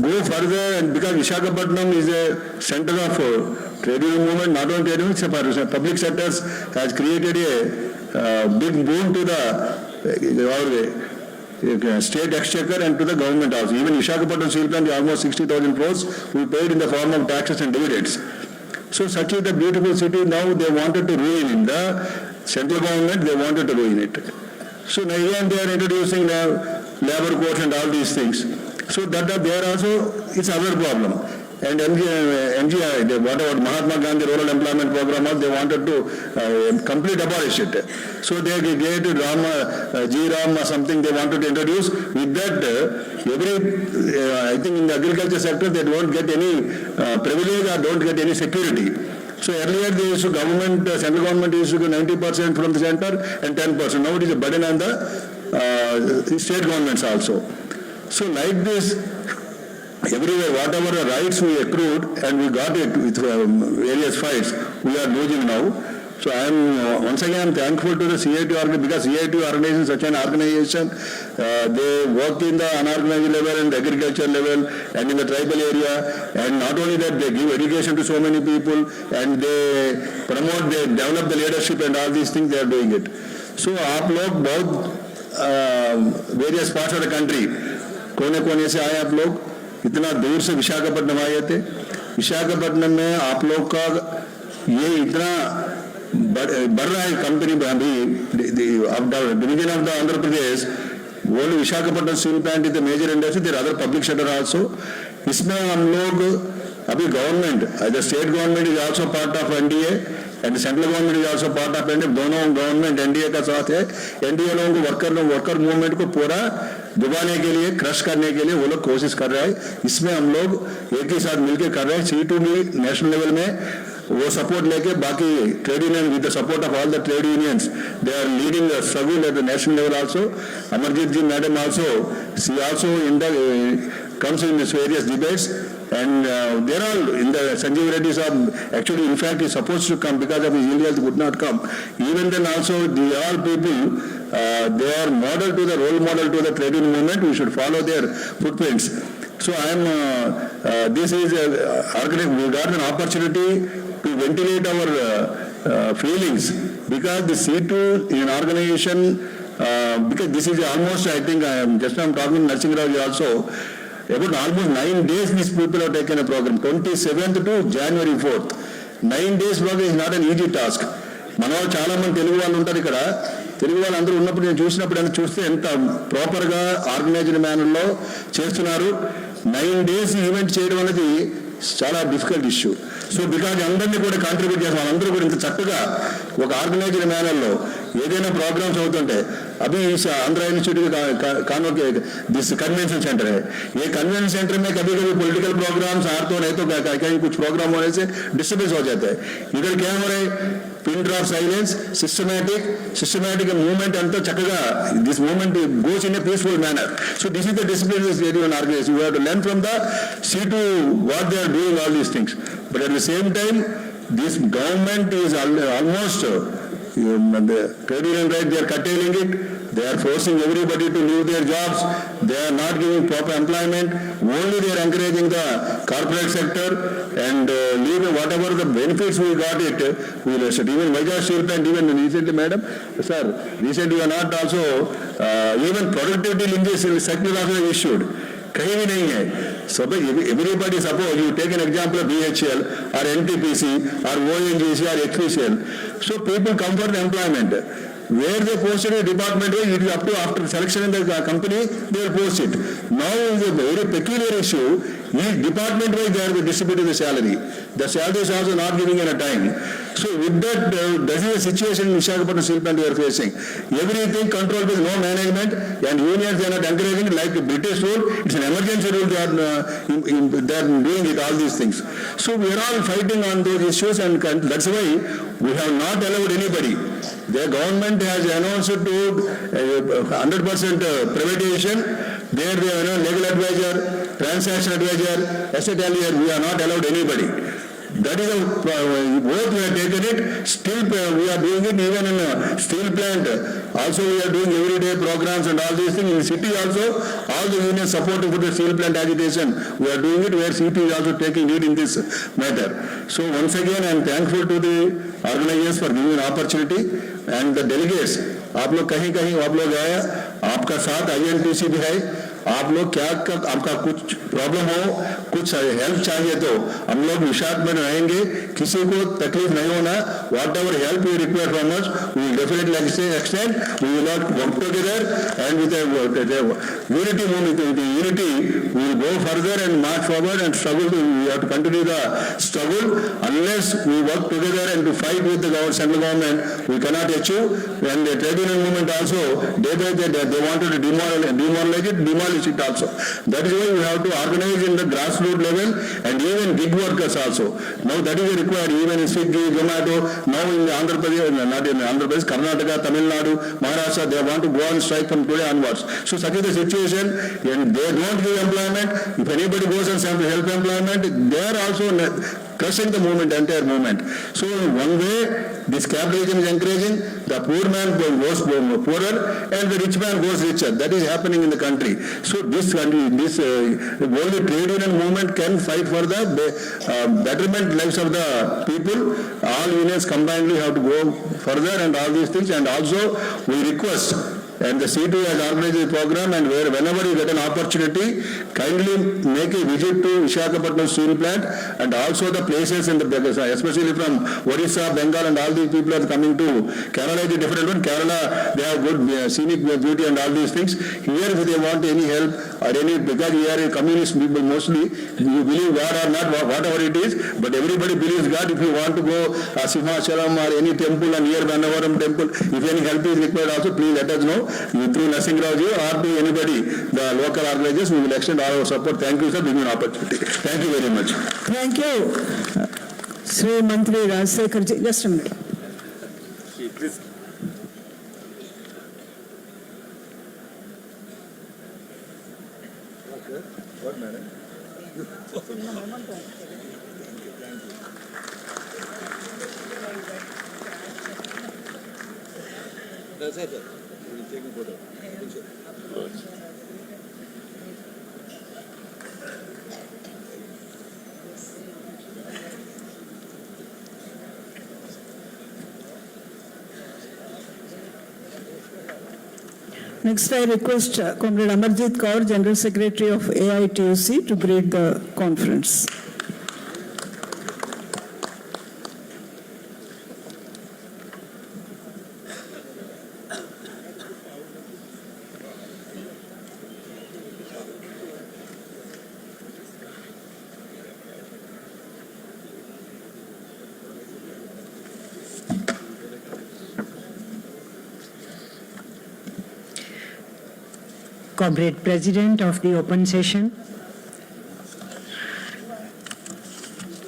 go further, and because Visakhapatnam is a center of trade union movement, not only trade union, public sectors has created a big boon to the state exchequer and to the government also. Even Visakhapatnam steel plant, almost 60,000 crores we paid in the form of taxes and dividends. So such is the beautiful city. Now they wanted to ruin in the central government, they wanted to ruin it. So now again they are introducing labor codes and all these things. So that there also it's other problem. And MGI, whatever Mahatma Gandhi Rural Employment Program was, they wanted to complete abolish it. So they created Ram something they wanted to introduce. With that, I think in the agriculture sector they don't get any privilege or don't get any security. So earlier they used to central government used to do 90% from the center and 10%. Now it is a burden on the state governments also. So like this, everywhere, whatever the rights we accrued and we got it with various fights, we are losing now. So I am once again thankful to the CITU organization, because CITU organization is such an organization. They work in the unorganized level and the agriculture level and in the tribal area, and not only that, they give education to so many people and they promote, they develop the leadership and all these things, they are doing it. So आप लोग बहुत various parts of the country, कोने-कोने से आए आप लोग, इतना दूर से विशाखापट्टनम आए थे. विशाखापट्टनम में आप लोग का ये इतना बढ़ रहा है कंपनी अभी division of the Andhra Pradesh. Only Visakhapatnam steel plant is the major industry, there other public sector also. इसमें हम लोग अभी government, the state government is also part of NDA and central government is also part of NDA. दोनों government NDA का साथ है. NDA लोगों को वर्कर मूवमेंट को पूरा दबाने के लिए, क्रश करने के लिए वो लोग कोशिश कर रहे हैं. इसमें हम लोग एक ही साथ मिलकर कर रहे हैं. CITU भी नेशनल लेवल में वो सपोर्ट लेके, बाकी trade union with the support of all the trade unions, they are leading the struggle at the national level also. Amarjeet ji madam also, she also in the comes in this various debates, and they're all in the Sanjeev Reddy's are actually, in fact, is supposed to come because of his ill health, could not come. Even then also, the all people, they are model to the role model to the trade union movement. We should follow their footprints. So I am, this is, we got an opportunity to ventilate our feelings, because the CITU is an organization, because this is almost, I think, I'm talking to Narsingh Rao also, about almost 9 days these people have taken a program, 27th to January 4th. 9 days program is not an easy task. మన వాళ్ళు చాలా మంది తెలుగు వాళ్ళు ఉంటారు ఇక్కడ. తెలుగు వాళ్ళు అందరూ ఉన్నప్పుడు నేను చూస్తే ఎంత ప్రాపర్గా ఆర్గనైజ్డ్ మేనర్లో చేస్తున్నారు. 9 days ఈవెంట్ చేయడం అనేది చాలా డిఫికల్ట్ ఇష్యూ. సో బికాజ్ అందరినీ కూడా కాంట్రిబ్యూట్ చేస్తాం, అందరూ కూడా ఇంత చక్కగా ఒక ఆర్గనైజ్డ్ మేనర్లో ఏదైనా ప్రోగ్రామ్స్ అవుతుంటే, अभी इस Andhra university this convention centre है. ये कन्वेंशन सेंटर में कभी कभी पॉलिटिकल प्रोग्राम्स आ तो नहीं तो कहीं कुछ प्रोग्राम होने से डिस्टर्बेंस हो जाता है. इधर क्या हो रहा है, pin drop silence, systematic movement अंत चक्कगा, this movement goes in a peaceful manner. So this is the discipline is very organized. You have to learn from the CITU what they are doing, all these things. But at the same time, this government is almost the trade union right, they are curtailing it. They are forcing everybody to leave their jobs. They are not giving proper employment. Only they are encouraging the corporate sector and leaving whatever the benefits we got it. We will set. Even Visakhapatnam steel plant, even recently, madam, sir, recently you are not also even productivity linkages circular also issued. कहीं भी नहीं है. So everybody, suppose you take an example of BHL or NTPC or ONGC or HPCL. So people come for the employment. Where they posted a department, it is up to after selection in the company, they will post it. Now is a very peculiar issue. Each department wise they are distributing the salary. The salary is also not giving in a time. So with that, that is the situation in Visakhapatnam steel plant we are facing. Everything controlled with no management, and unions they are not encouraging it like the British rule. It's an emergency rule. They are doing it, all these things. So we are all fighting on those issues, and that's why we have not allowed anybody. The government has announced to 100% privatization. There they are legal advisor, transaction advisor, asset allier. We are not allowed anybody. That is both we have taken it. Still we are doing it even in a steel plant. Also we are doing everyday programs and all these things. In city also, all the unions supporting for the steel plant agitation. We are doing it where CITU is also taking lead in this matter. So once again I am thankful to the organizers for giving an opportunity and the delegates. आप लोग कहीं कहीं आप लोग आए, आपका साथ INTC भी है. आप लोग क्या आपका कुछ प्रॉब्लम हो, कुछ हेल्प चाहिए तो हम लोग विशाख में रहेंगे. किसी को तकलीफ नहीं होना. Whatever help you require from us, we will definitely extend. We will not work together and with unity movement. Unity, we will go further and march forward and struggle. We have to continue the struggle. Unless we work together and to fight with the central government, we cannot achieve. And the trade union movement also, day by day, they wanted to demoralize it also. That is why we have to organize in the grassroots level and even gig workers also. Now that is required even in Swiggy, Zomato, now in Andhra Pradesh, not in Andhra Pradesh, Karnataka, Tamil Nadu, Maharashtra, they want to go on strike from today onwards. So such is the situation, and they don't give employment. If anybody goes and help employment, they are also crushing the movement, entire movement. So in one way, this capitalism is encouraging, the poor man goes poorer and the rich man goes richer. That is happening in the country. So this country, only trade union movement can fight for the betterment lives of the people. All unions combinedly have to go further and all these things. And also we request, and the CITU has organized a program, and whenever you get an opportunity, kindly make a visit to Visakhapatnam steel plant and also the places in the, especially from Odisha, Bengal, and all these people are coming to Kerala. Is a different one. Kerala, they have good scenic beauty and all these things. Here, if they want any help or any, because we are a communist people mostly, you believe God or not, whatever it is, but everybody believes God. If you want to go Simhachalam or any temple and near Gannavaram temple, if any help is required also, please let us know. Through Narsinghrao or to anybody, the local organizers, we will extend all our support. Thank you, sir, for giving an opportunity. Thank you very much. Thank you. Sri Mantri Rajsekhar ji, just a minute. Next, I request Comrade Amarjit Kaur, General Secretary of AITUC, to greet the conference. Comrade President of the open session,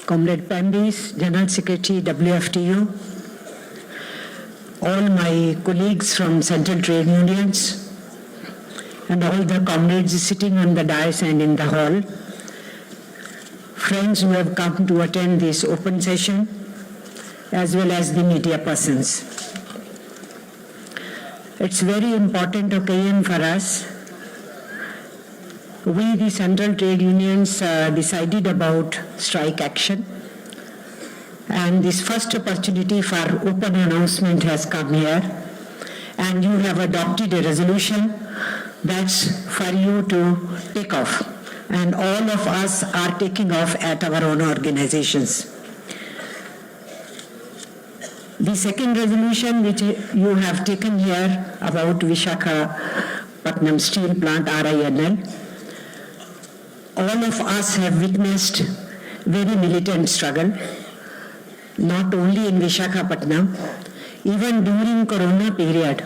Comrade Pambis, General Secretary, WFTU, all my colleagues from Central Trade Unions, and all the comrades sitting on the dais and in the hall, friends who have come to attend this open session, as well as the media persons. It's a very important occasion for us. We, the Central Trade Unions, decided about strike action, and this first opportunity for open announcement has come here, and you have adopted a resolution that's for you to take off, and all of us are taking off at our own organizations. The second resolution which you have taken here about Visakhapatnam steel plant, RINL, all of us have witnessed very militant struggle, not only in Visakhapatnam, even during Corona period,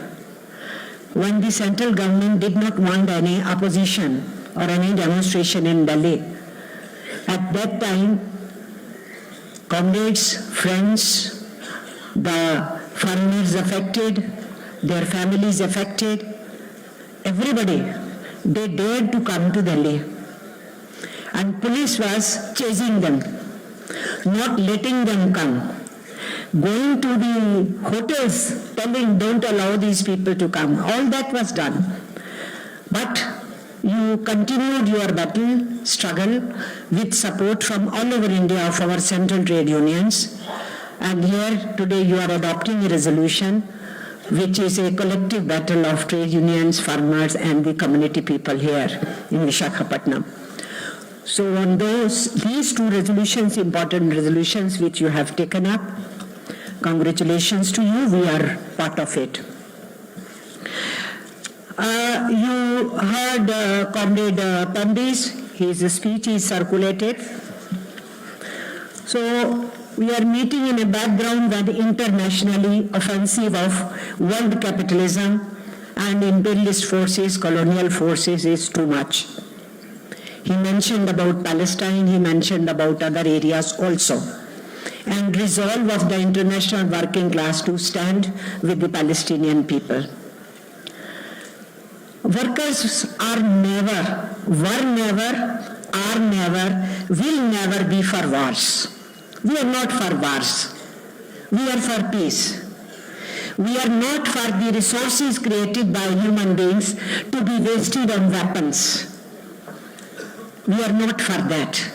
when the central government did not want any opposition or any demonstration in Delhi. At that time, comrades, friends, the farmers affected, their families affected, everybody, they dared to come to Delhi. And police was chasing them, not letting them come. Going to the hotels, telling don't allow these people to come. All that was done. But you continued your battle, struggle with support from all over India of our central trade unions. And here today you are adopting a resolution which is a collective battle of trade unions, farmers and the community people here in Visakhapatnam. So on these two resolutions, important resolutions which you have taken up, congratulations to you, we are part of it. You heard Comrade Pambis, his speech is circulated. So we are meeting in a background that internationally offensive of world capitalism and imperialist forces, colonial forces is too much. He mentioned about Palestine, he mentioned about other areas also. And resolve of the international working class to stand with the Palestinian people. Workers are never, were never, are never, will never be for wars. We are not for wars. We are for peace. We are not for the resources created by human beings to be wasted on weapons. We are not for that.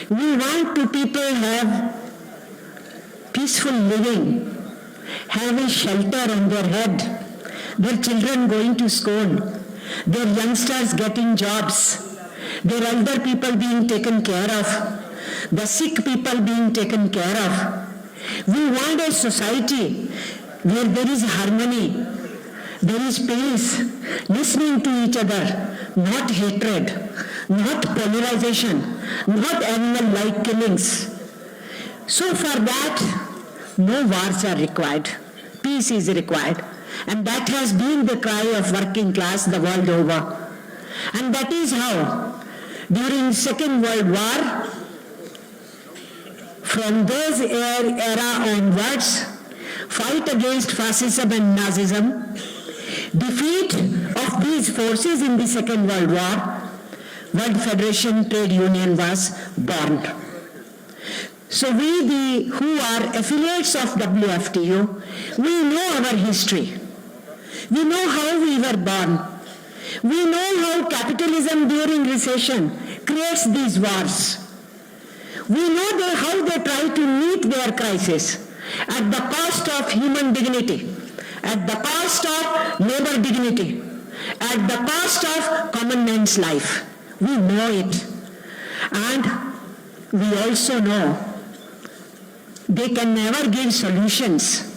We want to people have peaceful living, have a shelter on their head, their children going to school, their youngsters getting jobs, their elder people being taken care of, the sick people being taken care of. We want a society where there is harmony, there is peace, listening to each other, not hatred, not polarization, not animal-like killings. So for that, no wars are required. Peace is required. And that has been the cry of working class the world over. And that is how, during Second World War, from those era onwards, fight against fascism and Nazism, defeat of these forces in the Second World War, World Federation Trade Union was born. So we who are affiliates of WFTU, we know our history. We know how we were born. We know how capitalism during recession creates these wars. We know how they try to meet their crisis at the cost of human dignity, at the cost of labor dignity, at the cost of common man's life. We know it. And we also know they can never give solutions.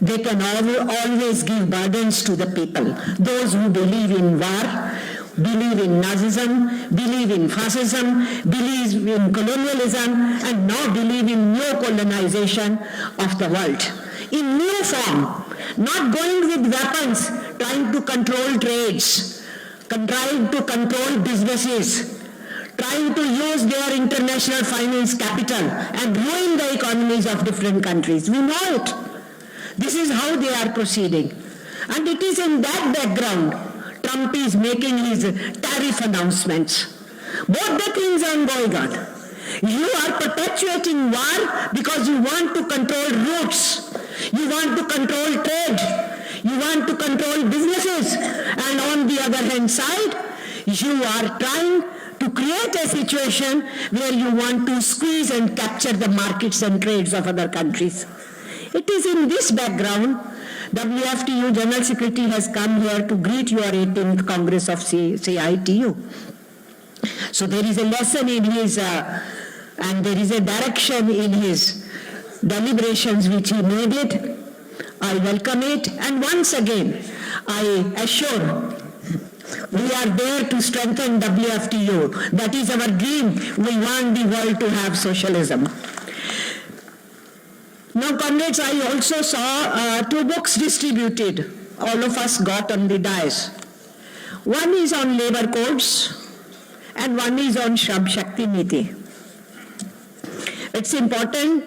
They can always give burdens to the people. Those who believe in war, believe in Nazism, believe in fascism, believe in colonialism, and now believe in neo-colonization of the world. In new form, not going with weapons, trying to control trades, trying to control businesses, trying to use their international finance capital and ruin the economies of different countries. We know it. This is how they are proceeding. And it is in that background Trump is making his tariff announcements. Both the things are going on. You are perpetuating war because you want to control routes. You want to control trade. You want to control businesses. And on the other hand side, you are trying to create a situation where you want to squeeze and capture the markets and trades of other countries. It is in this background WFTU General Secretary has come here to greet your 18th Congress of CITU. So there is a lesson in his, and there is a direction in his deliberations which he made it. I welcome it, and once again, I assure we are there to strengthen WFTU. That is our dream. We want the world to have socialism. Now, comrades, I also saw 2 books distributed. All of us got on the dais. One is on labor codes and one is on Shram Shakti Niti. It's important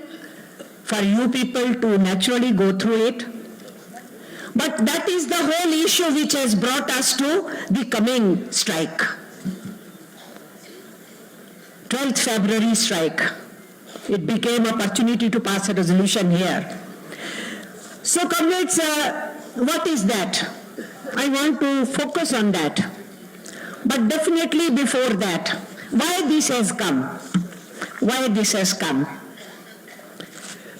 for you people to naturally go through it. But that is the whole issue which has brought us to the coming strike. 12th February strike. It became an opportunity to pass a resolution here. So, comrades, what is that? I want to focus on that. But definitely before that, why this has come? Why this has come?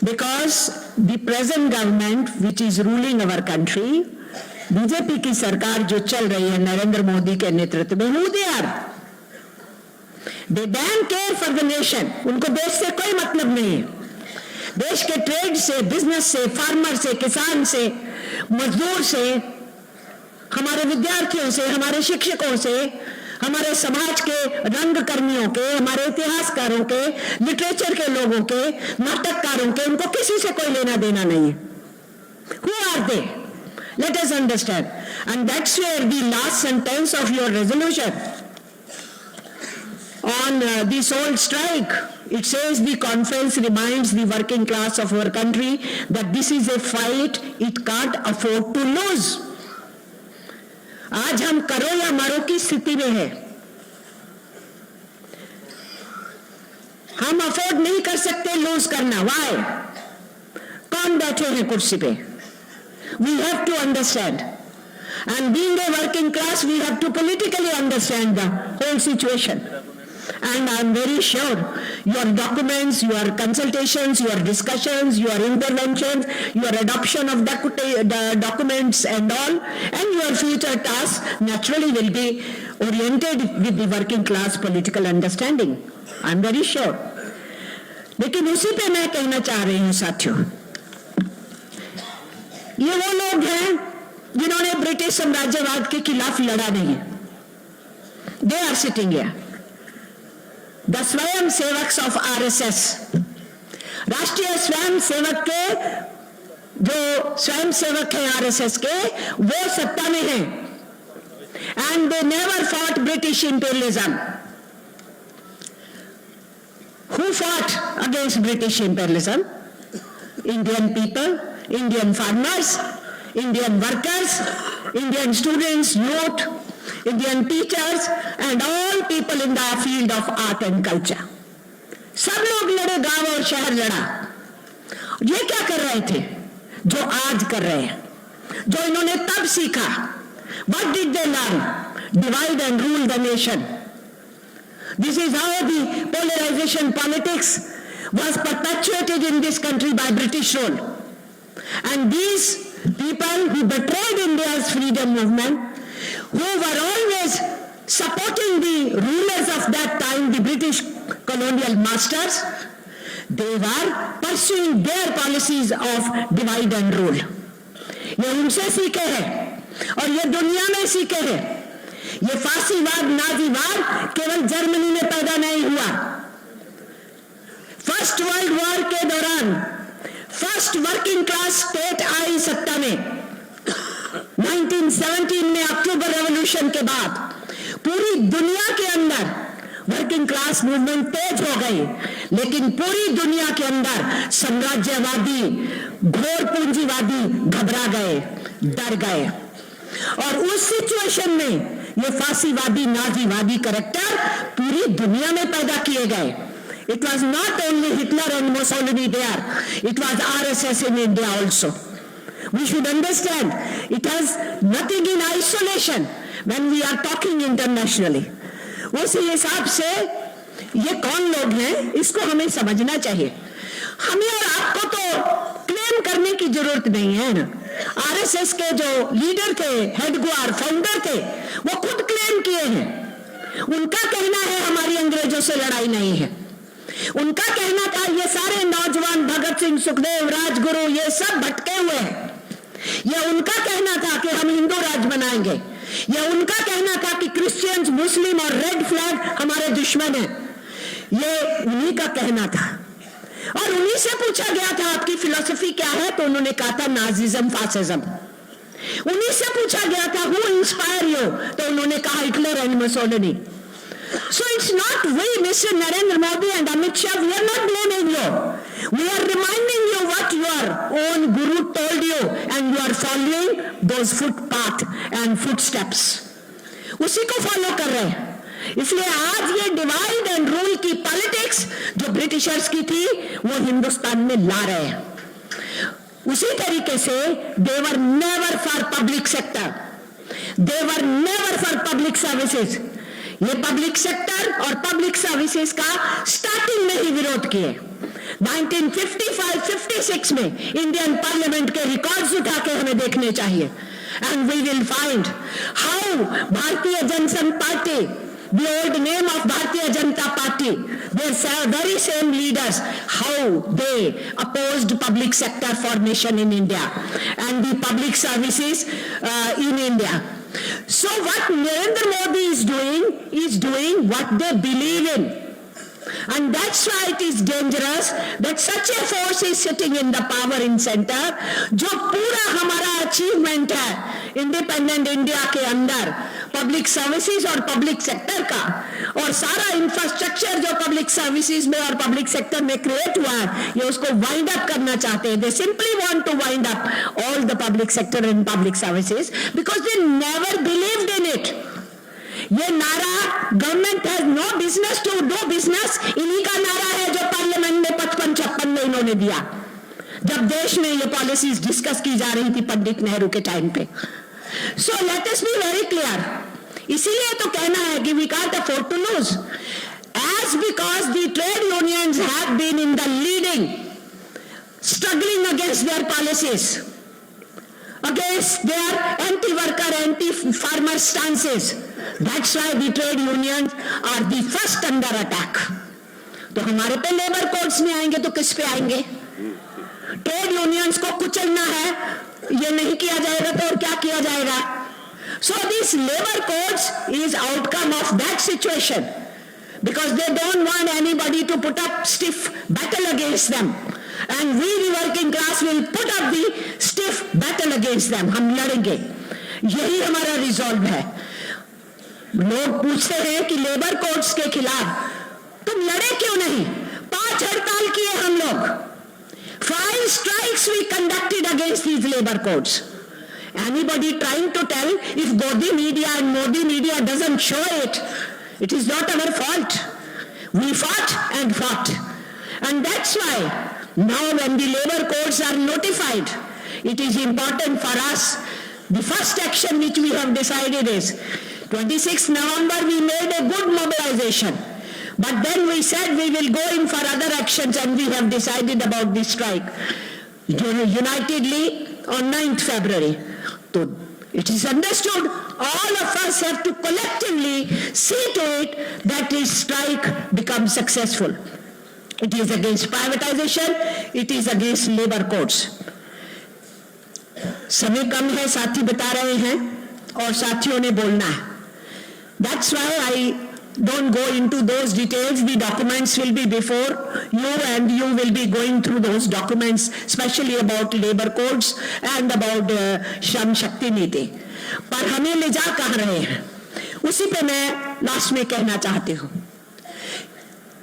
Because the present government which is ruling our country, BJP की सरकार जो चल रही है नरेंद्र मोदी के नेतृत्व में, who they are? They damn care for the nation. उनको देश से कोई मतलब नहीं है. देश के ट्रेड से, बिजनेस से, फार्मर से, किसान से, मजदूर से, हमारे विद्यार्थियों से, हमारे शिक्षकों से, हमारे समाज के रंग कर्मियों के, हमारे इतिहासकारों के, लिटरेचर के लोगों के, नाटककारों के, उनको किसी से कोई लेना देना नहीं है. Who are they? Let us understand. And that's where the last sentence of your resolution on this old strike, it says the conference reminds the working class of our country that this is a fight it can't afford to lose. आज हम करो या मरो की स्थिति में है. हम अफोर्ड नहीं कर सकते लूज करना। वाई? कौन बैठे हैं कुर्सी पे? We have to understand, and being a working class we have to politically understand the whole situation. And I am very sure your documents, your consultations, your discussions, your interventions, your adoption of the documents and all, and your future tasks naturally will be oriented with the working class political understanding. I am very sure. लेकिन उसी पे मैं कहना चाह रही हूँ साथियों, ये वो लोग हैं जिन्होंने ब्रिटिश साम्राज्यवाद के खिलाफ लड़ा नहीं है. They are sitting here. The स्वयं सेवक्स ऑफ आरएसएस, राष्ट्रीय स्वयं सेवक के जो स्वयं सेवक हैं आरएसएस के, वो सत्ता में हैं. And they never fought British imperialism. Who fought against British imperialism? Indian people, Indian farmers, Indian workers, Indian students, youth, Indian teachers, and all people in the field of art and culture. सब लोग लड़े, गांव और शहर लड़ा. ये क्या कर रहे थे? जो आज कर रहे हैं, जो इन्होंने तब सीखा. What did they learn? Divide and rule the nation. This is how the polarization politics was perpetuated in this country by British rule. And these people who betrayed India's freedom movement, who were always supporting the rulers of that time, the British colonial masters, they were pursuing their policies of divide and rule. ये उनसे सीखे हैं और ये दुनिया में सीखे हैं. ये फासीवाद, नाजीवाद केवल जर्मनी में पैदा नहीं हुआ. फर्स्ट वर्ल्ड वॉर के दौरान फर्स्ट वर्किंग क्लास स्टेट आई सत्ता में. 1917 में अक्टूबर रेवोल्यूशन के बाद पूरी दुनिया के अंदर वर्किंग क्लास मूवमेंट तेज हो गई, लेकिन पूरी दुनिया के अंदर साम्राज्यवादी, घोर पूंजीवादी घबरा गए, डर गए. और उस सिचुएशन में ये फासीवादी, नाजीवादी कैरेक्टर पूरी दुनिया में पैदा किए गए. It was not only Hitler and Mussolini there, it was RSS in India also. We should understand it has nothing in isolation when we are talking internationally. उस हिसाब से ये कौन लोग हैं, इसको हमें समझना चाहिए. हमें और आपको तो क्लेम करने की जरूरत नहीं है ना. आरएसएस के जो लीडर थे, हेडग्वार, फाउंडर थे, वो खुद क्लेम किए हैं. उनका कहना है हमारी अंग्रेजों से लड़ाई नहीं है. उनका कहना था ये सारे नौजवान भगत सिंह, सुखदेव, राजगुरु ये सब भटके हुए हैं. ये उनका कहना था कि हम हिंदू राज बनाएंगे. ये उनका कहना था कि क्रिश्चियंस, मुस्लिम और रेड फ्लैग हमारे दुश्मन हैं. ये उन्हीं का कहना था. और उन्हीं से पूछा गया था आपकी फिलॉसफी क्या है, तो उन्होंने कहा था नाजिज्म, फासिज्म. उन्हीं से पूछा गया था हु इंस्पायर यू, तो उन्होंने कहा Hitler and Mussolini. So it's not we, Mr. Narendra Modi and Amit Shah, we are not blaming you. We are reminding you what your own guru told you and you are following those footpath and footsteps. उसी को follow कर रहे हैं. इसलिए आज ये divide and rule की politics जो ब्रिटिशर्स की थी वो हिंदुस्तान में ला रहे हैं. उसी तरीके से they were never for public sector, they were never for public services. ये पब्लिक सेक्टर और पब्लिक सर्विसेज का स्टार्टिंग में ही विरोध किए. 1955-56 में इंडियन पार्लियामेंट के रिकॉर्ड्स उठा के हमें देखने चाहिए. And we will find how Bharatiya Jana Sangh party, the old name of Bharatiya Janata Party, their very same leaders, how they opposed public sector formation in India and the public services in India. So what Narendra Modi is doing what they believe in. And that's why it is dangerous that such a force is sitting in the power in center, जो पूरा हमारा achievement है independent India के अंदर public services और public sector का, और सारा इंफ्रास्ट्रक्चर जो पब्लिक सर्विसेज में और पब्लिक सेक्टर में क्रिएट हुआ है, ये उसको वाइंड अप करना चाहते हैं. They simply want to wind up all the public sector and public services because they never believed in it. ये नारा government has no business to do business, इन्हीं का नारा है जो पार्लियामेंट में 55-56 में इन्होंने दिया, जब देश में ये पॉलिसीज डिस्कस की जा रही थी पंडित नेहरू के टाइम पे। So let us be very clear, इसीलिए तो कहना है कि we can't afford to lose, as because the trade unions have been in the leading struggling against their policies, against their anti-worker, anti-farmer stances. That's why the trade unions are the first under attack. तो हमारे पे labour codes में आएंगे तो किस पे आएंगे? Trade unions को कुचलना है, ये नहीं किया जाएगा तो और क्या किया जाएगा? So this labor codes is outcome of that situation, because they don't want anybody to put up stiff battle against them. And we the working class will put up the stiff battle against them. हम लड़ेंगे, यही हमारा resolve है। लोग पूछते हैं कि labour codes के खिलाफ तुम लड़े क्यों नहीं? 5 हड़ताल किए हम लोग, 5 strikes we conducted against these labor codes. Anybody trying to tell, if Godi media and Modi media doesn't show it, it is not our fault. We fought and fought, and that's why now when the labor codes are notified, it is important for us. The first action which we have decided is 26th November we made a good mobilization, but then we said we will go in for other actions, and we have decided about the strike unitedly on 9th February. So it is understood all of us have to collectively see to it that this strike becomes successful. It is against privatization, it is against labor codes. समय कम है, साथी बता रहे हैं, और साथियों ने बोलना है. That's why I don't go into those details. The documents will be before you, and you will be going through those documents, especially about labor codes and about Shram Shakti नीति. पर हमें ले जा कहाँ रहे हैं, उसी पे मैं लास्ट में कहना चाहती हूँ.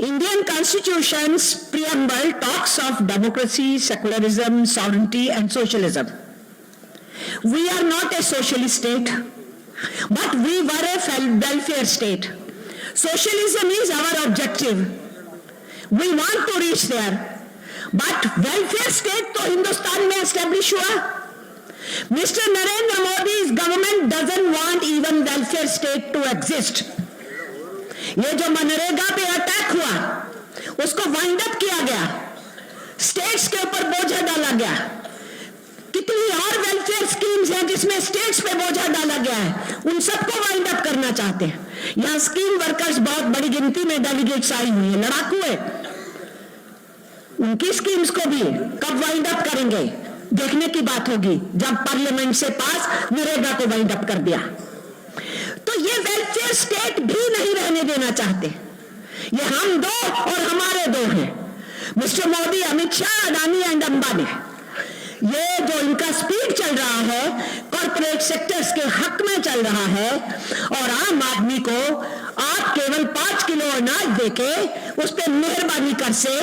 Indian Constitution's preamble talks of democracy, secularism, sovereignty and socialism. We are not a socialist state, but we were a welfare state. Socialism is our objective. We want to reach there. But welfare state तो हिंदुस्तान में establish हुआ. Mr. Narendra Modi's government doesn't want even welfare state to exist. ये जो मनरेगा पे attack हुआ, उसको wind up किया गया, स्टेट्स के ऊपर बोझा डाला गया. कितनी और वेलफेयर स्कीम्स हैं जिसमें स्टेट्स पे बोझा डाला गया है, उन सबको वाइंड अप करना चाहते हैं. यहाँ स्कीम वर्कर्स बहुत बड़ी गिनती में डेलीगेट्स आई हुई है, लड़ाकू है. उनकी स्कीम्स को भी कब वाइंड अप करेंगे, देखने की बात होगी. जब पार्लियामेंट से पास नरेगा को वाइंड अप कर दिया, तो ये वेलफेयर स्टेट भी नहीं रहने देना चाहते. ये हम दो और हमारे दो हैं, मिस्टर मोदी, अमित शाह, अडानी एंड अंबानी. ये जो इनका स्पीड चल रहा है कॉर्पोरेट सेक्टर्स के हक में चल रहा है, और आम आदमी को आप केवल 5 किलो अनाज देके उस पर मेहरबानी कर से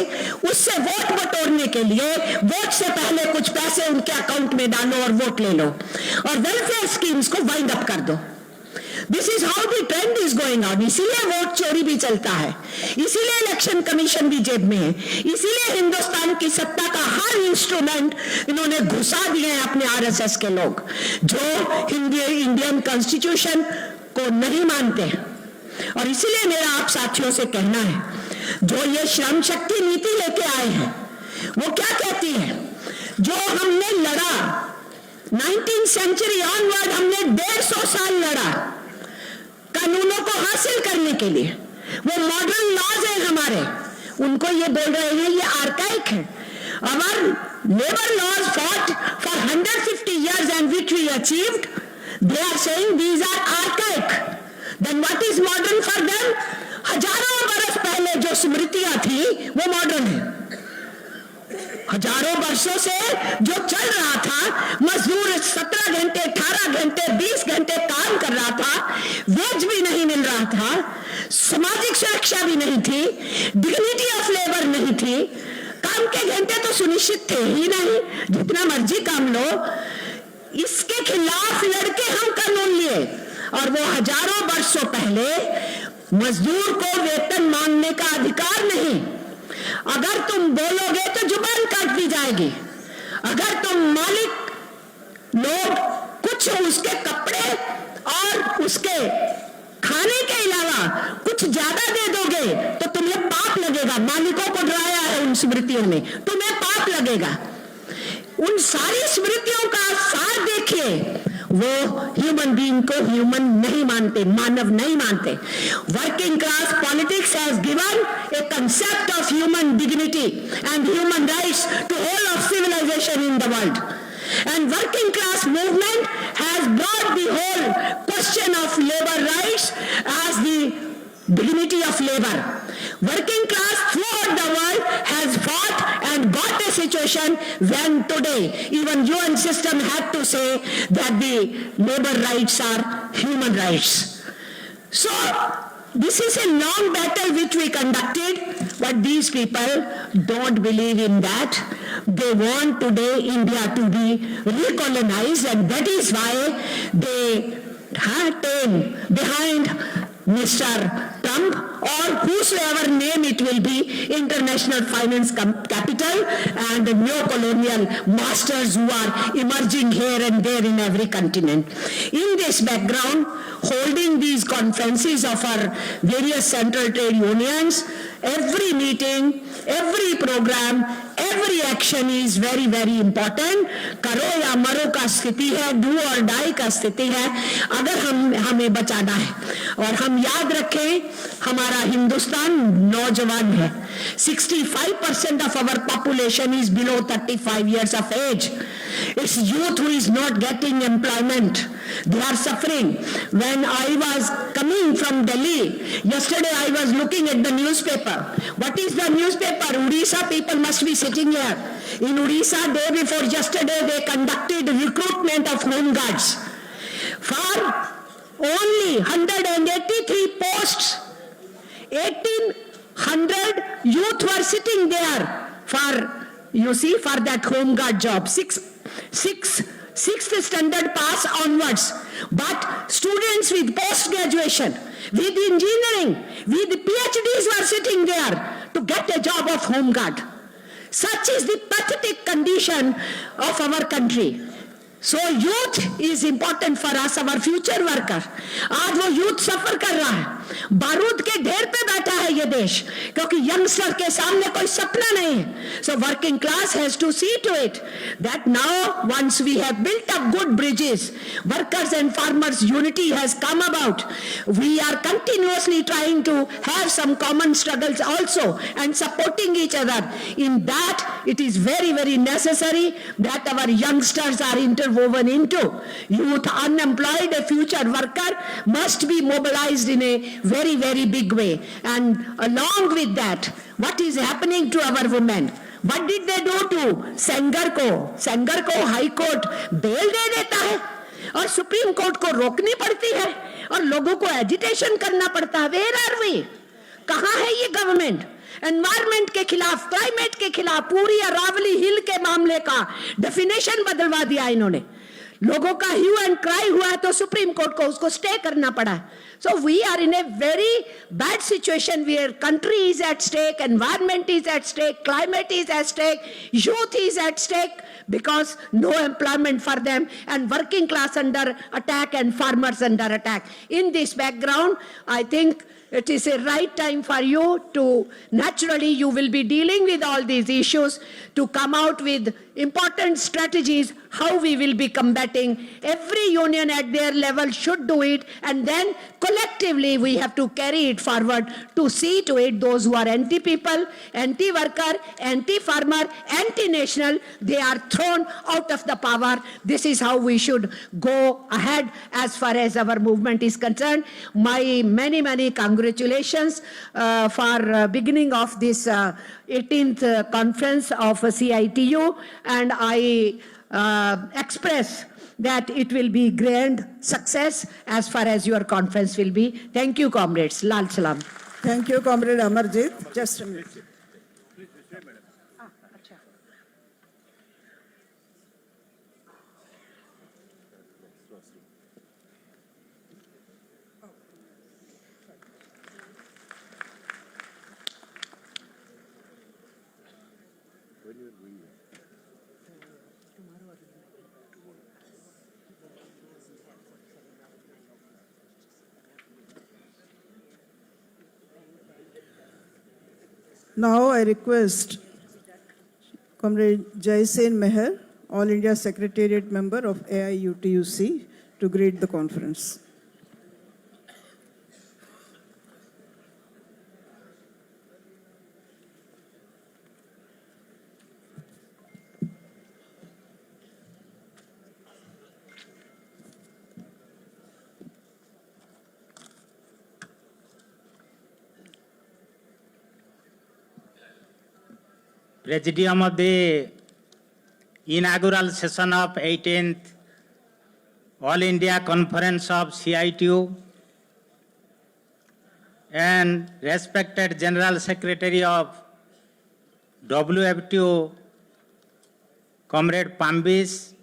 उससे वोट बटोरने के लिए वोट से पहले कुछ पैसे उनके अकाउंट में डालो और वोट ले लो, और वेलफेयर स्कीम्स को वाइंड अप कर दो. This is how the trend is going on. इसीलिए वोट चोरी भी चलता है, इसीलिए इलेक्शन कमीशन भी जेब में है, इसीलिए हिंदुस्तान की सत्ता का हर इंस्ट्रूमेंट इन्होंने घुसा दिए हैं अपने आरएसएस के लोग, जो इंडियन कॉन्स्टिट्यूशन को नहीं मानते. और इसीलिए मेरा आप साथियों से कहना है, जो ये श्रम शक्ति नीति लेके आए हैं, वो क्या कहती है? जो हमने लड़ा 19th सेंचुरी ऑनवर्ड, हमने 150 साल लड़ा कानूनों को हासिल करने के लिए. वो मॉडर्न लॉज हैं हमारे, उनको ये बोल रहे हैं ये आर्काइक है. Our labor laws fought for 150 years and which we achieved. They are saying these are archaic. Then what is modern for them? हजारों बरस पहले जो स्मृतियां थी वो मॉडर्न है. हजारों वर्षों से जो चल रहा था, मजदूर 17 घंटे, 18 घंटे, 20 घंटे काम कर रहा था, वेज भी नहीं मिल रहा था, सामाजिक सुरक्षा भी नहीं थी, डिग्निटी ऑफ लेबर नहीं थी, काम के घंटे तो सुनिश्चित थे ही नहीं, जितना मर्जी काम लो. इसके खिलाफ लड़के हम कानून लिए. और वो हजारों वर्षों पहले मजदूर को वेतन मांगने का अधिकार नहीं। अगर तुम बोलोगे तो जुबान काट दी जाएगी। अगर तुम मालिक लोग कुछ उसके कपड़े और उसके खाने के अलावा कुछ ज्यादा दे दोगे तो तुम्हें पाप लगेगा। मालिकों को डराया है उन स्मृतियों ने, तुम्हें पाप लगेगा। उन सारी स्मृतियों का सार देखिए, वो ह्यूमन बीइंग को ह्यूमन नहीं मानते, मानव नहीं मानते। Working class politics has given a concept of human dignity and human rights to whole of civilization in the world. And working class movement has brought the whole question of labor rights as the dignity of labor. Working class throughout the world has fought and got a situation when today even UN system had to say that the labor rights are human rights. So this is a long battle which we conducted, but these people don't believe in that. They want today India to be recolonized, and that is why they have taken behind Mr. Trump or whosoever name it will be, international finance capital and neo-colonial masters who are emerging here and there in every continent. In this background, holding these conferences of our various central trade unions, every meeting, every program, every action is very, very important. करो या मरो का स्थिति है, do or die का स्थिति है, अगर हमें बचाना है। और हम याद रखें, हमारा हिंदुस्तान नौजवान है। 65% of our population is below 35 years of age. It's youth who is not getting employment. They are suffering. When I was coming from Delhi, yesterday I was looking at the newspaper. What is the newspaper? Odisha people must be sitting here. In Odisha, day before yesterday, they conducted recruitment of home guards. For only 183 posts, 1,800 youth were sitting there for, you see, for that home guard job. Sixth standard pass onwards. But students with post-graduation, with engineering, with PhDs were sitting there to get a job of home guard. Such is the pathetic condition of our country. So youth is important for us, our future worker. आज वो youth सफर कर रहा है, बारूद के ढेर पे बैठा है ये देश, क्योंकि यंगस्टर के सामने कोई सपना नहीं है. So working class has to see to it that now once we have built up good bridges, workers and farmers unity has come about. We are continuously trying to have some common struggles also and supporting each other. In that it is very, very necessary that our youngsters are interwoven into. Youth unemployed, a future worker must be mobilized in a very, very big way. And along with that, what is happening to our women? What did they do to Sengar को? Sengar को high court bell दे देता है और supreme court को रोकनी पड़ती है और लोगों को एजिटेशन करना पड़ता है. Where are we? कहाँ है ये गवर्नमेंट? एनवायरमेंट के खिलाफ, क्लाइमेट के खिलाफ, पूरी अरावली हिल के मामले का डेफिनेशन बदलवा दिया इन्होंने. लोगों का ह्यू एंड क्राई हुआ तो सुप्रीम कोर्ट को उसको स्टे करना पड़ा. So we are in a very bad situation where country is at stake, environment is at stake, climate is at stake, youth is at stake because no employment for them and working class under attack and farmers under attack. In this background, I think it is a right time for you to, naturally you will be dealing with all these issues, to come out with important strategies how we will be combating. Every union at their level should do it, and then collectively we have to carry it forward to see to it those who are anti-people, anti-worker, anti-farmer, anti-national, they are thrown out of the power. This is how we should go ahead as far as our movement is concerned. My many, many congratulations for beginning of this 18th conference of CITU, and I express that it will be grand success as far as your conference will be. Thank you, comrades. Lal Salam. Thank you, Comrade Amarjit. Just a minute. Now I request Comrade Jaisen Meher, All India Secretariat member of AIUTUC, to greet the conference. Presidium of the inaugural session of 18th All India Conference of CITU and respected General Secretary of WFTU, Comrade Pambis,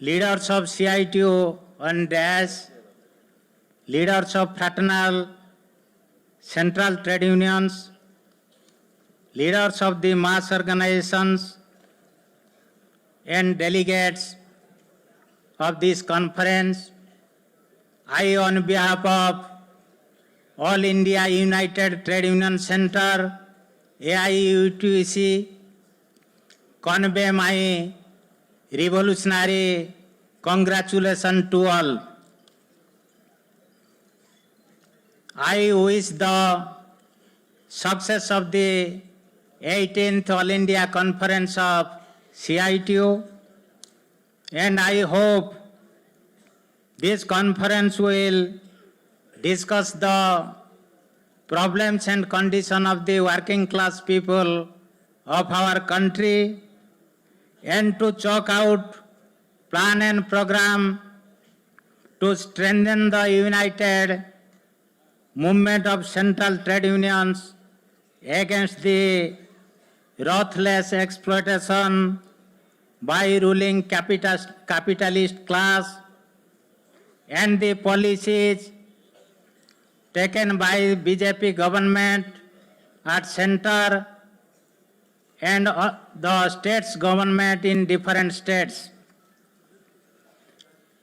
leaders of CITU on dash, leaders of fraternal central trade unions, leaders of the mass organizations and delegates of this conference, I on behalf of All India United Trade Union Center, AIUTC, convey my revolutionary congratulations to all. I wish the success of the 18th All India Conference of CITU, and I hope this conference will discuss the problems and condition of the working class people of our country and to chalk out plan and program to strengthen the united movement of central trade unions against the ruthless exploitation by ruling capitalist class and the policies taken by BJP government at center and the states government in different states.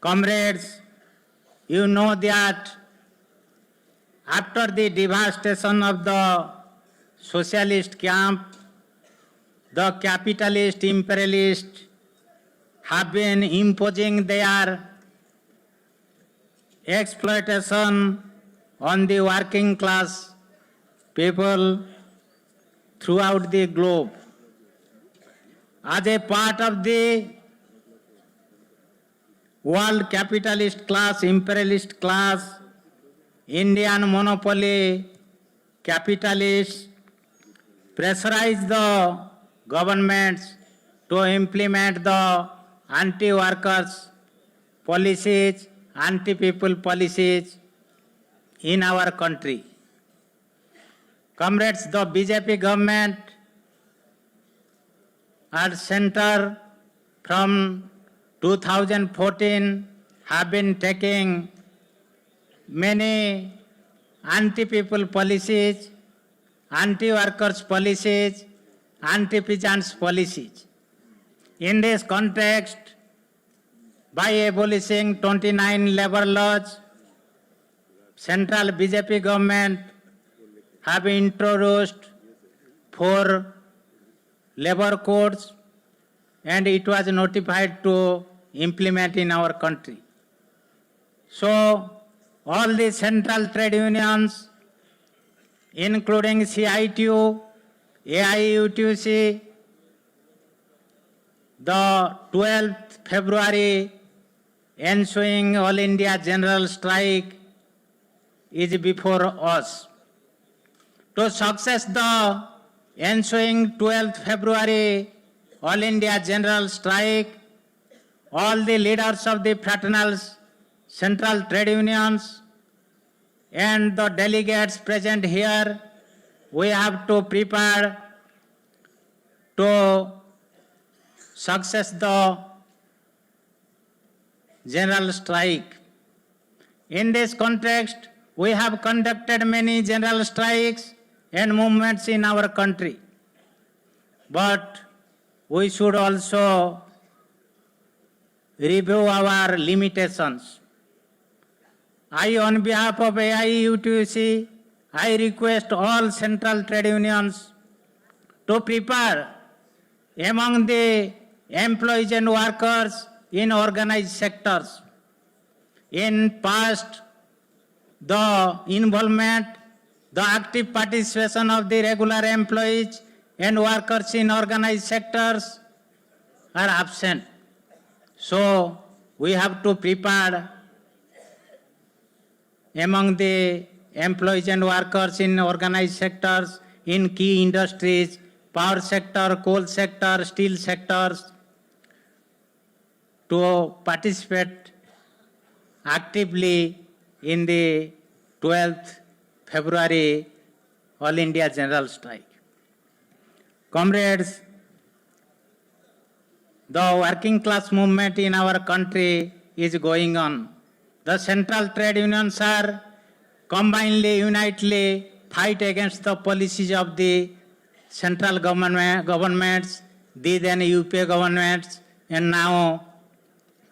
Comrades, you know that after the devastation of the socialist camp, the capitalist imperialists have been imposing their exploitation on the working class people throughout the globe. As a part of the world capitalist class, imperialist class, Indian monopoly capitalists pressurize the governments to implement the anti-workers policies, anti-people policies in our country. Comrades, the BJP government at center from 2014 have been taking many anti-people policies, anti-workers policies, anti-peasants policies. In this context, by abolishing 29 labor laws, central BJP government have introduced 4 labor codes and it was notified to implement in our country. So all the central trade unions, including CITU, AIUTC, the 12th February ensuing All India General Strike is before us. To success the ensuing 12th February All India General Strike, all the leaders of the fraternal central trade unions and the delegates present here, we have to prepare to success the general strike. In this context, we have conducted many general strikes and movements in our country. but we should also review our limitations. I, on behalf of AIUTUC, I request all central trade unions to prepare among the employees and workers in organized sectors. In past, the involvement, the active participation of the regular employees and workers in organized sectors are absent. So we have to prepare among the employees and workers in organized sectors, in key industries, power sector, coal sector, steel sectors, to participate actively in the 12th February All India General Strike. Comrades, the working class movement in our country is going on. The central trade unions are combinedly, unitedly fight against the policies of the central governments, the then UPA governments, and now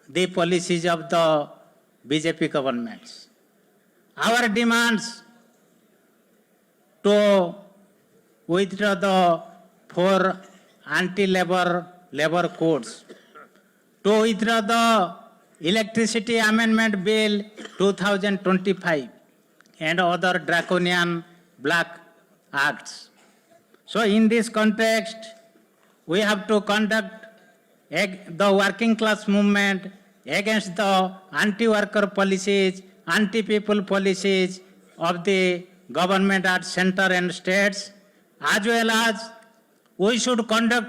the policies of the BJP governments. Our demands to withdraw the 4 anti-labor labor codes, to withdraw the Electricity Amendment Bill 2025 and other draconian black acts. So in this context, we have to conduct the working class movement against the anti-worker policies, anti-people policies of the government at center and states, as well as we should conduct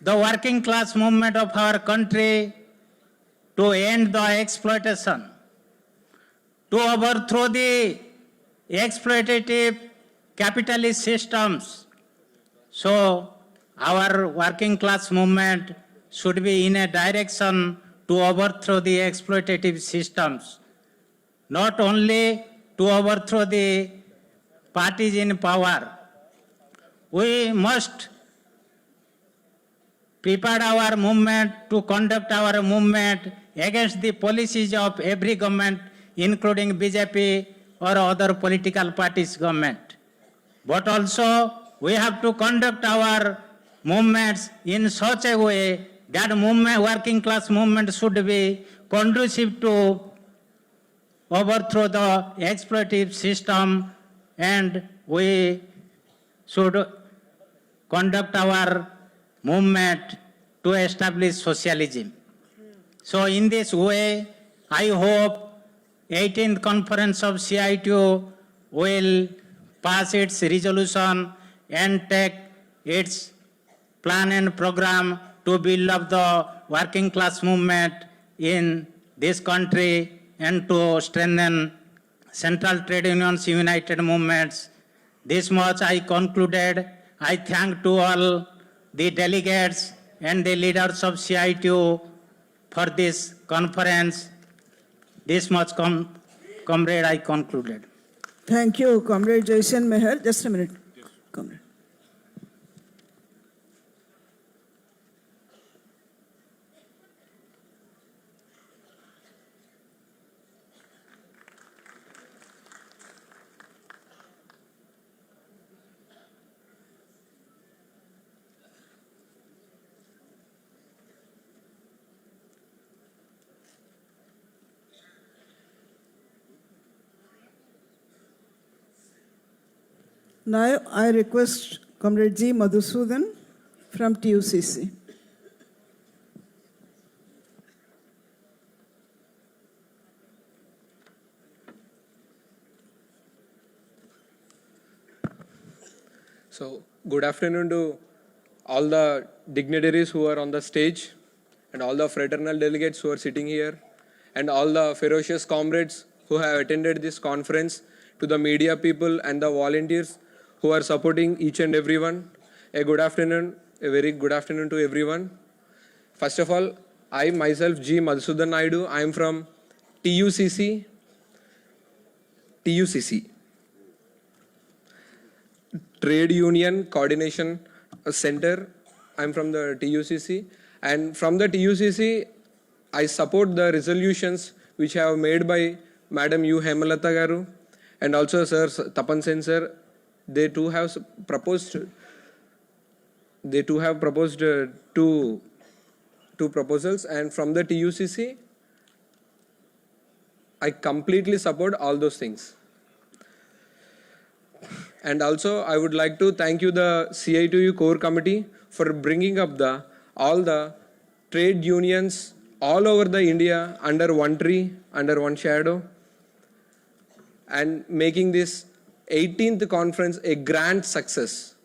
the working class movement of our country to end the exploitation, to overthrow the exploitative capitalist systems. So our working class movement should be in a direction to overthrow the exploitative systems, not only to overthrow the parties in power. We must prepare our movement to conduct our movement against the policies of every government, including BJP or other political parties' government. But also, we have to conduct our movements in such a way that working class movement should be conducive to overthrow the exploitative system, and we should conduct our movement to establish socialism. So in this way, I hope 18th conference of CITU will pass its resolution and take its plan and program to build up the working class movement in this country and to strengthen central trade unions united movements. This much I concluded. I thank to all the delegates and the leaders of CITU for this conference. This much, comrade, I concluded. Thank you, Comrade Jason Meher. Just a minute, Comrade. Now I request Comrade G. Madhusudan from TUCC. So, good afternoon to all the dignitaries who are on the stage and all the fraternal delegates who are sitting here and all the ferocious comrades who have attended this conference, to the media people and the volunteers who are supporting each and everyone. A good afternoon, a very good afternoon to everyone. First of all, I myself, G. Madhusudan Naidu, I am from TUCC, Trade Union Coordination Center, I'm from the TUCC, and from the TUCC, I support the resolutions which have made by Madam U. Hemalata Garu and also Sir Tapan Sen sir. They too have proposed two proposals, and from the TUCC, I completely support all those things. And also, I would like to thank you, the CITU Core Committee, for bringing up all the trade unions all over the India under one tree, under one shadow, and making this 18th conference a grand success.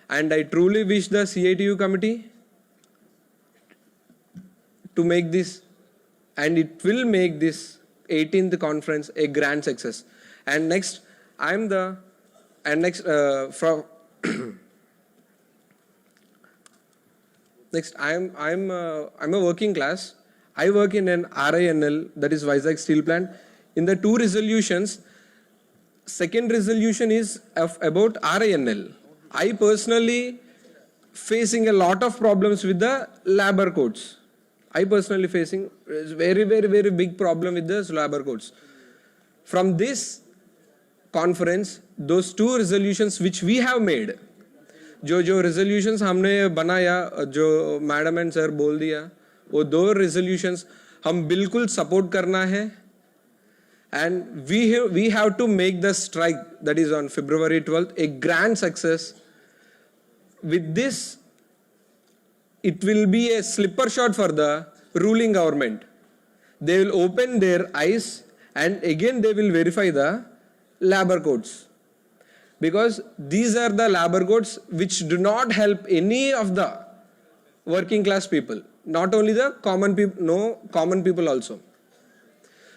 And I truly wish the CITU committee to make this, and it will make this 18th conference a grand success. And next, I'm a working class. I work in an RINL, that is Vizag Steel Plant. In the two resolutions, second resolution is about RINL. I personally facing a lot of problems with the labor codes. I personally facing very big problem with the labor codes. From this conference, those two resolutions which we have made, जो resolutions हमने बनाया, जो madam and sir बोल दिया, वो दो resolutions हम बिल्कुल support करना है. And we have to make the strike, that is on February 12th, a grand success. With this, it will be a slipper shot for the ruling government. They will open their eyes and again they will verify the labor codes. Because these are the labor codes which do not help any of the working class people. Not only the common people, no common people also.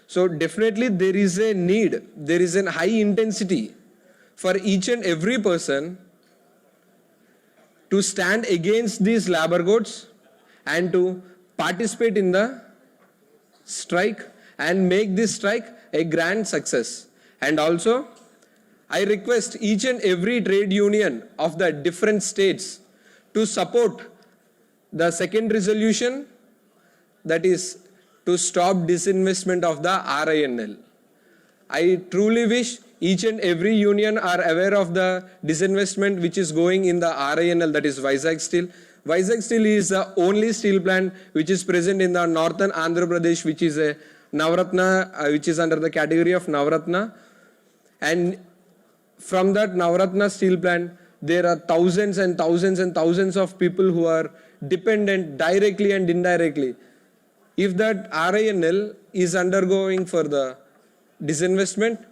So definitely there is a need, there is a high intensity for each and every person to stand against these labor codes and to participate in the strike and make this strike a grand success. And also, I request each and every trade union of the different states to support the second resolution, that is to stop disinvestment of the RINL. I truly wish each and every union are aware of the disinvestment which is going in the RINL, that is Vizag Steel. Vizag Steel is the only steel plant which is present in the northern Andhra Pradesh, which is a Navratna, which is under the category of Navratna. And from that Navratna steel plant, there are thousands and thousands and thousands of people who are dependent directly and indirectly. If that RINL is undergoing for the disinvestment,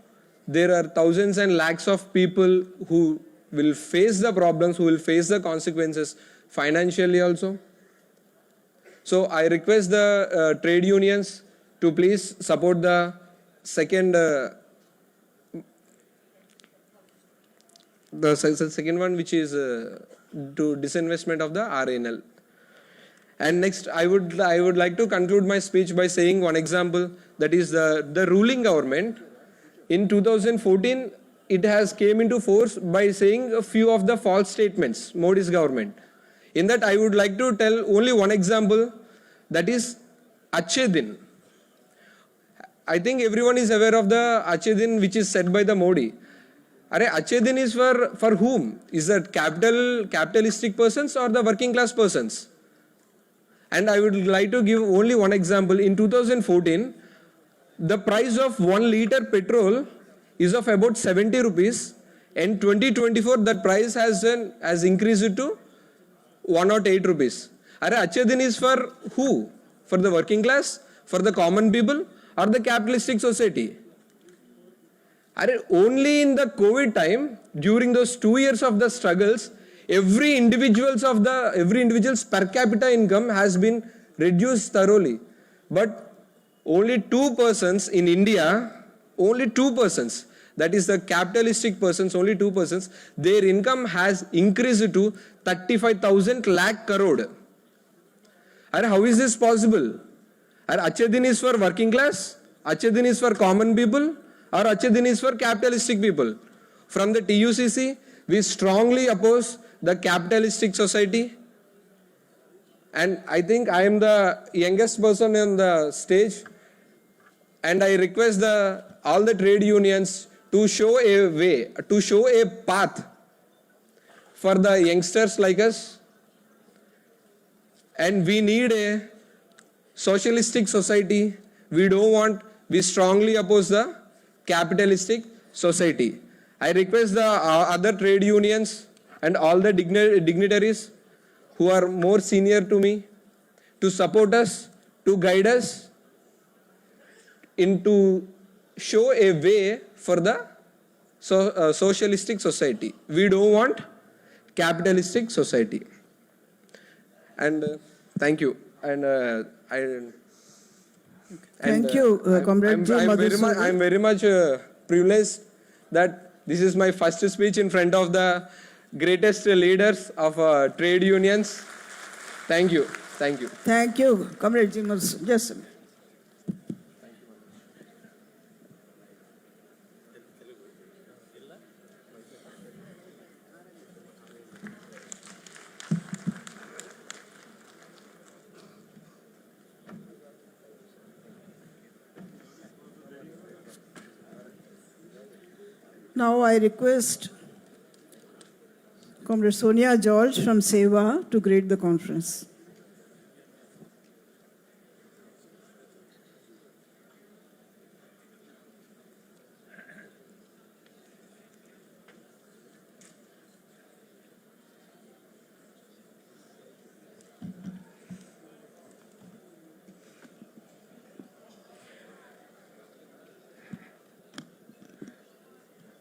there are thousands and lakhs of people who will face the problems, who will face the consequences financially also. So I request the trade unions to please support the second one, which is to disinvestment of the RINL. And next, I would like to conclude my speech by saying one example, that is the ruling government. In 2014, it has came into force by saying a few of the false statements, Modi's government. In that, I would like to tell only one example, that is Achhe Din. I think everyone is aware of the Achhe Din which is said by the Modi. Achhe Din is for whom? Is that capitalistic persons or the working class persons? And I would like to give only one example. In 2014, the price of 1 liter petrol is of about 70 rupees. In 2024, that price has increased to 108 rupees. Achhe Din is for who? For the working class? For the common people? Or the capitalistic society? Only in the COVID time, during those 2 years of the struggles, every individual's per capita income has been reduced thoroughly. But only 2 persons in India, only 2 persons, that is the capitalistic persons, only 2 persons, their income has increased to 35,000 lakh crore. How is this possible? Achhe Din is for working class? Achhe Din is for common people? Or Achhe Din is for capitalistic people? From the TUCC, we strongly oppose the capitalistic society. And I think I am the youngest person on the stage. And I request all the trade unions to show a way, to show a path for the youngsters like us. And we need a socialistic society. We strongly oppose the capitalistic society. I request the other trade unions and all the dignitaries who are more senior to me to support us, to guide us, to show a way for the socialistic society. We don't want capitalistic society. And thank you. And Thank you, Comrade I'm very much privileged that this is my first speech in front of the greatest leaders of trade unions. Thank you. Thank you. Thank you, Comrade Jimas. Yes. Now I request Comrade Sonia George from SEWA to greet the conference.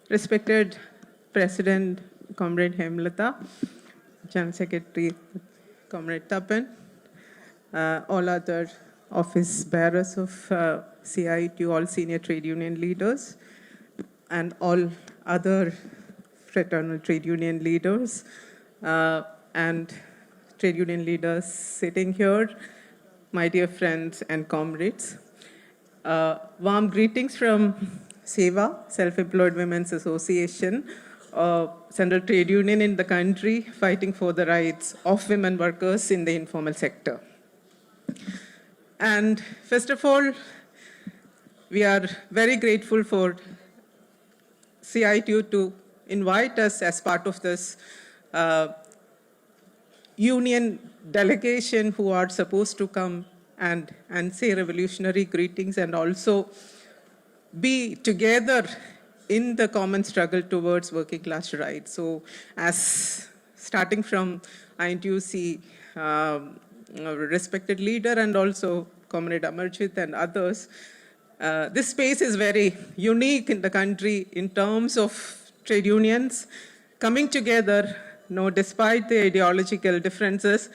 Respected President, Comrade Hemlata, General Secretary, Comrade Tapan, all other office bearers of CITU, all senior trade union leaders, and all other fraternal trade union leaders, and trade union leaders sitting here, my dear friends and comrades. Warm greetings from SEWA, Self-Employed Women's Association, central trade union in the country fighting for the rights of women workers in the informal sector. And first of all, we are very grateful for CITU to invite us as part of this union delegation who are supposed to come and say revolutionary greetings and also be together in the common struggle towards working class rights. So as starting from INTUC, respected leader and also Comrade Amarjit and others, this space is very unique in the country in terms of trade unions coming together, despite the ideological differences,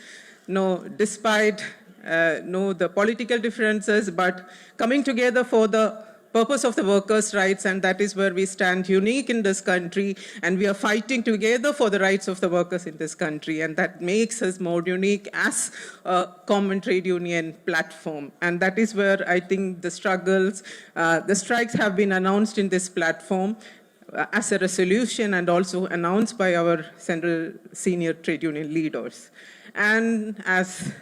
despite the political differences, but coming together for the purpose of the workers' rights, and that is where we stand unique in this country, and we are fighting together for the rights of the workers in this country, and that makes us more unique as a common trade union platform. And that is where I think the struggles, the strikes have been announced in this platform as a resolution and also announced by our central senior trade union leaders. And as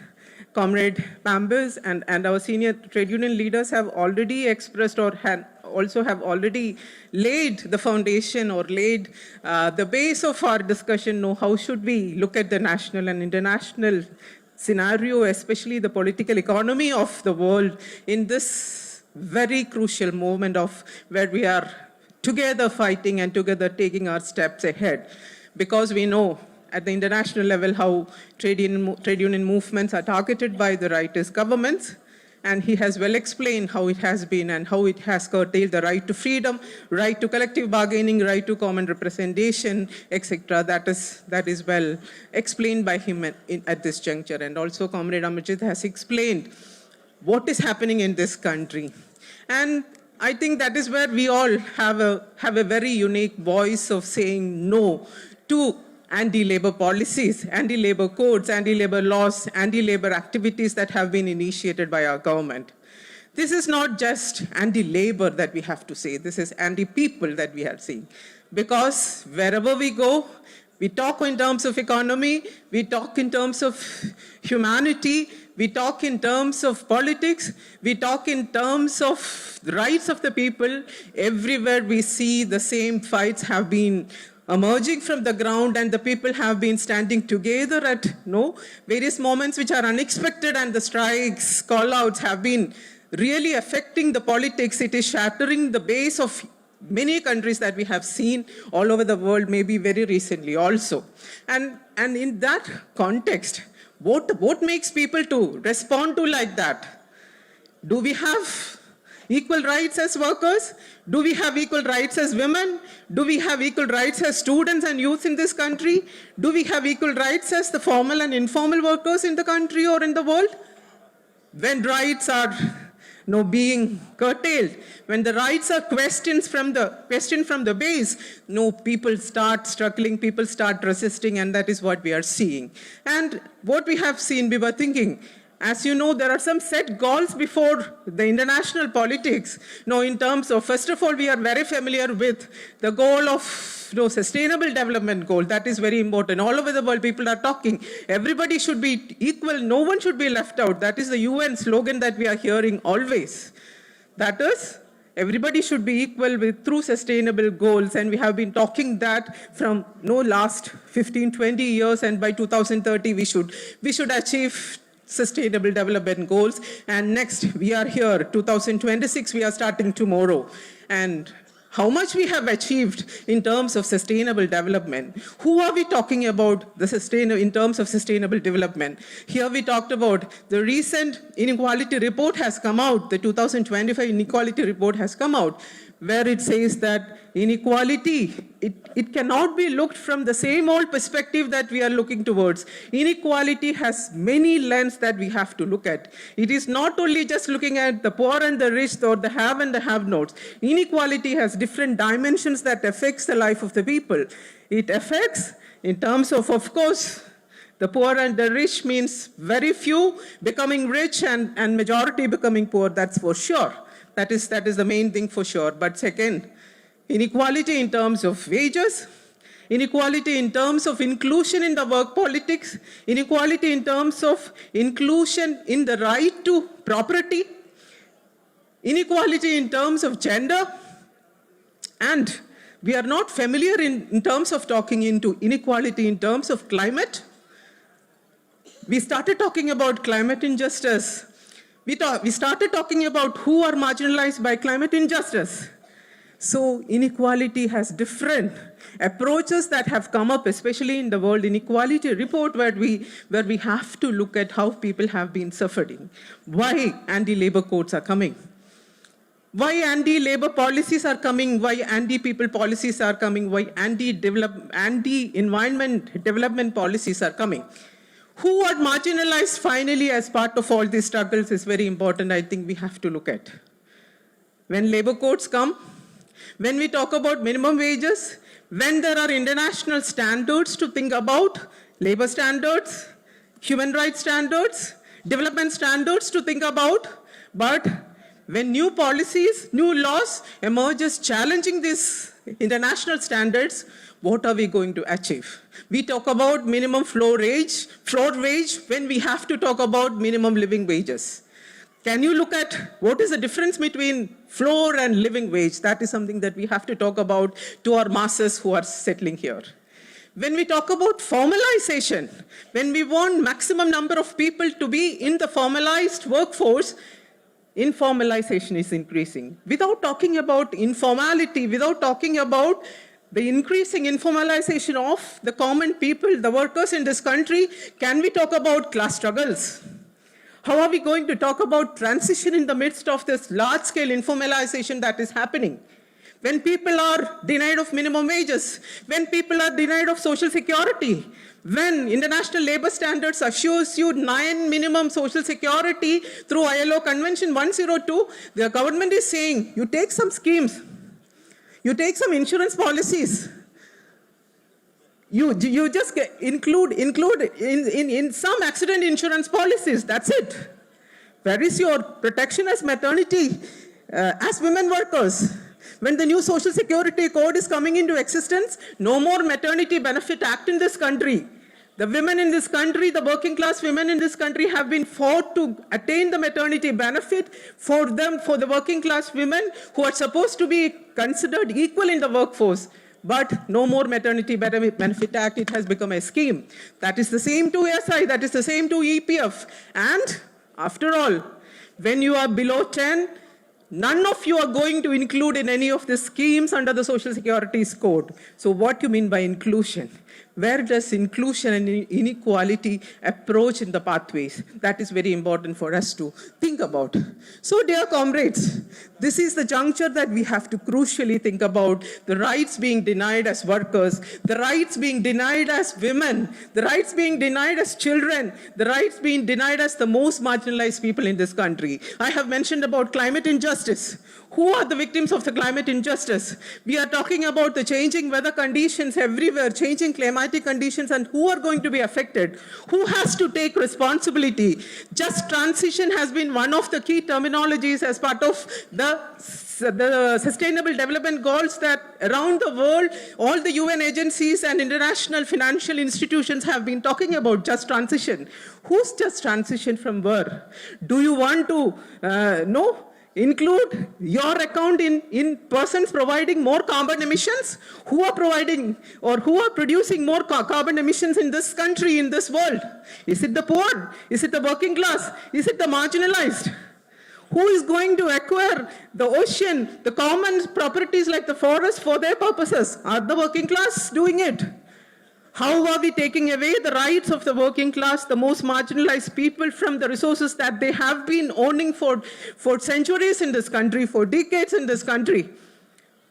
Comrade Pambis and our senior trade union leaders have already expressed or also have already laid the foundation or laid the base of our discussion, how should we look at the national and international scenario, especially the political economy of the world in this very crucial moment of where we are together fighting and together taking our steps ahead. Because we know at the international level how trade union movements are targeted by the rightist governments, and he has well explained how it has been and how it has curtailed the right to freedom, right to collective bargaining, right to common representation, etc. That is well explained by him at this juncture. And also Comrade Amarjit has explained what is happening in this country. And I think that is where we all have a very unique voice of saying no to anti-labor policies, anti-labor codes, anti-labor laws, anti-labor activities that have been initiated by our government. This is not just anti-labor that we have to say, this is anti-people that we are seeing. Because wherever we go, We talk in terms of economy, we talk in terms of humanity, we talk in terms of politics, we talk in terms of the rights of the people. Everywhere we see the same fights have been emerging from the ground, and the people have been standing together at various moments which are unexpected, and the strikes, call-outs have been really affecting the politics. It is shattering the base of many countries that we have seen all over the world, maybe very recently also. And in that context, what makes people to respond to like that? Do we have equal rights as workers? Do we have equal rights as women? Do we have equal rights as students and youth in this country? Do we have equal rights as the formal and informal workers in the country or in the world? When rights are being curtailed, when the rights are questioned from the base, people start struggling, people start resisting, and that is what we are seeing. And what we have seen, we were thinking, as you know, there are some set goals before the international politics. In terms of, first of all, we are very familiar with the goal of sustainable development goal. That is very important. All over the world, people are talking. Everybody should be equal. No one should be left out. That is the UN slogan that we are hearing always. That is, everybody should be equal through sustainable goals. And we have been talking that from last 15, 20 years. And by 2030, we should achieve sustainable development goals. And next, we are here, 2026, we are starting tomorrow. And how much we have achieved in terms of sustainable development. Who are we talking about in terms of sustainable development? Here we talked about the recent inequality report has come out, the 2025 inequality report has come out, where it says that inequality, it cannot be looked from the same old perspective that we are looking towards. Inequality has many lenses that we have to look at. It is not only just looking at the poor and the rich or the have and the have-nots. Inequality has different dimensions that affects the life of the people. It affects in terms of course, the poor and the rich means very few becoming rich and majority becoming poor, that's for sure. That is the main thing for sure. But second, inequality in terms of wages, inequality in terms of inclusion in the work politics, inequality in terms of inclusion in the right to property, inequality in terms of gender, and we are not familiar in terms of talking into inequality in terms of climate. We started talking about climate injustice. We started talking about who are marginalized by climate injustice. So inequality has different approaches that have come up, especially in the World Inequality Report, where we have to look at how people have been suffering. Why anti-labor codes are coming. Why anti-labor policies are coming, why anti-people policies are coming, why anti-environment development policies are coming. Who are marginalized finally as part of all these struggles is very important, I think we have to look at. When labor codes come, when we talk about minimum wages, when there are international standards to think about, labor standards, human rights standards, development standards to think about, but when new policies, new laws emerges challenging these international standards, what are we going to achieve? We talk about minimum floor wage when we have to talk about minimum living wages. Can you look at what is the difference between floor and living wage? That is something that we have to talk about to our masses who are settling here. When we talk about formalization, when we want maximum number of people to be in the formalized workforce, informalization is increasing. Without talking about informality, without talking about the increasing informalization of the common people, the workers in this country, can we talk about class struggles? How are we going to talk about transition in the midst of this large-scale informalization that is happening? When people are denied of minimum wages, when people are denied of social security, when international labor standards assures you 9 minimum social security through ILO Convention 102, the government is saying, you take some schemes, you take some insurance policies, you just include in some accident insurance policies, that's it. Where is your protection as maternity, as women workers? When the new Social Security Code is coming into existence, no more Maternity Benefit Act in this country. The women in this country, the working class women in this country have been fought to attain the maternity benefit for them, for the working class women who are supposed to be considered equal in the workforce. But no more Maternity Benefit Act, it has become a scheme. That is the same to SI, that is the same to EPF. And after all, when you are below 10, none of you are going to include in any of the schemes under the Social Security Code. So what do you mean by inclusion? Where does inclusion and inequality approach in the pathways? That is very important for us to think about. So dear comrades, this is the juncture that we have to crucially think about the rights being denied as workers, the rights being denied as women, the rights being denied as children, the rights being denied as the most marginalized people in this country. I have mentioned about climate injustice. Who are the victims of the climate injustice? We are talking about the changing weather conditions everywhere, changing climatic conditions, and who are going to be affected? Who has to take responsibility? Just transition has been one of the key terminologies as part of the Sustainable Development Goals that around the world, all the UN agencies and international financial institutions have been talking about just transition. Who's just transition from where? Do you want to include your account in persons providing more carbon emissions? Who are providing or who are producing more carbon emissions in this country, in this world? Is it the poor? Is it the working class? Is it the marginalized? Who is going to acquire the ocean, the common properties like the forest for their purposes? Are the working class doing it? How are we taking away the rights of the working class, the most marginalized people, from the resources that they have been owning for centuries in this country, for decades in this country?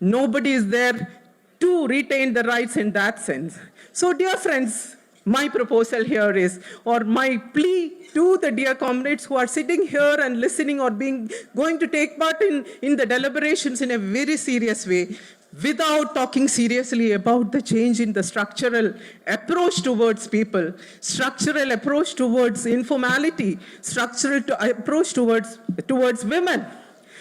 Nobody is there to retain the rights in that sense. So dear friends, my proposal here is, or my plea to the dear comrades who are sitting here and listening or going to take part in the deliberations in a very serious way, without talking seriously about the change in the structural approach towards people, structural approach towards informality, structural approach towards women.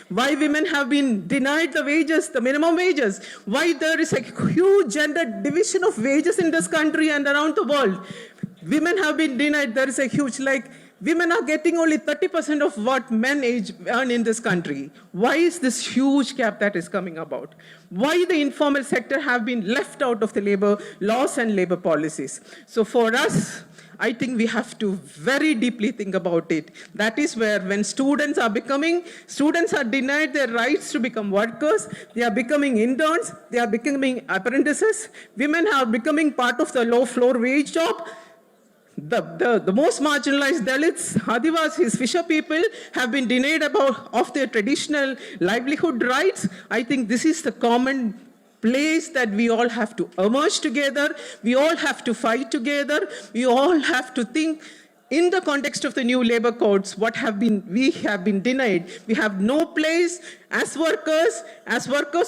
Why women have been denied the wages, the minimum wages. Why there is a huge gender division of wages in this country and around the world. Women have been denied, there is a huge, women are getting only 30% of what men earn in this country. Why is this huge gap that is coming about? Why the informal sector have been left out of the labor laws and labor policies? So for us, I think we have to very deeply think about it. That is where when students are denied their rights to become workers, they are becoming interns, they are becoming apprentices, women are becoming part of the low floor wage job. The most marginalized Dalits, Adivasis, fisher people have been denied of their traditional livelihood rights. I think this is the common place that we all have to emerge together. We all have to fight together. We all have to think in the context of the new labor codes, we have been denied. We have no place as workers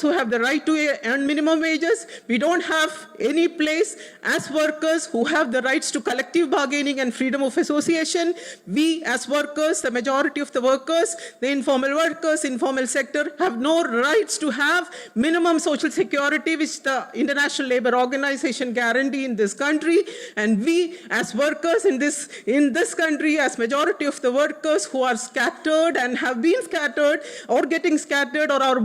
who have the right to earn minimum wages. We don't have any place as workers who have the rights to collective bargaining and freedom of association. We as workers, the majority of the workers, the informal workers, informal sector, have no rights to have minimum social security which the International Labour Organization guarantee in this country. And we as workers in this country, as majority of the workers who are scattered and have been scattered or getting scattered, or our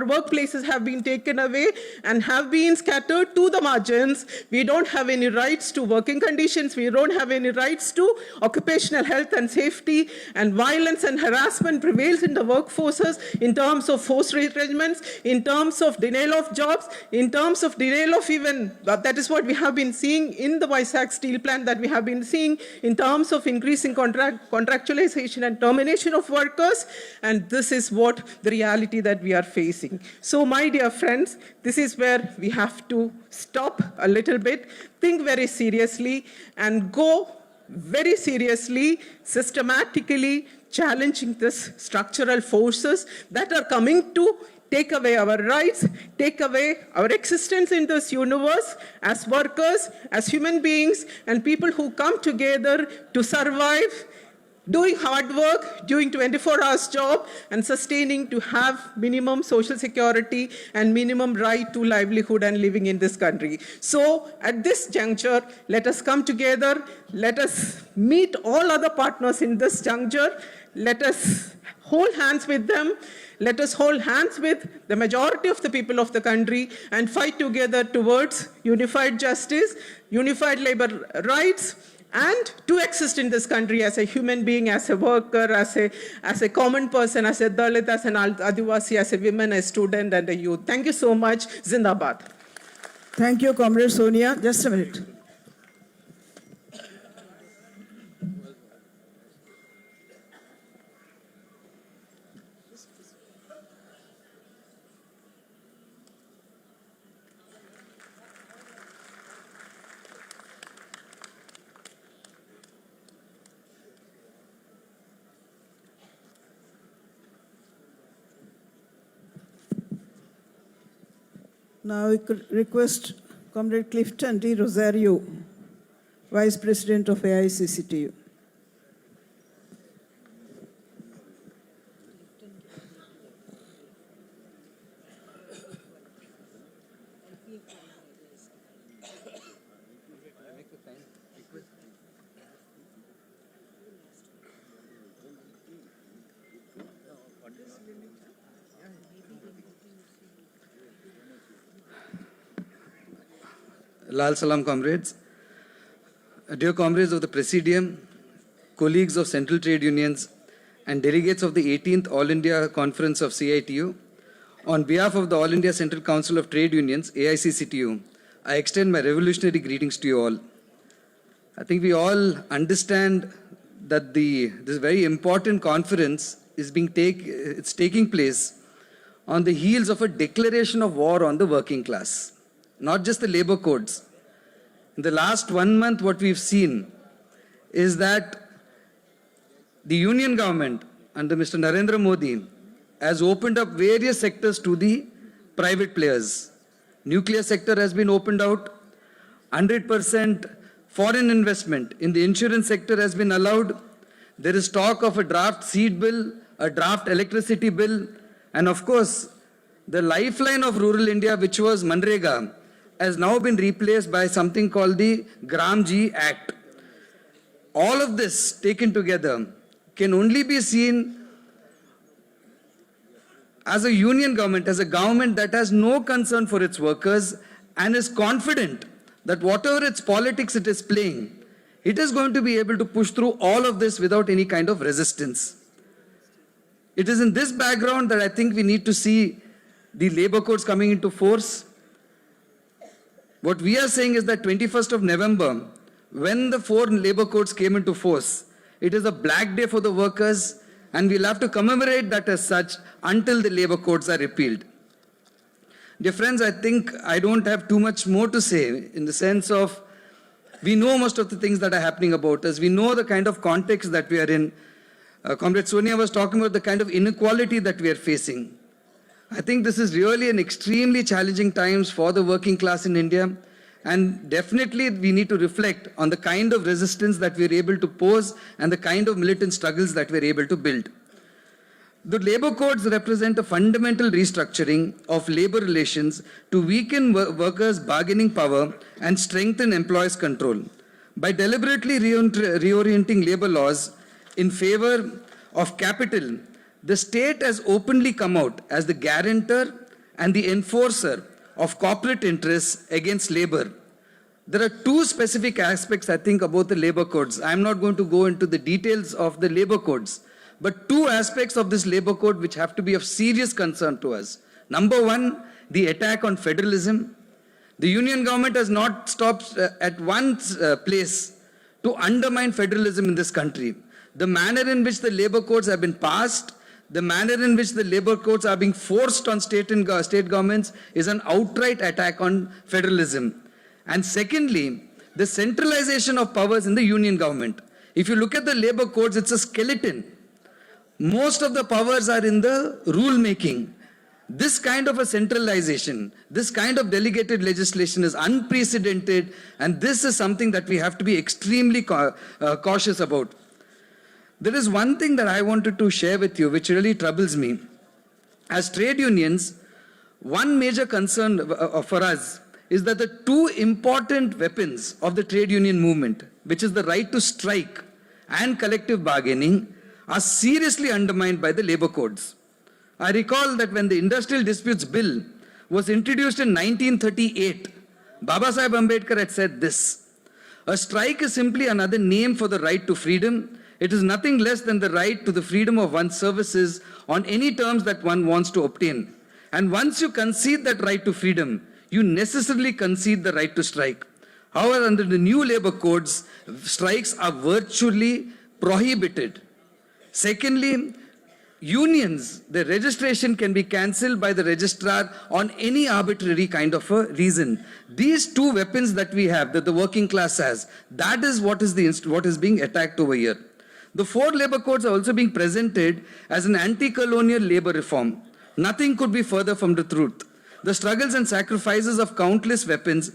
workplaces have been taken away and have been scattered to the margins. We don't have any rights to working conditions. We don't have any rights to occupational health and safety, and violence and harassment prevails in the workforces in terms of forced retrenchments, in terms of denial of jobs, in terms of denial of even, that is what we have been seeing in the Vizag steel plant, that we have been seeing in terms of increasing contractualization and termination of workers, and this is what the reality that we are facing. So my dear friends, this is where we have to stop a little bit, think very seriously, and go very seriously, systematically challenging this structural forces that are coming to take away our rights, take away our existence in this universe as workers, as human beings, and people who come together to survive doing hard work, doing 24 hours job and sustaining to have minimum social security and minimum right to livelihood and living in this country. So at this juncture, let us come together, let us meet all other partners in this juncture, let us hold hands with them, let us hold hands with the majority of the people of the country and fight together towards unified justice, unified labor rights, and to exist in this country as a human being, as a worker, as a common person, as a Dalit, as an Adivasi, as a woman, a student, and a youth. Thank you so much. Zindabad. Thank you, Comrade Sonia. Just a minute. Now we could request Comrade Clifton D. Rosario, Vice President of AICCTU. Lal Salam, comrades. Dear comrades of the Presidium, colleagues of Central Trade Unions, and delegates of the 18th All India Conference of CITU, on behalf of the All India Central Council of Trade Unions, AICCTU, I extend my revolutionary greetings to you all. I think we all understand that this very important conference is taking place on the heels of a declaration of war on the working class. Not just the labor codes. In the last 1 month, what we've seen is that the union government under Mr. Narendra Modi has opened up various sectors to the private players. Nuclear sector has been opened out. 100% foreign investment in the insurance sector has been allowed. There is talk of a draft seed bill, a draft electricity bill, and of course, the lifeline of rural India, which was Manrega, has now been replaced by something called the Gram G Act. All of this taken together can only be seen as a union government, as a government that has no concern for its workers and is confident that whatever its politics it is playing, it is going to be able to push through all of this without any kind of resistance. It is in this background that I think we need to see the labor codes coming into force. What we are saying is that 21st of November, when the 4 labor codes came into force, it is a black day for the workers, and we'll have to commemorate that as such until the labor codes are repealed. Dear friends, I think I don't have too much more to say in the sense of we know most of the things that are happening about us. We know the kind of context that we are in. Comrade Sonia was talking about the kind of inequality that we are facing. I think this is really an extremely challenging times for the working class in India, and definitely we need to reflect on the kind of resistance that we are able to pose and the kind of militant struggles that we are able to build. The labor codes represent a fundamental restructuring of labor relations to weaken workers' bargaining power and strengthen employers' control. By deliberately reorienting labor laws in favor of capital, the state has openly come out as the guarantor and the enforcer of corporate interests against labor. There are 2 specific aspects, I think, about the labor codes. I'm not going to go into the details of the labor codes, but 2 aspects of this labor code which have to be of serious concern to us. Number 1, the attack on federalism. The union government has not stopped at one place to undermine federalism in this country. The manner in which the labor codes have been passed, the manner in which the labor codes are being forced on state governments is an outright attack on federalism. And secondly, the centralization of powers in the union government. If you look at the labor codes, it's a skeleton. Most of the powers are in the rule making. This kind of a centralization, this kind of delegated legislation is unprecedented, and this is something that we have to be extremely cautious about. There is one thing that I wanted to share with you which really troubles me. As trade unions, one major concern for us is that the two important weapons of the trade union movement, which is the right to strike and collective bargaining, are seriously undermined by the labor codes. I recall that when the Industrial Disputes Bill was introduced in 1938, Baba Sahib Ambedkar had said this: a strike is simply another name for the right to freedom. It is nothing less than the right to the freedom of one's services on any terms that one wants to obtain. And once you concede that right to freedom, you necessarily concede the right to strike. However, under the new labor codes, strikes are virtually prohibited. Secondly, unions, the registration can be cancelled by the registrar on any arbitrary kind of a reason. These two weapons that we have, that the working class has, that is what is being attacked over here. The four labor codes are also being presented as an anti-colonial labor reform. Nothing could be further from the truth. The struggles and sacrifices of countless workers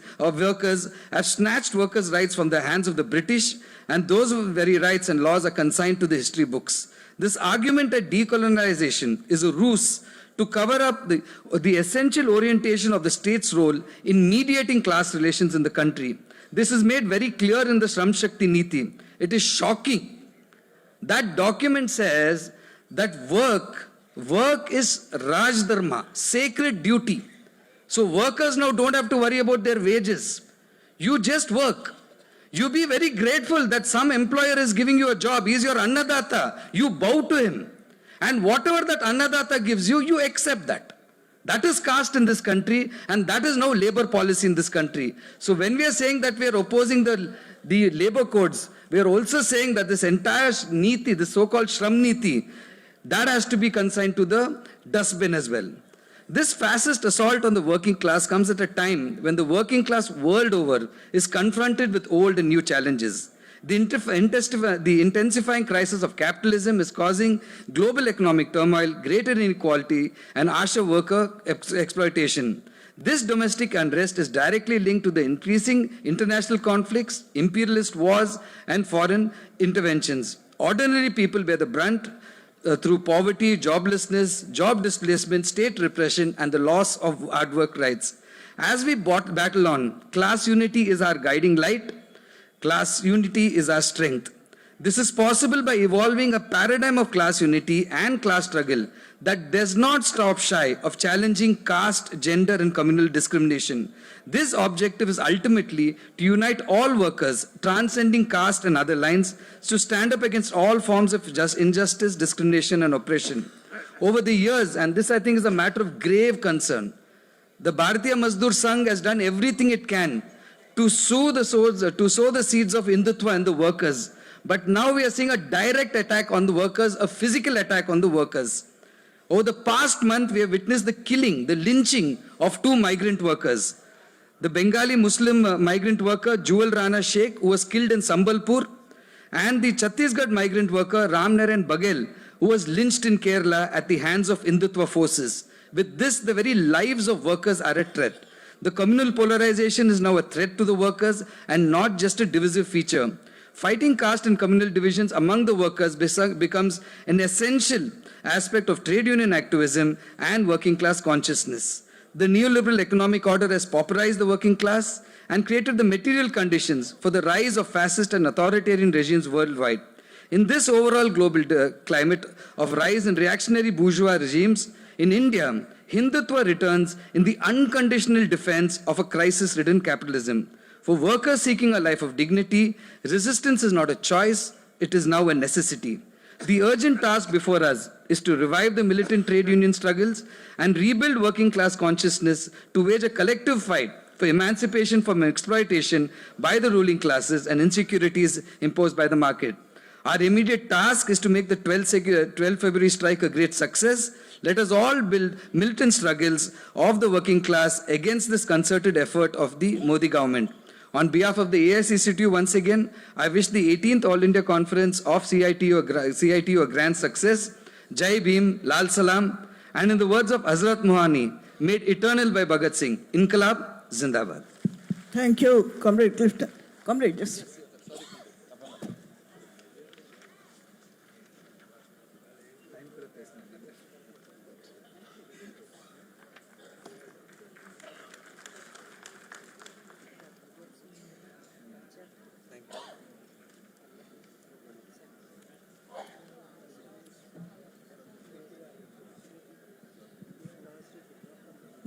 have snatched workers' rights from the hands of the British, and those very rights and laws are consigned to the history books. This argument that decolonization is a ruse to cover up the essential orientation of the state's role in mediating class relations in the country. This is made very clear in the Shram Shakti Niti. It is shocking. That document says that work is Raj Dharma, sacred duty. So workers now don't have to worry about their wages. You just work. You be very grateful that some employer is giving you a job. He is your Annadata. You bow to him. And whatever that Annadata gives you, you accept that. That is caste in this country, and that is now labor policy in this country. So when we are saying that we are opposing the labor codes, we are also saying that this entire Niti, the so-called Shram Niti, that has to be consigned to the dustbin as well. This fascist assault on the working class comes at a time when the working class world over is confronted with old and new challenges. The intensifying crisis of capitalism is causing global economic turmoil, greater inequality, and harsher worker exploitation. This domestic unrest is directly linked to the increasing international conflicts, imperialist wars, and foreign interventions. Ordinary people bear the brunt through poverty, joblessness, job displacement, state repression, and the loss of hard work rights. As we battle on, class unity is our guiding light, class unity is our strength. This is possible by evolving a paradigm of class unity and class struggle that does not stop shy of challenging caste, gender, and communal discrimination. This objective is ultimately to unite all workers, transcending caste and other lines, to stand up against all forms of injustice, discrimination, and oppression. Over the years, and this I think is a matter of grave concern, the Bharatiya Mazdoor Sangh has done everything it can to sow the seeds of Hindutva in the workers. But now we are seeing a direct attack on the workers, a physical attack on the workers. Over the past month, we have witnessed the killing, the lynching of two migrant workers. The Bengali Muslim migrant worker, Jewel Rana Sheikh, who was killed in Sambalpur, and the Chhattisgarh migrant worker, Ram Narayan Bagel, who was lynched in Kerala at the hands of Hindutva forces. With this, the very lives of workers are at threat. The communal polarization is now a threat to the workers and not just a divisive feature. Fighting caste and communal divisions among the workers becomes an essential aspect of trade union activism and working class consciousness. The neoliberal economic order has pauperized the working class and created the material conditions for the rise of fascist and authoritarian regimes worldwide. In this overall global climate of rise in reactionary bourgeois regimes, in India, Hindutva returns in the unconditional defense of a crisis-ridden capitalism. For workers seeking a life of dignity, resistance is not a choice, it is now a necessity. The urgent task before us is to revive the militant trade union struggles and rebuild working class consciousness to wage a collective fight for emancipation from exploitation by the ruling classes and insecurities imposed by the market. Our immediate task is to make the 12 February strike a great success. Let us all build militant struggles of the working class against this concerted effort of the Modi government. On behalf of the AICTU, once again, I wish the 18th All India Conference of CITU a grand success. Jai Bhim, Lal Salam, and in the words of Hazrat Mohani, made eternal by Bhagat Singh, Inqilab Zindabad. Thank you, Comrade Clifton. Comrade, just.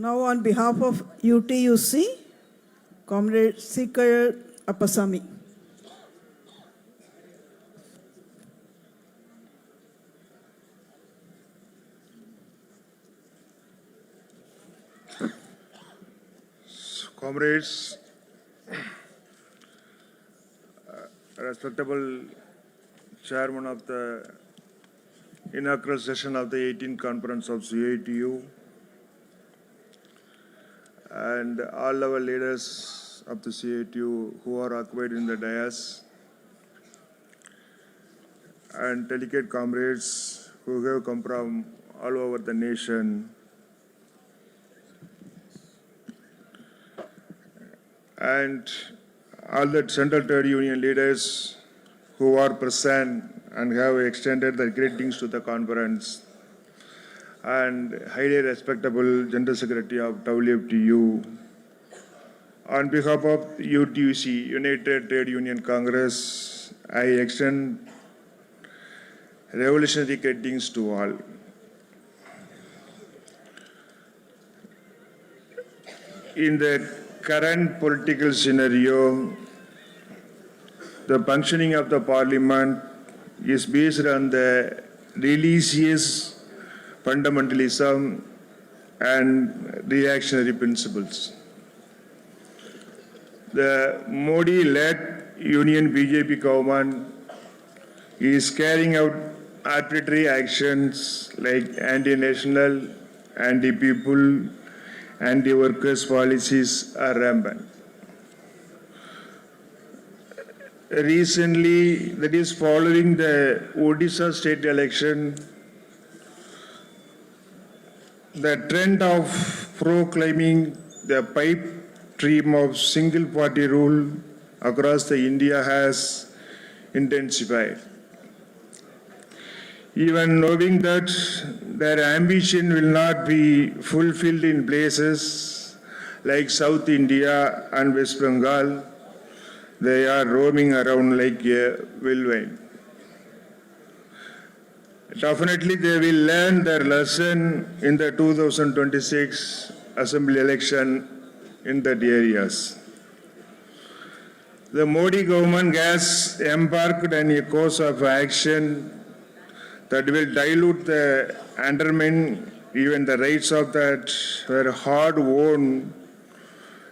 Now on behalf of UTUC, Comrade Sikar Appasamy. Comrades, respectable chairman of the inaugural session of the 18th conference of CITU, and all our leaders of the CITU who are occupied in the dais, and delegate comrades who have come from all over the nation, and all the Central Trade Union leaders who are present and have extended their greetings to the conference, and highly respectable General Secretary of WFTU. On behalf of UTUC, United Trade Union Congress, I extend revolutionary greetings to all. In the current political scenario, the functioning of the parliament is based on the religious fundamentalism and reactionary principles. The Modi-led Union BJP government is carrying out arbitrary actions like anti-national, anti-people, anti-workers policies are rampant. Recently, that is following the Odisha state election, the trend of proclaiming the pipe dream of single party rule across the India has intensified. Even knowing that their ambition will not be fulfilled in places like South India and West Bengal, they are roaming around like a whirlwind. Definitely they will learn their lesson in the 2026 assembly election in that areas. The Modi government has embarked on a course of action that will dilute the undermine even the rights of that were hard won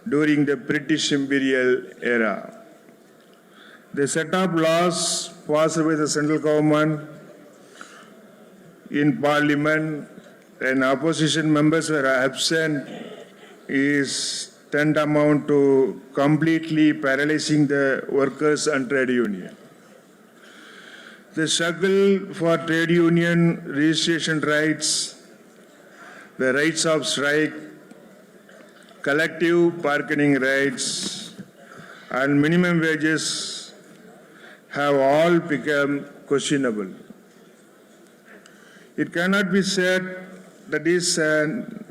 during the British imperial era. The set of laws passed by the central government in parliament and opposition members were absent is tantamount to completely paralyzing the workers and trade union. The struggle for trade union registration rights, the rights of strike, collective bargaining rights, and minimum wages have all become questionable. It cannot be said that is an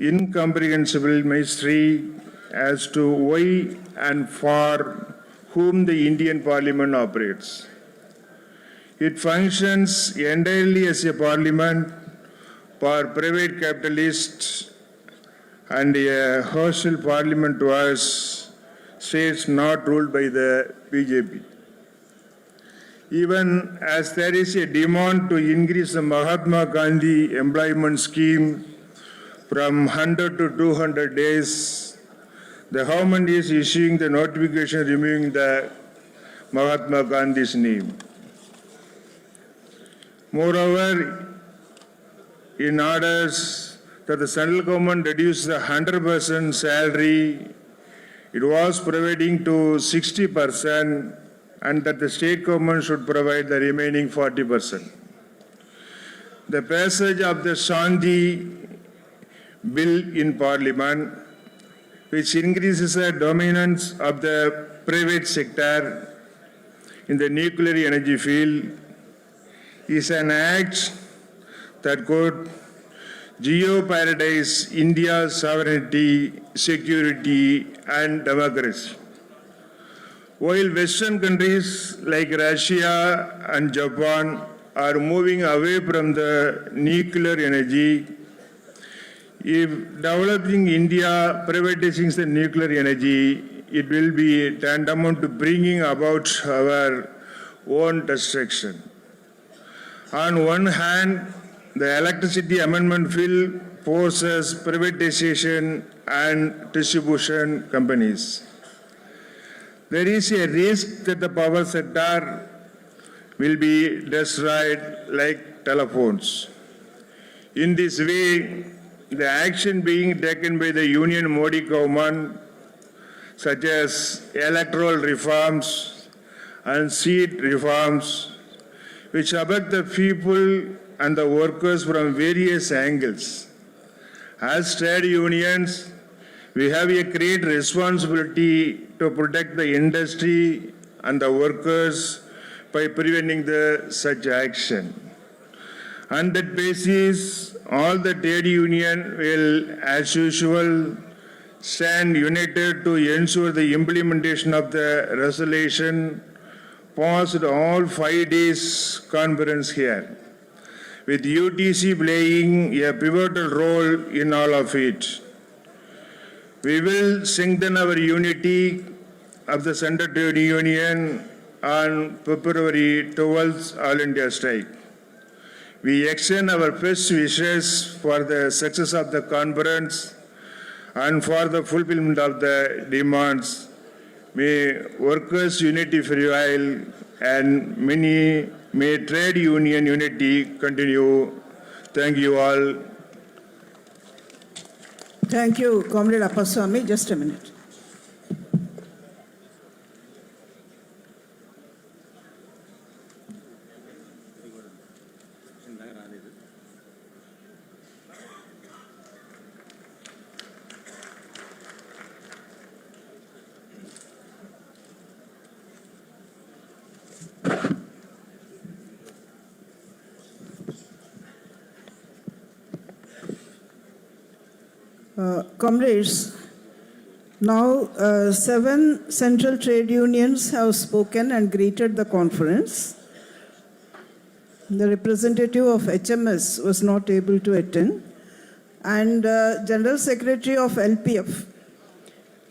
incomprehensible mystery as to why and for whom the Indian Parliament operates. It functions entirely as a parliament for private capitalists and a hostile parliament to us, states not ruled by the BJP. Even as there is a demand to increase the Mahatma Gandhi employment scheme from 100 to 200 days, the government is issuing the notification removing the Mahatma Gandhi's name. Moreover, in orders that the central government reduce the 100% salary, it was providing to 60%, and that the state government should provide the remaining 40%. The passage of the Shanti bill in Parliament, which increases the dominance of the private sector in the nuclear energy field, is an act that could jeopardize India's sovereignty, security, and democracy. While Western countries like Russia and Japan are moving away from the nuclear energy, if developing India privatizing the nuclear energy, it will be tantamount to bringing about our own destruction. On one hand, the electricity amendment bill forces privatization and distribution companies. There is a risk that the power sector will be destroyed like telephones. In this way, the action being taken by the Union Modi government, such as electoral reforms and seat reforms, which affect the people and the workers from various angles. As trade unions, we have a great responsibility to protect the industry and the workers by preventing such action. On that basis, all the trade union will, as usual, stand united to ensure the implementation of the resolution passed all 5 days conference here, with UTC playing a pivotal role in all of it. We will strengthen our unity of the Central Trade Union on February 12th All India strike. We extend our best wishes for the success of the conference and for the fulfillment of the demands. May workers' unity prevail and may trade union unity continue. Thank you all. Thank you, Comrade Appaswamy. Just a minute. Comrades, now 7 central trade unions have spoken and greeted the conference. The representative of HMS was not able to attend, and General Secretary of LPF,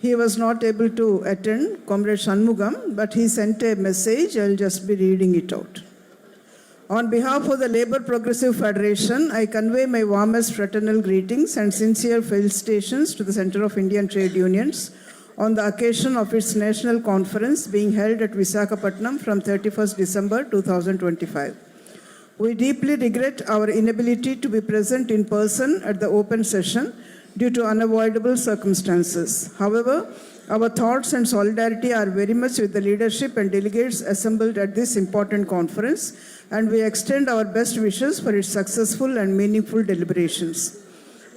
he was not able to attend, Comrade Shanmugam, but he sent a message. I'll just be reading it out. On behalf of the Labour Progressive Federation, I convey my warmest fraternal greetings and sincere felicitations to the Centre of Indian Trade Unions on the occasion of its national conference being held at Visakhapatnam from 31st December 2025. We deeply regret our inability to be present in person at the open session due to unavoidable circumstances. However, our thoughts and solidarity are very much with the leadership and delegates assembled at this important conference, and we extend our best wishes for its successful and meaningful deliberations.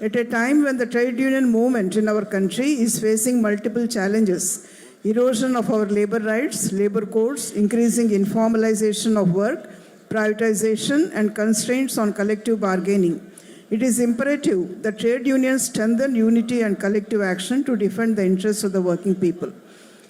At a time when the trade union movement in our country is facing multiple challenges, erosion of our labor rights, labor codes, increasing informalization of work, privatization, and constraints on collective bargaining, it is imperative that trade unions strengthen unity and collective action to defend the interests of the working people.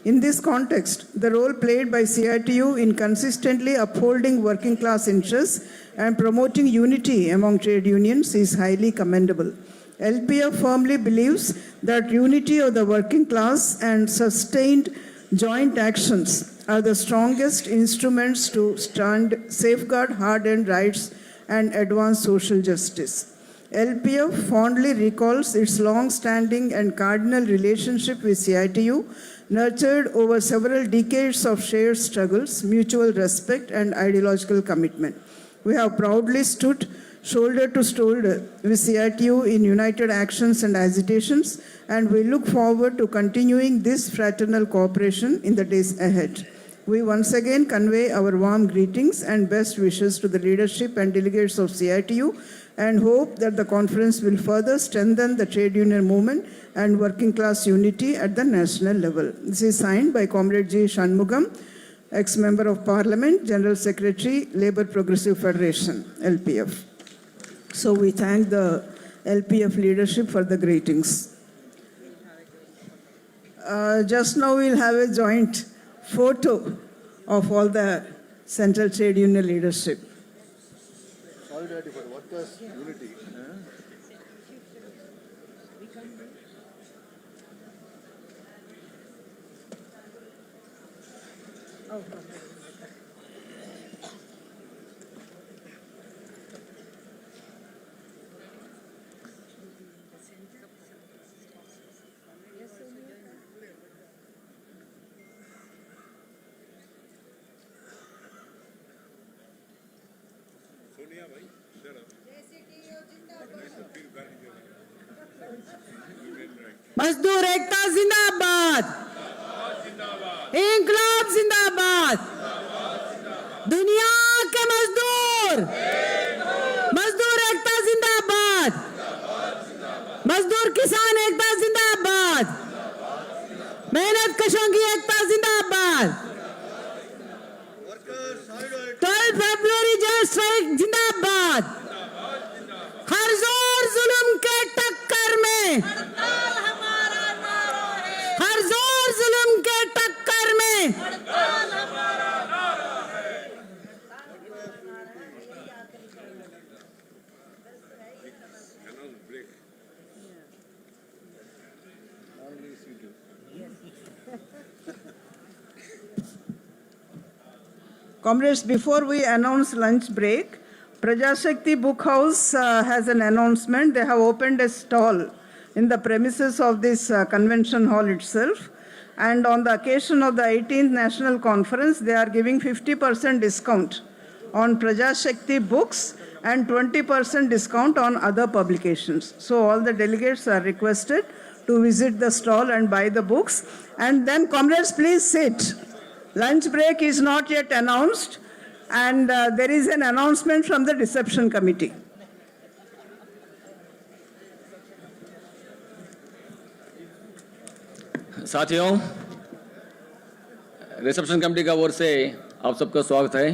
In this context, the role played by CITU in consistently upholding working class interests and promoting unity among trade unions is highly commendable. LPF firmly believes that unity of the working class and sustained joint actions are the strongest instruments to safeguard hard-earned rights and advance social justice. LPF fondly recalls its long-standing and cardinal relationship with CITU, nurtured over several decades of shared struggles, mutual respect, and ideological commitment. We have proudly stood shoulder to shoulder with CITU in united actions and agitations, and we look forward to continuing this fraternal cooperation in the days ahead. We once again convey our warm greetings and best wishes to the leadership and delegates of CITU and hope that the conference will further strengthen the trade union movement and working class unity at the national level. This is signed by Comrade G. Shanmugam, ex-member of Parliament, General Secretary, Labour Progressive Federation, LPF. So we thank the LPF leadership for the greetings. Just now we'll have a joint photo of all the Central Trade Union leadership. Solidarity for workers' unity. मजदूर एकता जिंदाबाद, इंकलाब जिंदाबाद, दुनिया के मजदूर, मजदूर एकता जिंदाबाद, मजदूर किसान एकता जिंदाबाद, मेहनत कशों की एकता जिंदाबाद, 12 फरवरी जस्ट स्ट्राइक जिंदाबाद, हर जोर जुल्म के टक्कर में, हर जोर जुल्म के टक्कर में, Comrades, before we announce lunch break, Prajashakti Book House has an announcement. They have opened a stall in the premises of this convention hall itself. And on the occasion of the 18th National Conference, they are giving 50% discount on Prajashakti books and 20% discount on other publications. So all the delegates are requested to visit the stall and buy the books. And then, comrades, please sit. Lunch break is not yet announced, and there is an announcement from the reception committee. साथियों, reception committee का ओर से आप सबका स्वागत है।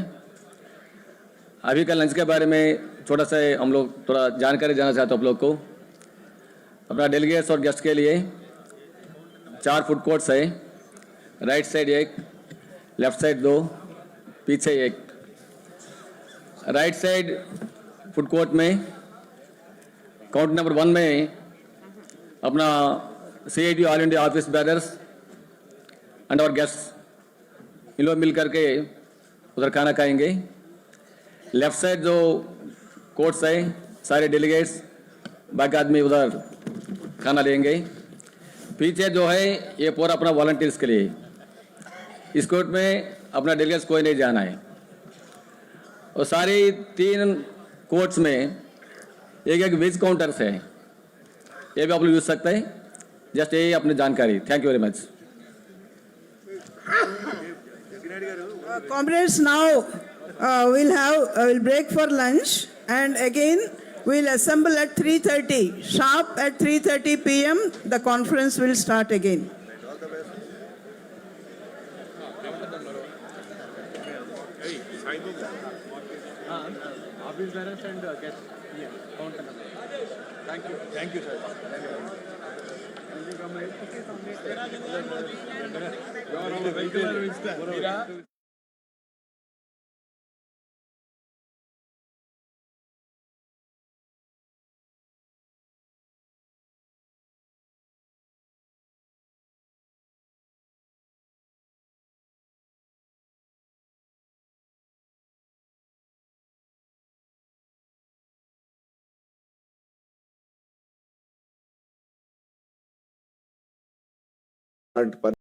अभी का lunch के बारे में छोटा सा हम लोग थोड़ा जानकारी देना चाहते हैं आप लोग को। अपना डेलीगेट्स और गेस्ट के लिए 4 फूड कोर्ट्स है, राइट साइड 1, लेफ्ट साइड 2, पीछे 1। राइट साइड फूड कोर्ट में काउंटर नंबर 1 में अपना CITU all India office bearers and और गेस्ट इन लोग मिल करके उधर खाना खाएंगे। लेफ्ट साइड जो कोर्ट्स है सारे डेलीगेट्स बाकी आदमी उधर खाना लेंगे। पीछे जो है ये पूरा अपना वॉलंटियर्स के लिए। इस कोर्ट में अपना डेलीगेट्स कोई नहीं जाना है। और सारे 3 कोर्ट्स में एक वेज काउंटर्स है, ये भी आप लोग यूज सकते हैं। जस्ट यही अपनी जानकारी। Thank you very much. Comrades, now we'll break for lunch, and again we'll assemble at 3:30. Sharp at 3:30 p.m. the conference will start again. Thank you, sir.